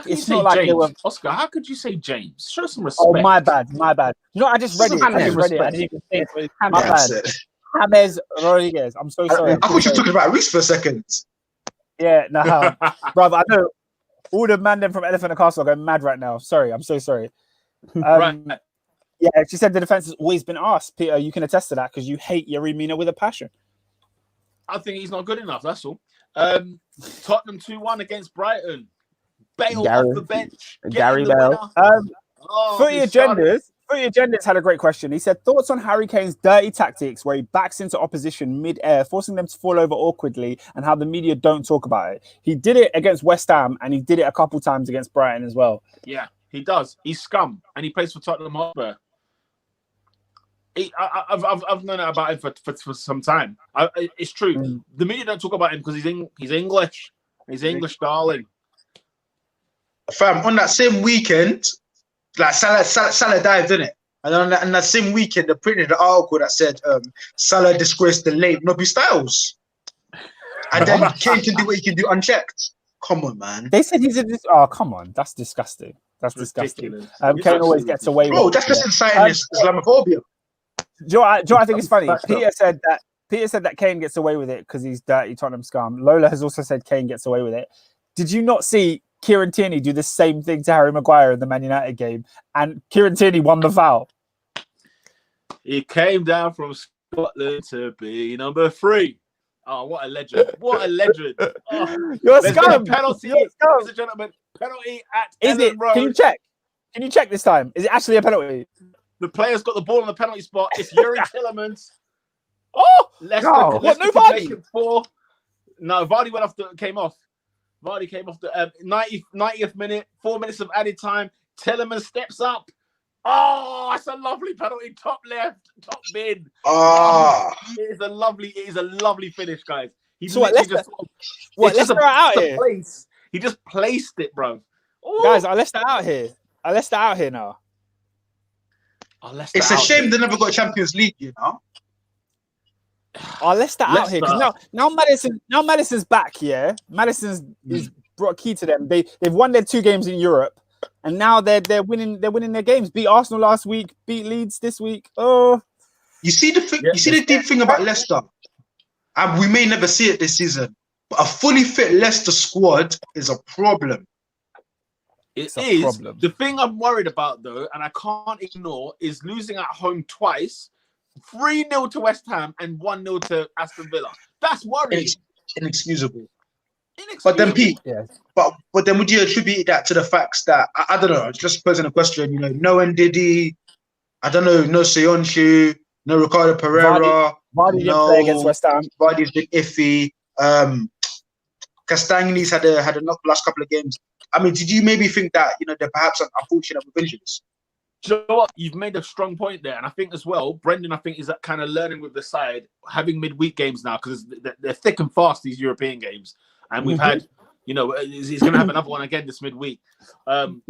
It's not like James? They were... Oscar, how could you say James? Show some respect. Oh, my bad. I just read it. I didn't even say it. My bad. James Rodriguez. I'm so sorry. I thought you were talking about Reece for a second. Yeah, no, brother. I know all the man from Elephant and Castle are going mad right now. Sorry, I'm so sorry. Right. Yeah, she said the defense has always been asked. Peter, you can attest to that because you hate Yerry Mina with a passion. I think he's not good enough. That's all. Tottenham 2-1 against Brighton. Bale off the bench. Gary Bale. Footy Agendas had a great question. He said, thoughts on Harry Kane's dirty tactics where he backs into opposition mid-air, forcing them to fall over awkwardly, and how the media don't talk about it. He did it against West Ham, and he did it a couple times against Brighton as well. Yeah, he does. He's scum, and he plays for Tottenham Hotspur. I've known about him for some time. It's true. The media don't talk about him because he's English. He's English, darling. Fam, on that same weekend, like Salah dived, didn't it? And on that same weekend, they printed an article that said Salah disgraced the late Nobby Styles. And then Kane can do what he can do unchecked. Come on, man. They said he's in this. Oh, come on. That's disgusting. That's disgusting. Kane always gets away with it. Bro, that's just inciting Islamophobia. Do you know what I think is funny? Peter said that Kane gets away with it because he's dirty Tottenham scum. Lola has also said Kane gets away with it. Did you not see Kieran Tierney do the same thing to Harry Maguire in the Man United game? And Kieran Tierney won the foul. He came down from Scotland to be number 3. Oh, what a legend. What a legend. Oh, you're a scum. Penalty, ladies and gentlemen. Penalty at Ellen Road. Can you check? Can you check this time? Is it actually a penalty? The player's got the ball on the penalty spot. It's Yuri Tillemans. Oh! What, no Vardy? No, Vardy came off. Vardy came off the 90th minute, 4 minutes of added time. Tielemans steps up. Oh, it's a lovely penalty. Top left, top mid. It is a lovely finish, guys. He so Leicester out here. Place. He just placed it, bro. Ooh. Guys, are Leicester out here? Are Leicester out here now? It's a shame they never got Champions League, you know. Are Leicester out here? Because now Madison's back. Yeah, Madison's is brought a key to them. They've won their 2 games in Europe, and now they're winning their games. Beat Arsenal last week. Beat Leeds this week. Oh, you see the thing. You see the deep thing about Leicester, and we may never see it this season. But a fully fit Leicester squad is a problem. It is. Problem. The thing I'm worried about, though, and I can't ignore, is losing at home twice, 3-0 to West Ham and 1-0 to Aston Villa. That's worrying. Inexcusable. But then, Pete, but then would you attribute that to the facts that, I don't know, just posing a question, you know, no Ndidi, I don't know, no Soyuncu, no Ricardo Pereira. Vardy didn't play against West Ham. Vardy's been iffy. Castagni's had a knock the last couple of games. I mean, did you maybe think that, you know, they're perhaps unfortunate with injuries? Do you know what? You've made a strong point there. And I think as well, Brendan, I think, is that kind of learning with the side, having midweek games now, because they're thick and fast, these European games. And we've had, you know, he's going to have another one again this midweek. Maybe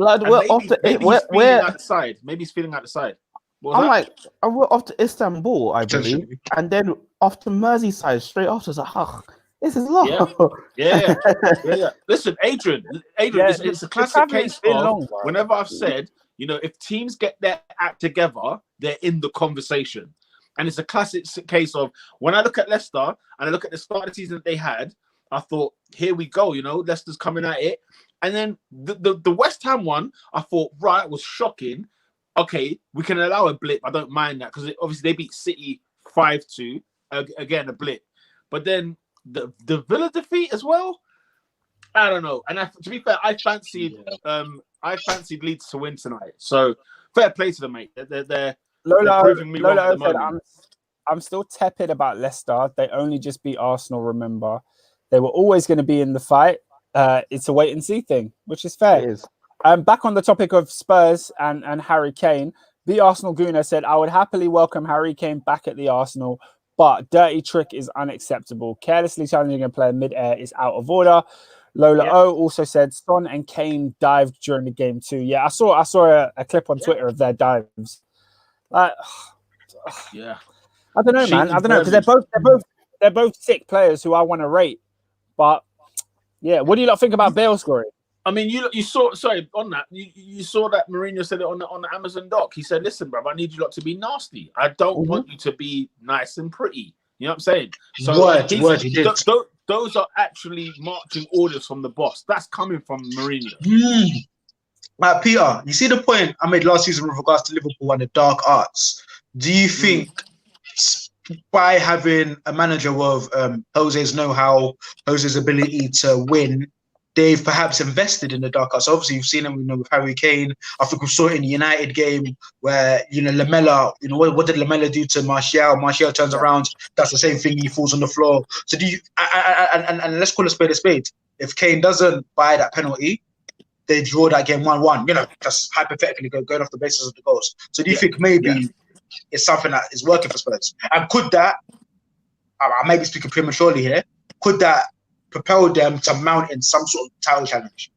he's feeling out the side. I'm like, we're off to Istanbul, I believe. And then off to Merseyside straight after. It's like, this is long. Yeah. Listen, Adrian, it's a classic case of whenever I've said, you know, if teams get their act together, they're in the conversation. And it's a classic case of when I look at Leicester and I look at the start of the season that they had, I thought, here we go, you know, Leicester's coming at it. And then the West Ham one, I thought, right, was shocking. Okay, we can allow a blip. I don't mind that because obviously they beat City 5-2. Again, a blip. But then the Villa defeat as well. I don't know. And to be fair, I fancied Leeds to win tonight. So fair play to them, mate. They're proving me wrong at the moment. I'm still tepid about Leicester. They only just beat Arsenal. Remember, they were always going to be in the fight. It's a wait and see thing, which is fair. It is. Back on the topic of Spurs and Harry Kane, the Arsenal Gooner said, I would happily welcome Harry Kane back at the Arsenal, but dirty trick is unacceptable. Carelessly challenging a player mid-air is out of order. Lola O also said Son and Kane dived during the game too. Yeah, I saw a clip on Twitter of their dives. I don't know, man. I don't know because they're both sick players who I want to rate. But yeah, what do you lot think about Bale scoring? I mean, you saw. Sorry, on that, you saw that Mourinho said it on the Amazon doc. He said, "Listen, bruv, I need you lot to be nasty. I don't want you to be nice and pretty." You know what I'm saying? So he did. Those are actually marching orders from the boss. That's coming from Mourinho. Peter, you see the point I made last season with regards to Liverpool and the dark arts. Do you think by having a manager with Jose's know-how, Jose's ability to win, they've perhaps invested in the dark arts? Obviously, you've seen them, you know, with Harry Kane. I think we saw it in the United game where, you know, Lamella, you know, what did Lamella do to Martial? Martial turns around, that's the same thing, he falls on the floor. So do you, and let's call a spade a spade. If Kane doesn't buy that penalty, they draw that game 1-1, you know, just hypothetically going off the basis of the goals. So do you think maybe it's something that is working for Spurs? And could that, I may be speaking prematurely here, could that propel them to mount in some sort of title challenge?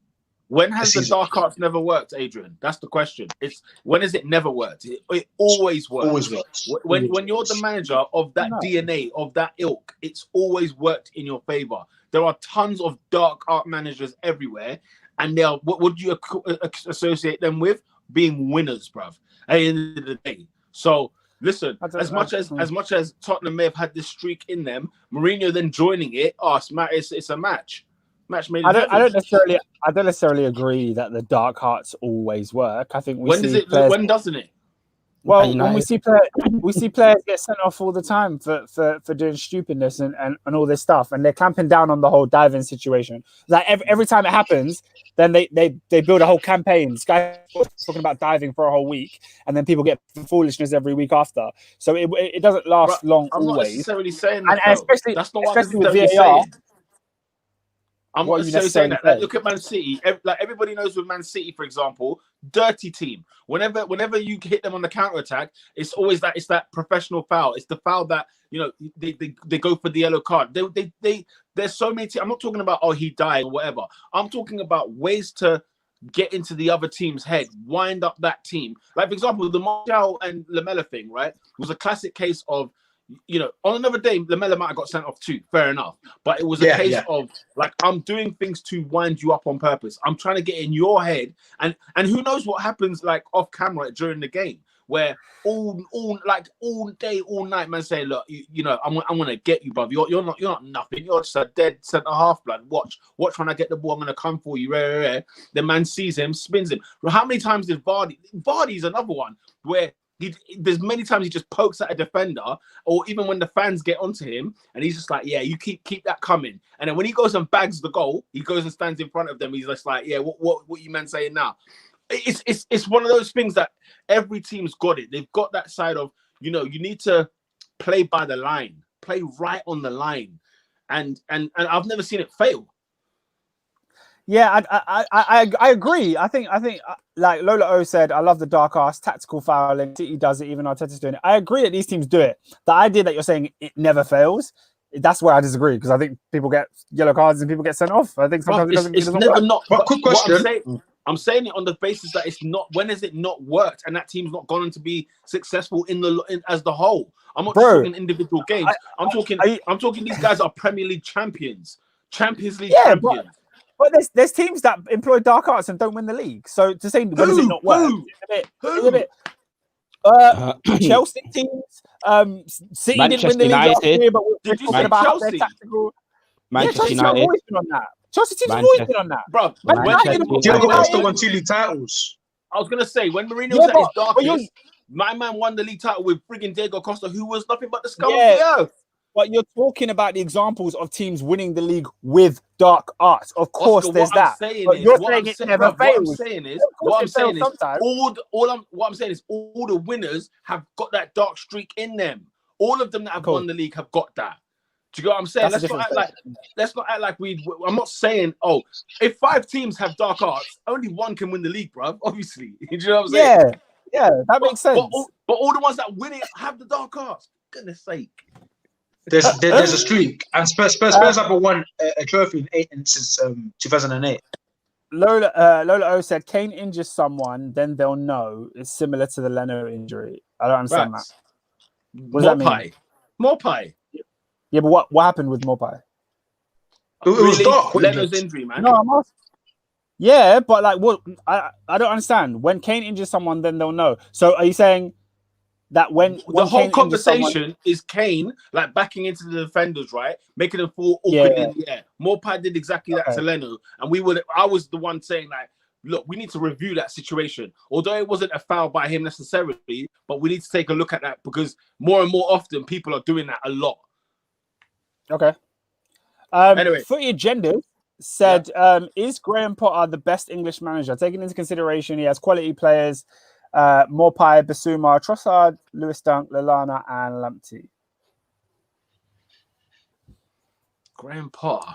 When has the dark arts never worked, Adrian? That's the question. It's when has it never worked? It always works. Always works. When you're the manager of that DNA, of that ilk, it's always worked in your favor. There are tons of dark art managers everywhere, and they are. What would you associate them with? Being winners, bruv. At the end of the day. So listen, as much as Tottenham may have had this streak in them, Mourinho then joining it, it's a match. Match made. I don't necessarily agree that the dark arts always work. I think when doesn't it? Well, when we see players get sent off all the time for doing stupidness and all this stuff, and they're clamping down on the whole diving situation. Like every time it happens, then they build a whole campaign. Sky talking about diving for a whole week, and then people get foolishness every week after. So it doesn't last long. I'm always. not necessarily saying that, and especially that's not what especially I'm with VAR. saying. I'm not necessarily saying that. Like, look at Man City. Like everybody knows with Man City, for example, dirty team. Whenever you hit them on the counter attack, it's always that professional foul. It's the foul that they go for the yellow card. There's so many. I'm not talking about he died or whatever. I'm talking about ways to get into the other team's head, wind up that team. Like for example, the Martial and Lamela thing, right, was a classic case of. On another day, Lamela might have got sent off too. Fair enough. But it was a case of, like, I'm doing things to wind you up on purpose. I'm trying to get in your head. And who knows what happens, like, off camera during the game, where all day, all night, man say, look, I'm going to get you, bruv. You're not nothing. You're just a dead centre-half, blood. Watch when I get the ball, I'm going to come for you. The man sees him, spins him. How many times did Vardy's another one where there's many times he just pokes at a defender, or even when the fans get onto him, and he's just like, yeah, you keep that coming. And then when he goes and bags the goal, he goes and stands in front of them. He's just like, yeah, what you men saying now? It's one of those things that every team's got it. They've got that side of, you need to play by the line, play right on the line, and I've never seen it fail. Yeah, I agree. I think like Lola O said, I love the dark arts, tactical fouling. City does it, even Arteta's doing it. I agree that these teams do it. The idea that you're saying it never fails, that's where I disagree, because I think people get yellow cards and people get sent off. I think sometimes it doesn't never work. not. But quick question. I'm saying it on the basis that it's not. When has it not worked, and that team's not gone on to be successful as the whole? I'm not talking individual games. I'm talking. These guys are Premier League champions, Champions League champions. But there's teams that employ dark arts and don't win the league. So to say when does it not work? It's a bit. Chelsea teams. City didn't win the league last year, but we're talking about Chelsea. Their tactical. Manchester United. Always been on that. Chelsea teams have always been on that, bro. Diego Costa won 2 league titles. I was gonna say when Mourinho was at his darkest, my man won the league title with frigging Diego Costa, who was nothing but the scum of the earth. But you're talking about the examples of teams winning the league with dark arts. Of course, Oscar, there's that. But you're saying it never fails. What I'm saying is all the winners have got that dark streak in them. All of them that have won the league have got that. Do you get what I'm saying? Let's not act like I'm not saying, if 5 teams have dark arts, only one can win the league, bruv. Obviously. Do you know what I'm saying? Yeah, that makes sense. But all the ones that win it have the dark arts. For goodness sake. There's a streak, and Spurs haven't won a trophy since 2008. Lola O said, Kane injures someone, then they'll know. It's similar to the Leno injury. I don't understand that. What does that mean? Morpie. Yeah, but what happened with Morpie? It was dark. Leno's injury, man. No, I'm asking. Yeah, but like, what? I don't understand. When Kane injures someone, then they'll know. So are you saying that when the whole Kane conversation is Kane like backing into the defenders, right, making them fall awkward in the air? Morpie did exactly that to Leno, and I was the one saying like, look, we need to review that situation. Although it wasn't a foul by him necessarily, but we need to take a look at that because more and more often people are doing that a lot. Okay. Anyway, Footy Agenda said, is Graham Potter the best English manager? Taking into consideration he has quality players, Morpie, Basuma, Trossard, Lewis Dunk, Lallana, and Lamptey. Graham Potter.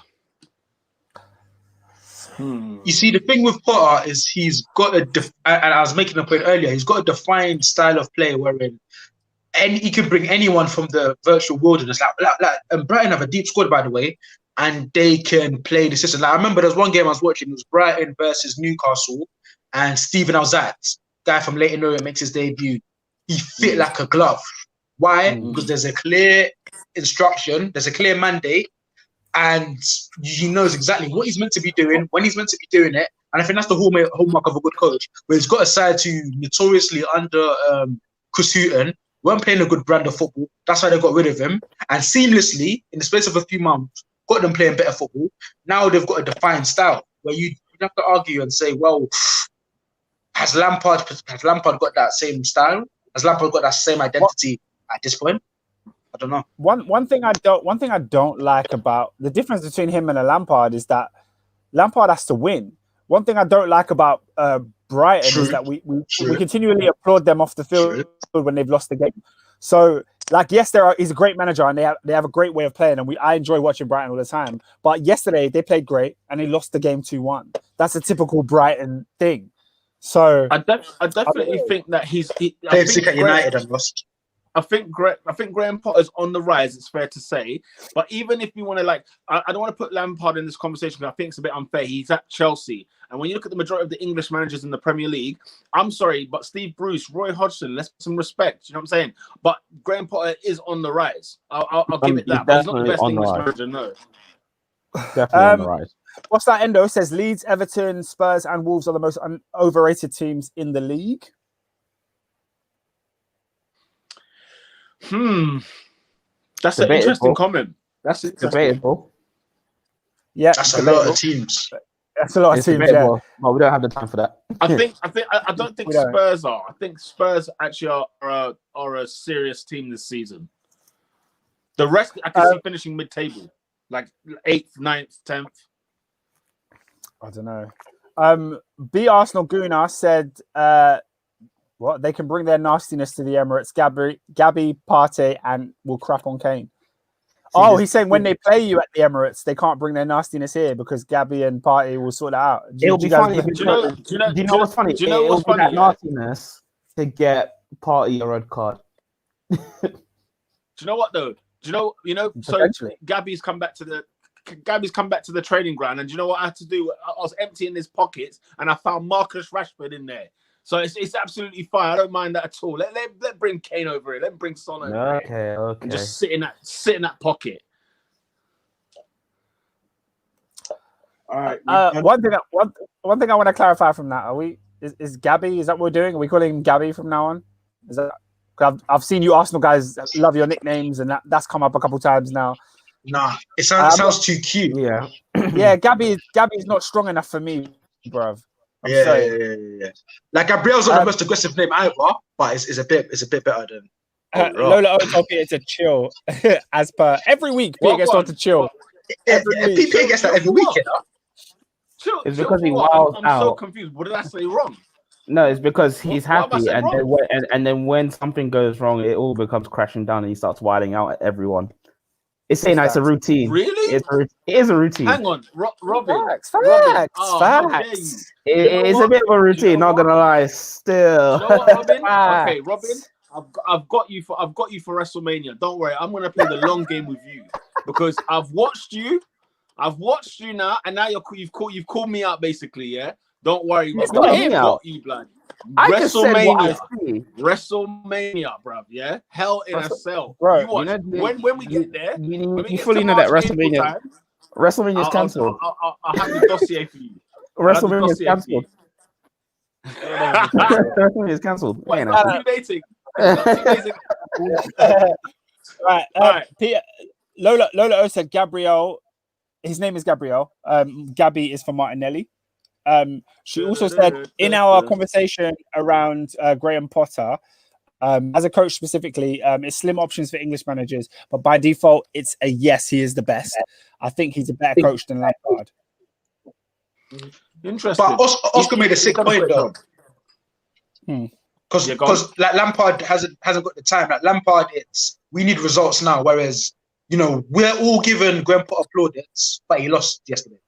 You see, the thing with Potter is he's got and I was making a point earlier, he's got a defined style of play wherein he can bring anyone from the virtual wilderness. And Brighton have a deep squad, by the way, and they can play the system. Like, I remember there's one game I was watching, it was Brighton versus Newcastle, and Steven Alzat, guy from Leighton Orient, makes his debut. He fit like a glove. Why? Because there's a clear instruction, there's a clear mandate, and he knows exactly what he's meant to be doing, when he's meant to be doing it. And I think that's the hallmark of a good coach, where he's got a side to notoriously under Chris Hughton, weren't playing a good brand of football. That's why they got rid of him. And seamlessly, in the space of a few months, got them playing better football. Now they've got a defined style where you have to argue and say, well, has Lampard got that same style? Has Lampard got that same identity at this point? I don't know. One thing I don't like about the difference between him and a Lampard is that Lampard has to win. One thing I don't like about Brighton is that we continually applaud them off the field when they've lost the game. So Like, yes, he's a great manager, and they have a great way of playing, and I enjoy watching Brighton all the time. But yesterday they played great, and they lost the game 2-1. That's a typical Brighton thing. So I definitely think that he's played sick at United and lost. I think Graham Potter's on the rise. It's fair to say, but even if you want to I don't want to put Lampard in this conversation because I think it's a bit unfair. He's at Chelsea, and when you look at the majority of the English managers in the Premier League, I'm sorry, but Steve Bruce, Roy Hodgson, let's put some respect. You know what I'm saying? But Graham Potter is on the rise. I'll give it that. But he's not the best English manager, no. Definitely on the rise. What's that? Endo says Leeds, Everton, Spurs, and Wolves are the most overrated teams in the league. That's an interesting comment. That's debatable. Yeah, that's a lot of teams. That's a lot of teams. Yeah. Well, we don't have the time for that. I don't think Spurs are. I think Spurs actually are a serious team this season. The rest I can see finishing mid-table, like 8th, 9th, 10th. I don't know. B Arsenal Guna said. What? They can bring their nastiness to the Emirates. Gabby, Partey, and will crap on Kane. Oh, he's saying when they play you at the Emirates, they can't bring their nastiness here because Gabby and Partey will sort it out. It'll be funny. Do you know what's funny? Do you know what's funny? That nastiness to get Partey a red card. Do you know what though? Do you know? So Gabby's come back to the training ground, and do you know what I had to do? I was emptying his pockets, and I found Marcus Rashford in there. So it's absolutely fine. I don't mind that at all. Let bring Kane over here. Let bring Son over here. Okay. And just sit in that pocket. All right. One thing I want to clarify from that: is Gabby? Is that what we're doing? Are we calling him Gabby from now on? Is that? I've seen you Arsenal guys love your nicknames, and that's come up a couple times now. Nah, it sounds too cute. Yeah. Yeah, Gabby's not strong enough for me, bruv. Yeah. Like Gabriel's not the most aggressive name either, but it's a bit better than Lola told Peter to chill. As per every week, Peter gets told to chill. Peter gets that every week, you know? Chill, it's because he wilds out. I'm so confused. What did I say wrong? No, it's because he's happy, and then when something goes wrong, it all becomes crashing down, and he starts wilding out at everyone. It's saying it's a routine. Really? It is a routine. Hang on, Robin. Facts. It's a bit of a routine. Not gonna lie. Still. You know what, Robin? Okay, Robin. I've got you for WrestleMania. Don't worry. I'm gonna play the long game with you because I've watched you now, and now you've called me out basically. Yeah. Don't worry. I've got you, blood. WrestleMania, bruv. Yeah, Hell in a Cell, bro. You watch. When we get there, you fully know that WrestleMania is cancelled. I'll have the dossier for you. WrestleMania is cancelled. WrestleMania is cancelled. Wait, dating. Right. Peter, Lola O said Gabriel. His name is Gabriel. Gabby is for Martinelli. She also said in our conversation around Graham Potter, as a coach specifically, it's slim options for English managers, but by default, it's a yes, he is the best. I think he's a better coach than Lampard. Interesting. But Oscar made a sick point though. Because like Lampard hasn't got the time. Like Lampard, we need results now. Whereas, we're all giving Graham Potter plaudits, but he lost yesterday.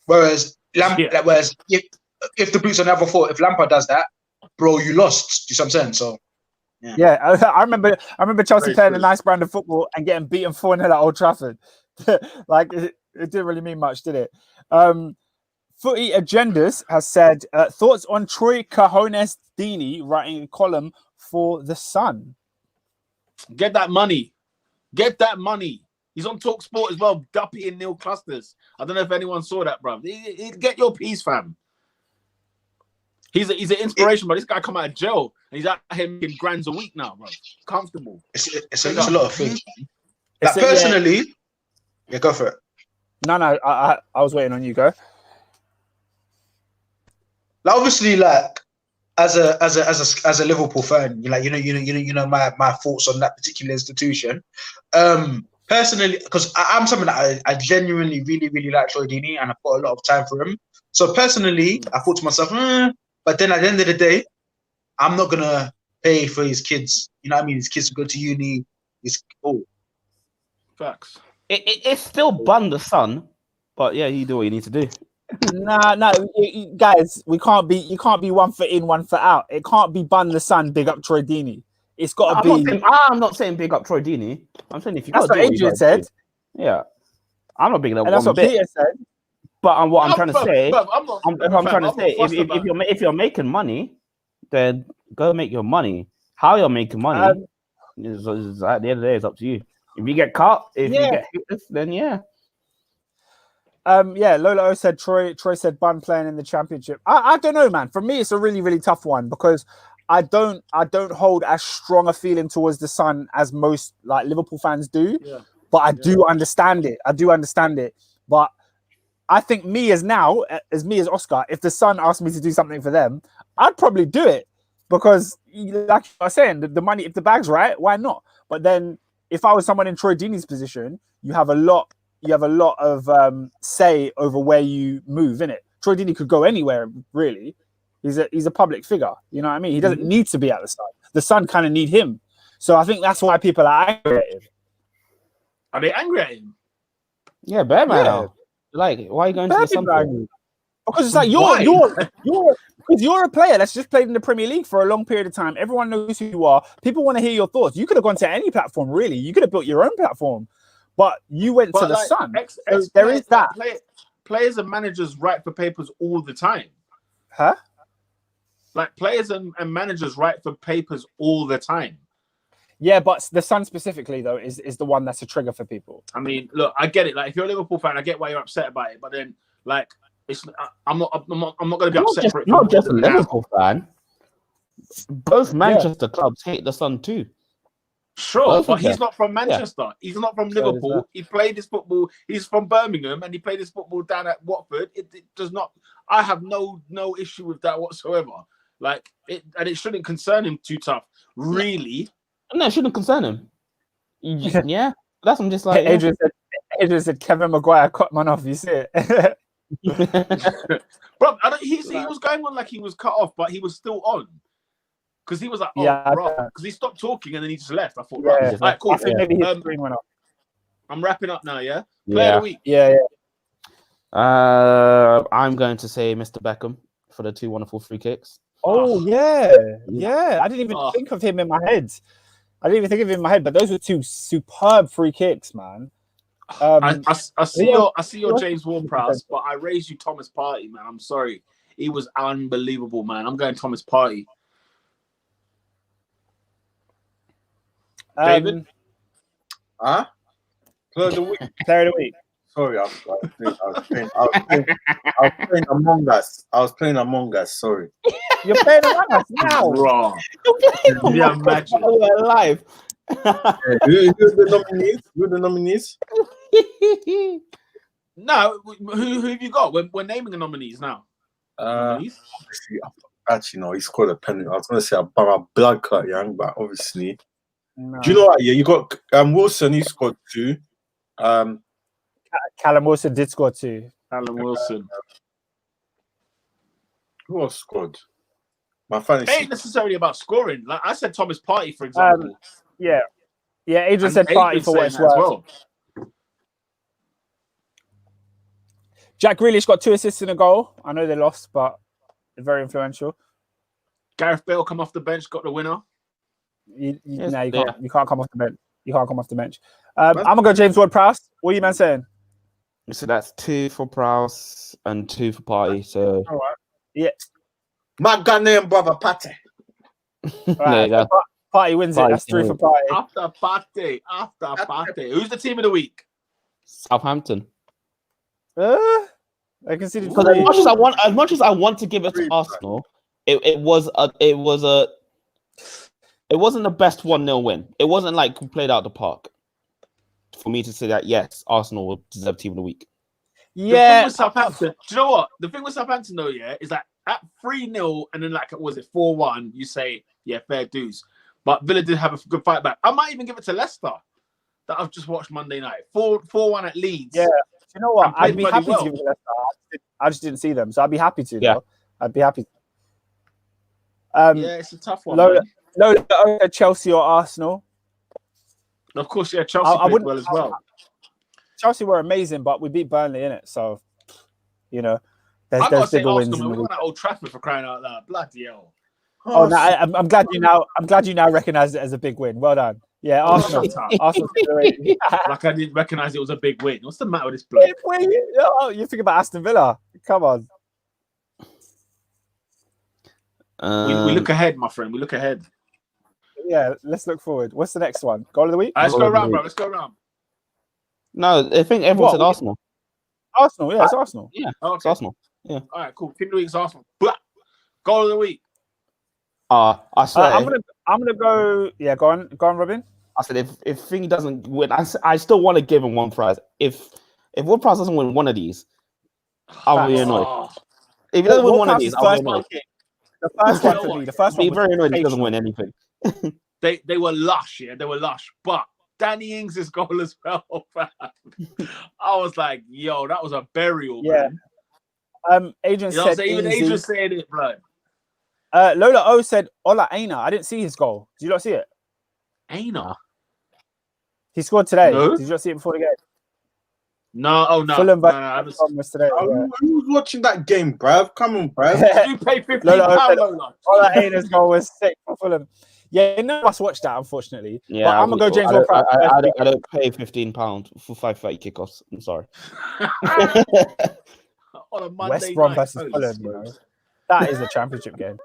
Whereas if the boots on the other foot, if Lampard does that, bro, you lost. Do you see what I'm saying? So yeah, I remember Chelsea playing a nice brand of football and getting beaten 4-0 at Old Trafford. Like it didn't really mean much, did it? Footy Agendas has said thoughts on Troy Cajones Dini writing a column for The Sun. Get that money. He's on TalkSport as well, Guppy and Neil Clusters. I don't know if anyone saw that, bro. Get your piece, fam. He's an inspiration, but this guy come out of jail and he's out here making grands a week now, bro. Comfortable. It's a lot of things. Like, personally, yeah, go for it. No, I was waiting on you. Go. Like, obviously, like as a Liverpool fan, you know my thoughts on that particular institution. Personally, because I'm someone that I genuinely really, really like Troy Deeney and I put a lot of time for him. So personally, I thought to myself, but then at the end of the day, I'm not going to pay for his kids. You know what I mean? His kids to go to uni. Facts. It's still bun the sun, but yeah, you do what you need to do. Nah, guys, you can't be 1 foot in, 1 foot out. It can't be bun the sun, big up Troy Deeney. It's got to be. I'm not saying big up Troy Deeney. I'm saying if you that's what Adrian said. Yeah, I'm not bigging up. And that's what Peter said. But I'm trying to say, if you're making money, then go make your money. How you're making money is at the end of the day, it's up to you. If you get cut, you get hit, then yeah. Lola O said Troy said Bun playing in the championship. I don't know, man. For me, it's a really, really tough one because I don't hold as strong a feeling towards the Sun as most like Liverpool fans do. Yeah. But I do understand it. But I think me as Oscar, if the Sun asked me to do something for them, I'd probably do it because, like I was saying, the money, if the bag's right, why not? But then, if I was someone in Troy Deeney's position, you have a lot of say over where you move, innit? Troy Deeney could go anywhere, really. He's a public figure, you know what I mean? He doesn't need to be at the Sun. The Sun kind of need him. So I think that's why people are angry at him. Are they angry at him? Yeah, bad man. Yeah. Like, why are you going to the Sun? Because it's like you're a player that's just played in the Premier League for a long period of time. Everyone knows who you are. People want to hear your thoughts. You could have gone to any platform, really. You could have built your own platform, but you went to the Sun. So there is that. Players and managers write for papers all the time. Huh? Like players and managers write for papers all the time. Yeah, but the Sun specifically though is the one that's a trigger for people. I mean, look, I get it. Like if you're a Liverpool fan, I get why you're upset about it. But then, like, I'm not going to be upset for it. Not just a Liverpool fan. Both Manchester clubs hate the Sun too. Sure, but he's not from Manchester. Yeah. He's not from Liverpool. He played his football. He's from Birmingham, and he played his football down at Watford. It does not. I have no issue with that whatsoever. Like it, and it shouldn't concern him too tough. Really. No, it shouldn't concern him. Yeah, that's I'm just like. Adrian said Kevin Maguire cut man off. You see it, bro. He was going on like he was cut off, but he was still on because he was like, because he stopped talking and then he just left. I thought, right, cool. I think maybe his screen went off. I'm wrapping up now. Yeah, Player of the week. Yeah. I'm going to say Mr. Beckham for the 2 wonderful free kicks. Oh yeah. I didn't even think of him in my head. But those were 2 superb free kicks, man. I see your James Ward-Prowse, but I raised you Thomas Partey, man. I'm sorry, he was unbelievable, man. I'm going Thomas Partey. David, Player of the week. Player of the week. Sorry, I was playing Among Us. Sorry. You're playing Among Us now. Wrong. Yeah, imagine. We're live. Who's the nominees? No, who have you got? We're naming the nominees now. Actually, no, he scored a penalty. I was going to say my blood clot, young, but obviously. No. Do you know what? Yeah, you got Wilson. He scored 2. Callum Wilson did score 2. Callum Wilson. Who else scored? My fantasy. It ain't necessarily about scoring. Like I said, Thomas Partey, for example. Yeah. Adrian said Partey for what it's worth. Well. Jack Grealish got 2 assists and a goal. I know they lost, but they're very influential. Gareth Bale come off the bench, got the winner. You can't come off the bench. You can't come off the bench. I'm gonna go James Ward-Prowse. What are you man saying? So that's 2 for Prowse and 2 for Partey. So all right. Yeah. My Ghanaian brother Partey. Right. Partey wins it. That's 3 for Partey. After Partey. Who's the team of the week? Southampton. I considered because as much as I want to give it to Arsenal, it wasn't the best 1-0 win. It wasn't like we played out the park for me to say that yes, Arsenal will deserve team of the week. Yeah, the thing with Southampton. Do you know what? The thing with Southampton though, is that at 3-0 and then like was it 4-1? You say fair dues, but Villa did have a good fight back. I might even give it to Leicester that I've just watched Monday night. 4-1 at Leeds. Yeah, you know what? I'd be happy to give it to Leicester. I just didn't see them, so I'd be happy to. Yeah, I'd be happy. It's a tough one. Lola, Chelsea or Arsenal. Of course, yeah, Chelsea played well as well. Chelsea were amazing, but we beat Burnley, innit? So, you know, there's bigger wins. Arsenal, we won at Old Trafford for crying out loud. Bloody hell! Oh, no, I'm glad you now recognise it as a big win. Well done. Yeah, Arsenal. Arsenal. Like I didn't recognise it was a big win. What's the matter with this bloke? You think about Aston Villa? Come on. We look ahead, my friend. We look ahead. Yeah, let's look forward. What's the next one? Goal of the week? Let's go around, bro. Let's go around. No, I think everyone said Arsenal. Arsenal, yeah, it's Arsenal. Yeah, okay. It's Arsenal. Yeah. All right, cool. Team of the week's Arsenal. Goal of the week. I swear. I'm gonna go. Yeah, go on, Robin. I said if Thingy doesn't win, I still want to give him one prize. If Will Price doesn't win one of these, I'll be annoyed. If he doesn't win one of these, I'll be annoyed. The first one for me. The first one. Be very annoyed if he doesn't win anything. They were lush, yeah. They were lush, but Danny Ings' goal as well. I was like, yo, that was a burial. Yeah. Man. Adrian said even Adrian said it, blood. Lola O said Ola Aina. I didn't see his goal. Did you not see it? Aina. He scored today. No. Did you not see it before the game? No, no. Fulham was today. Who was watching that game, bruv? Come on, bruv. You pay £15, Lola. Ola Aina's goal was sick for Fulham. Yeah, none of us watched that, unfortunately. Yeah, but I'm gonna go James Ward-Prowse. I don't pay £15 for 5:30 kickoffs. I'm sorry. On a Monday West Brom night. versus Fulham, you know. That is a championship game.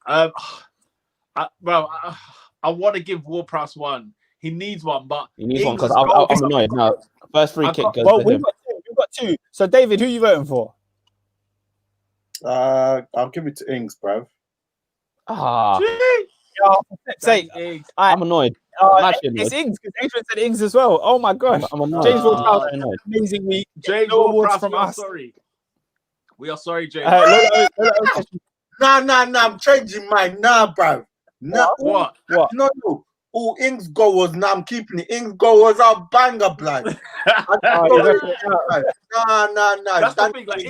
I want to give Ward-Prowse one. He needs one, but he needs one because I'm annoyed now. First free kick goes to him. We've got two. So, David, who are you voting for? I'll give it to Ings, bruv. I'm annoyed. It's Ings because Adrian said Ings as well. Oh my gosh! I'm annoyed. James Ward-Prowse, amazing week. James Ward-Prowse from us. Sorry. We are sorry, James. Nah, I'm changing mine. Nah, bruv. Nah, what? No. Oh, Ings' goal was I'm keeping it. Ings' goal was a banger, blood. Nah. That's the thing. Like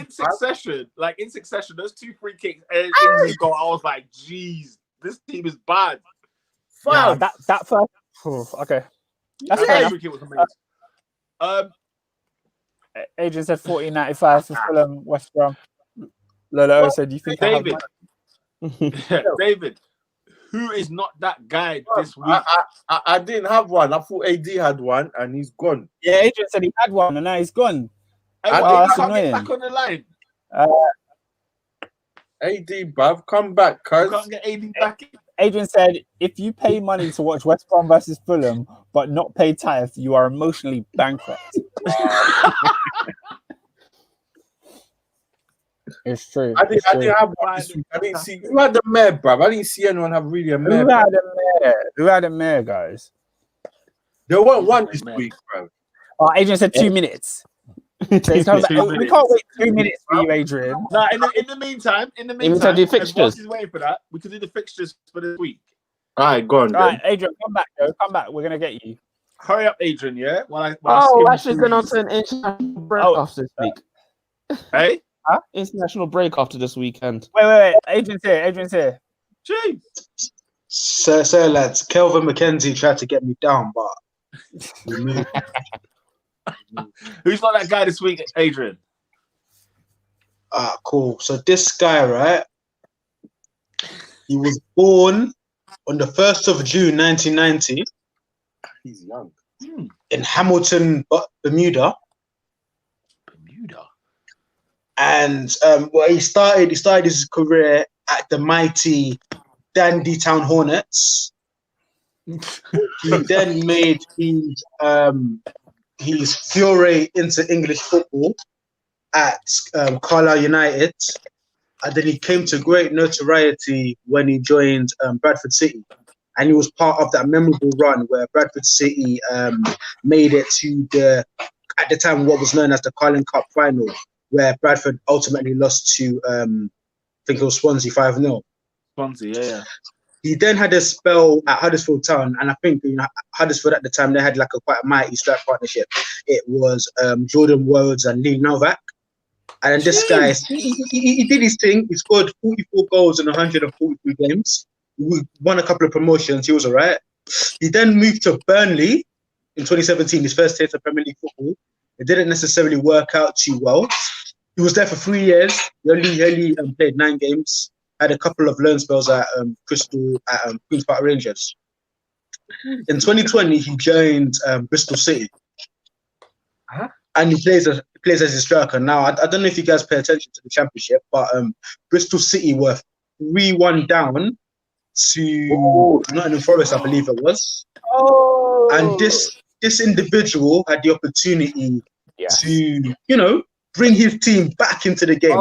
in succession, those two free kicks and Ings' goal, I was like, geez, this team is bad. Yeah, that first. Okay. That's fair enough. Was amazing. Adrian said 14.95 for Fulham, West Brom. Lolo said, "You think David? David, who is not that guy this week?" I didn't have one. I thought AD had one, and he's gone. Yeah, Adrian said he had one, and now he's gone. That's annoying. Back on the line. AD, bruv, come back, cuz. Can't get AD back. Adrian said, if you pay money to watch West Brom versus Fulham, but not pay tithe, you are emotionally bankrupt. It's true. I didn't have one this week. I didn't see. Who had the mayor, bruv? I didn't see anyone have really a mayor. Who had a mayor, guys? There weren't one this week, bruv. Adrian said 2 minutes. So we can't wait 2 minutes for you, Adrian. No, in the meantime, do fixtures. He's waiting for that. We can do the fixtures for this week. All right, go on. All right, Adrian, come back, though. Come back. We're gonna get you. Hurry up, Adrian. Yeah. Actually, going on to an international break after this week. Hey. Huh? International break after this weekend. Wait. Adrian's here. Jeez. So lads, Kelvin McKenzie tried to get me down, but who's not that guy this week, Adrian? Cool. So this guy, right? He was born on the 1st of June, 1990. He's young. In Hamilton, Bermuda. And he started his career at the mighty Dandy Town Hornets. He then made his foray into English football at Carlisle United, and then he came to great notoriety when he joined Bradford City, and he was part of that memorable run where Bradford City made it to at the time what was known as the Carling Cup final, where Bradford ultimately lost to I think it was Swansea 5-0. Swansea, yeah. He then had a spell at Huddersfield Town, and I think Huddersfield at the time they had like quite a mighty strike partnership. It was Jordan Rhodes and Lee Novak, and then this guy he did his thing. He scored 44 goals in 143 games. we won a couple of promotions. He was all right. He then moved to Burnley in 2017, his first taste of Premier League football. It didn't necessarily work out too well. He was there for 3 years. He only played 9 games. Had a couple of loan spells at Queen's Park Rangers. In 2020, he joined Bristol City. And he plays as a striker. Now, I don't know if you guys pay attention to the Championship, but Bristol City were 3-1 down to Nottingham Forest, I believe it was. And this individual had the opportunity to, bring his team back into the game.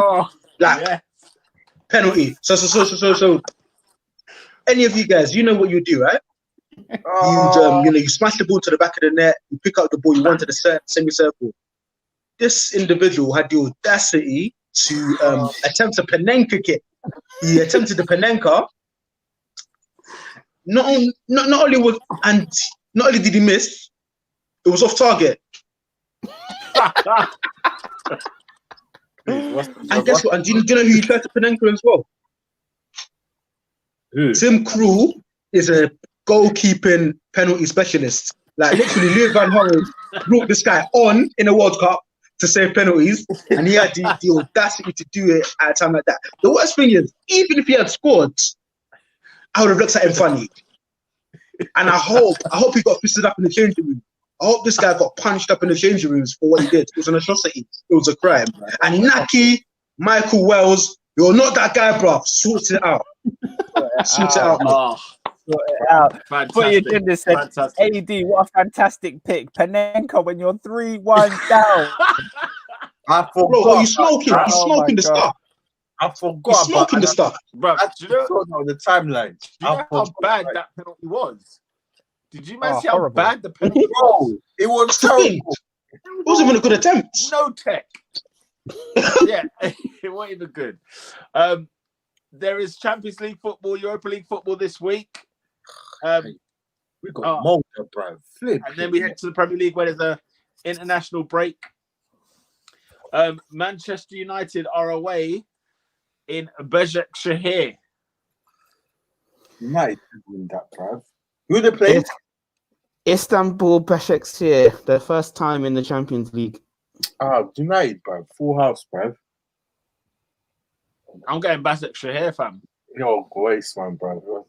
Penalty. So any of you guys, you know what you do, right? You smash the ball to the back of the net, you pick up the ball, you run to the semicircle. This individual had the audacity to attempt a Panenka kick. He attempted the Panenka. Not only did he miss, it was off target. And guess what? And do you know who he tried to Panenka as well? Tim Krul is a goalkeeping penalty specialist. Like literally, Louis Van Gaal brought this guy on in a World Cup to save penalties, and he had the audacity to do it at a time like that. The worst thing is, even if he had scored, I would have looked at him funny. And I hope he got fisted up in the changing room. I hope this guy got punched up in the changing rooms for what he did. It was an atrocity. It was a crime. And Naki, Michael Wells, you're not that guy, bruv. Sort it out. Sort it out, man. Sort it out. Put your goodness, AD, what a fantastic pick. Panenka when you're 3-1 down. I forgot. Bro, he's smoking. He's smoking the stuff. I forgot. He's smoking the stuff. Bro, do you know the timeline? Do you know how bad that penalty was? Did you man see how bad the penalty was? It was terrible. It wasn't even a good attempt. No tech. Yeah, it wasn't even good. There is Champions League football, Europa League football this week. We got Malta, bro. And then we head to the Premier League where there's a international break. Manchester United are away in Başakşehir. United win that, bro. Who they play? Istanbul Başakşehir, their first time in the Champions League. United, bro. Full house, bro. I'm getting Başakşehir, fam. Yo, waste, man, bro.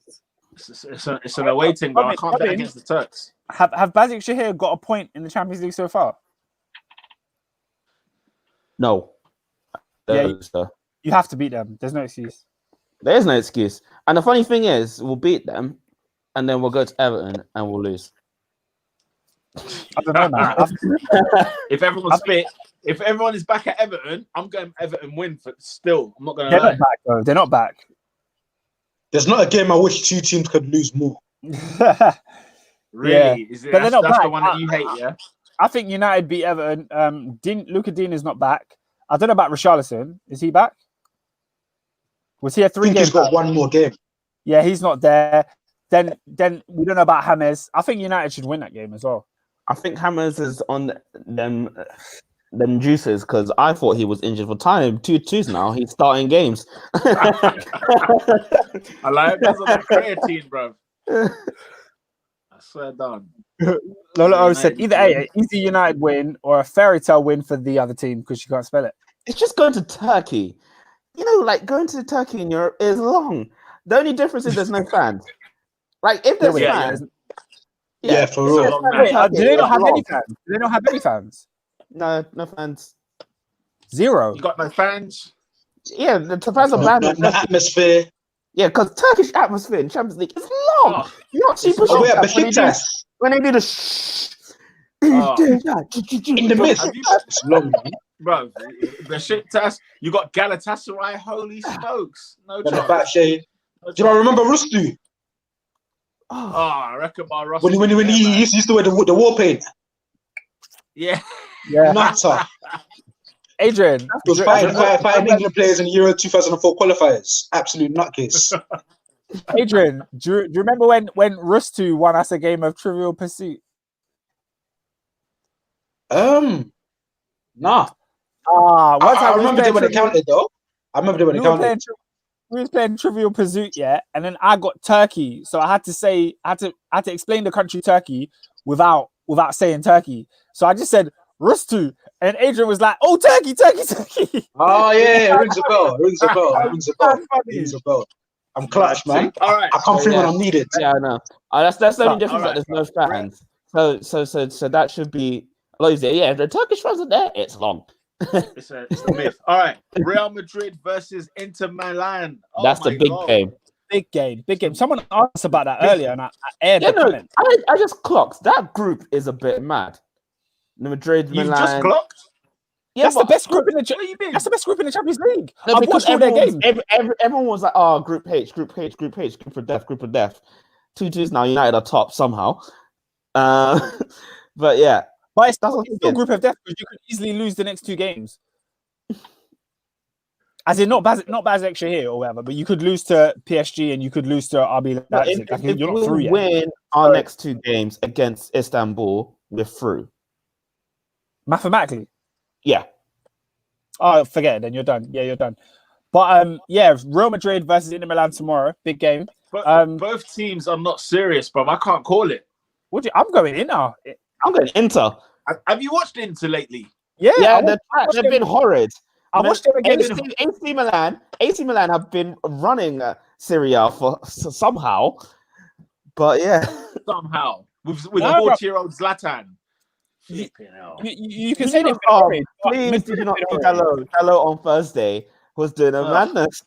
It's an away thing, but I can't bet against the Turks. Have Başakşehir got a point in the Champions League so far? No. You have to beat them. There's no excuse. There is no excuse. And the funny thing is, we'll beat them, and then we'll go to Everton and we'll lose. I don't know, man. If everyone's fit, if everyone is back at Everton, I'm going Everton win. For still, I'm not going to. They're not back, though. They're not back. There's not a game I wish two teams could lose more. Really? Yeah. But they're not that's back. The one that you hate, yeah? I think United beat Everton. Luka Dean is not back. I don't know about Richarlison. Is he back? Was he a 3 game? He's got one more game. Yeah, he's not there. Then we don't know about James. I think United should win that game as well. I think James is on them juices because I thought he was injured for time. 2-2s now. He's starting games. I like that's on that creatine, bro. I swear down. Lolo said either an easy United win or a fairy tale win for the other team because you can't spell it. It's just going to Turkey. You know, like going to Turkey in Europe is long. The only difference is there's no fans. Like if there's fans. Yeah, for real. Do they not have any fans? Do they not have any fans? No fans. 0. You got no fans? Yeah, the fans are bad. No atmosphere. Yeah, because Turkish atmosphere in Champions League is long. You're not super sure. When they do the in the midst. It's long, man. Bro, Besiktas, you got Galatasaray, holy smokes. No chance. Do you remember Rustu? I reckon my Rustu. When he used to wear the war paint. Yeah. Matter. Adrian. He was fighting England players in the Euro 2004 qualifiers. Absolute nutcase. Adrian, do you remember when Rustu won us a game of Trivial Pursuit? Nah. I remember they when it counted though. I remember they when it counted. Trivial Pursuit, yeah, and then I got Turkey, so I had to explain the country Turkey without saying Turkey. So I just said Rustu, and Adrian was like, "Oh, Turkey." Oh yeah, rings a bell. I'm clutch, man. All right, I come through when I'm needed. Yeah, I know. That's the only difference. That there's no fans. So that should be a lot easier. Yeah, if the Turkish fans are there, it's long. It's a myth. All right, Real Madrid versus Inter Milan. Oh, that's the big game. Big game. Someone asked us about that earlier, and I aired the comment. I just clocked that group is a bit mad. Madrid, Milan. You just clocked? Yeah, that's the best group in the. That's the best group in the Champions League. No, I've watched all their games. Everyone was like, "Oh, Group H, Group of death." 2-2s now. United are top somehow. But yeah, but it's still Group of death because you could easily lose the next 2 games. As in, not Baz extra here or whatever, but you could lose to PSG and you could lose to RB Leipzig. If we win our next 2 games against Istanbul, we're through. Mathematically? Yeah. Oh, forget it then. You're done. Yeah, you're done. But Real Madrid versus Inter Milan tomorrow. Big game. But both teams are not serious, bro. I can't call it. I'm going Inter. I'm going Inter. Have you watched Inter lately? Yeah, they've been horrid. I watched them again. AC Milan have been running Syria for somehow, but yeah, somehow with the 40-year-old Zlatan. You can say that. Please, did you not think Hello on Thursday was doing a madness?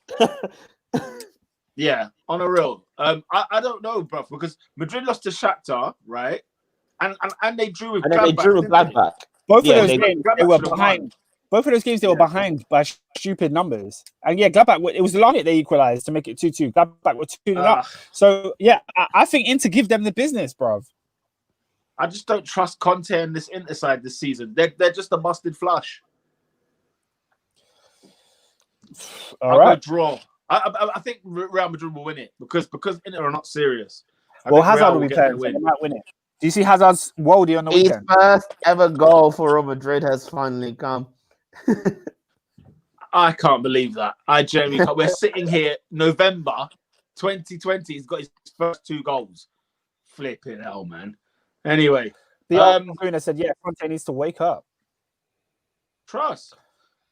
Yeah, on a real. I don't know, bro, because Madrid lost to Shakhtar, right? And they drew with Gladbach. Both of those games they were behind. Both of those games they were behind by stupid numbers. And yeah, Gladbach, it was the last minute they equalized to make it 2-2. Gladbach were 2-0 up. So yeah, I think Inter give them the business, bruv. I just don't trust Conte and this Inter side this season. They're just a busted flush. All right, draw. I think Real Madrid will win it because Inter are not serious. Hazard will be playing, so they might win it. Do you see Hazard's worldie on the weekend? His first ever goal for Real Madrid has finally come. I can't believe that. I genuinely can't. We're sitting here, November 2020. He's got his first 2 goals. Flipping hell, man. Anyway, the said, "Yeah, Conte needs to wake up." Trust.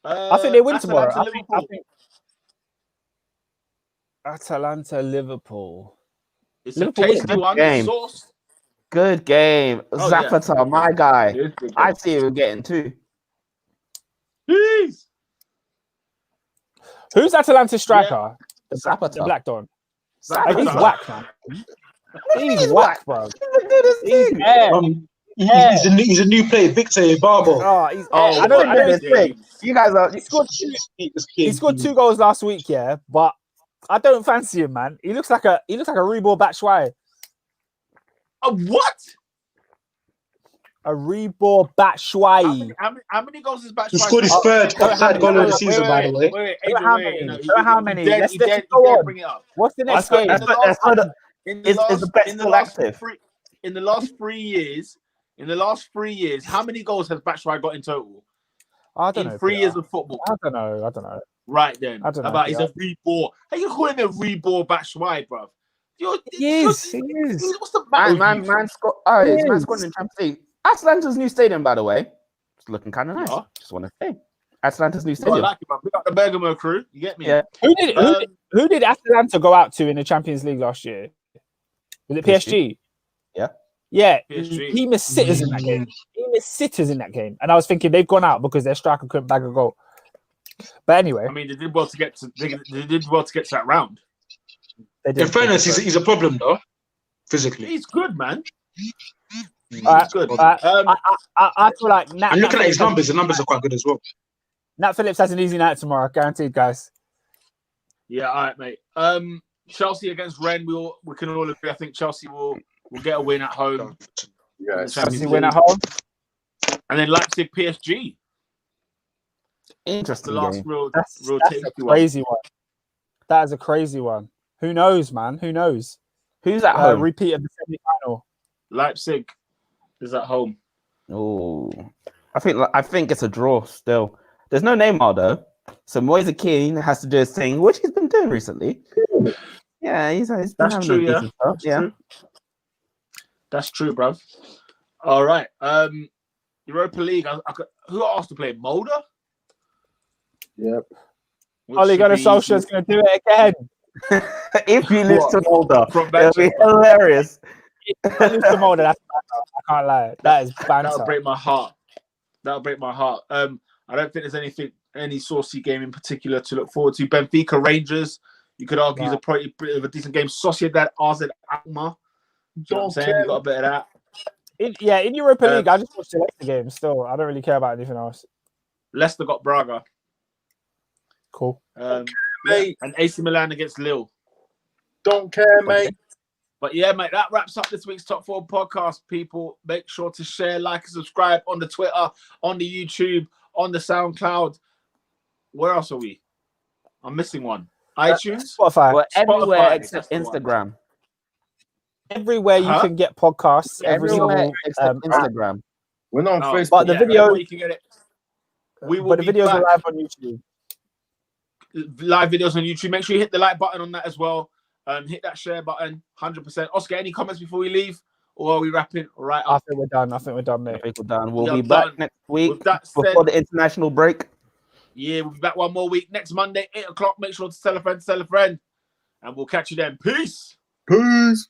I think they win tomorrow. I think Atalanta Liverpool. It's a tasty one. Game. Good game. Zapata, my guy. I see we're getting 2. Jeez. Who's Atalanta's striker? Yeah. Zapata. The Black Don. Zapata. He's whack, man. He's whack, bro. He's a new player, Victor Barbo. I don't think you guys are. He scored 2 goals last week, yeah, but I don't fancy him, man. He looks like a Rebor Batshuayi. A what? A Rebor Batshuayi. How many goals is Batshuayi? He scored his third goal of the season, by the way. Wait, how many? Let's go on. Bring it up. What's the next game? Is the best still active? In the last 3 years, how many goals has Batshuayi got in total? I don't know. 3 years of football. I don't know. Right then. I don't know. About he's a Rebor. How you calling him a Rebor Batshuayi, bro? He is. What's the matter? Man scored in Champions League. Atalanta's new stadium, by the way, it's looking kind of nice. Yeah. Just want to say, Atalanta's new stadium. I like it, man. We got the Bergamo crew. You get me? Yeah. Who did Atalanta go out to in the Champions League last year? Was it PSG? Yeah. Yeah. He missed sitters in that game. And I was thinking they've gone out because their striker couldn't bag a goal. But anyway, I mean, they did well to get to that round. In fairness, he's a problem though. Physically, he's good, man. He's good. I feel like Nat, and looking at his numbers, the numbers are quite good as well. Nat Phillips has an easy night tomorrow, guaranteed, guys. Yeah, all right, mate. Chelsea against Rennes, we can all agree. I think Chelsea will get a win at home. Yeah, Chelsea win at home, and then Leipzig PSG. Interesting. The last real that's a crazy one. That is a crazy one. Who knows, man? Who knows? Who's at home? Repeat of the semi-final. Leipzig is at home. Oh, I think it's a draw still. There's no Neymar though. So Moise Keane has to do his thing, which he's been doing recently. Yeah, he's been having true, a decent stuff. Yeah. True. That's true, bruv. All right. Europa League. Who are Arsenal playing? Mulder? Yep. Ole Gunnar Solskjaer's going to do it again. If you lose to Mulder, it'll be hilarious. If you lose to Mulder, that's I can't lie. That is banter. That'll break my heart. I don't think there's any saucy game in particular to look forward to. Benfica Rangers. You could argue is a pretty bit of a decent game. Sociedad AZ Alkmaar. You know what I'm saying? You got a bit of that. In Europa League, I just watched the Leicester game still. I don't really care about anything else. Leicester got Braga. Cool. Mate. And AC Milan against Lille. Don't care, mate. But yeah, mate, that wraps up this week's Top 4 podcast, people. Make sure to share, like, and subscribe on the Twitter, on the YouTube, on the SoundCloud. Where else are we? I'm missing one. iTunes? Spotify. We're everywhere except Instagram. Everywhere you can get podcasts. Everywhere except Instagram. We're not on Facebook. But the video, you can get it. The videos are live on YouTube. Live videos on YouTube. Make sure you hit the like button on that as well. Hit that share button. 100%. Oscar, any comments before we leave, or are we wrapping? Right. I think we're done, mate. I think we're done. We'll be back next week before the international break. Yeah, we'll be back one more week next Monday, 8 o'clock. Make sure to tell a friend, and we'll catch you then. Peace. Peace.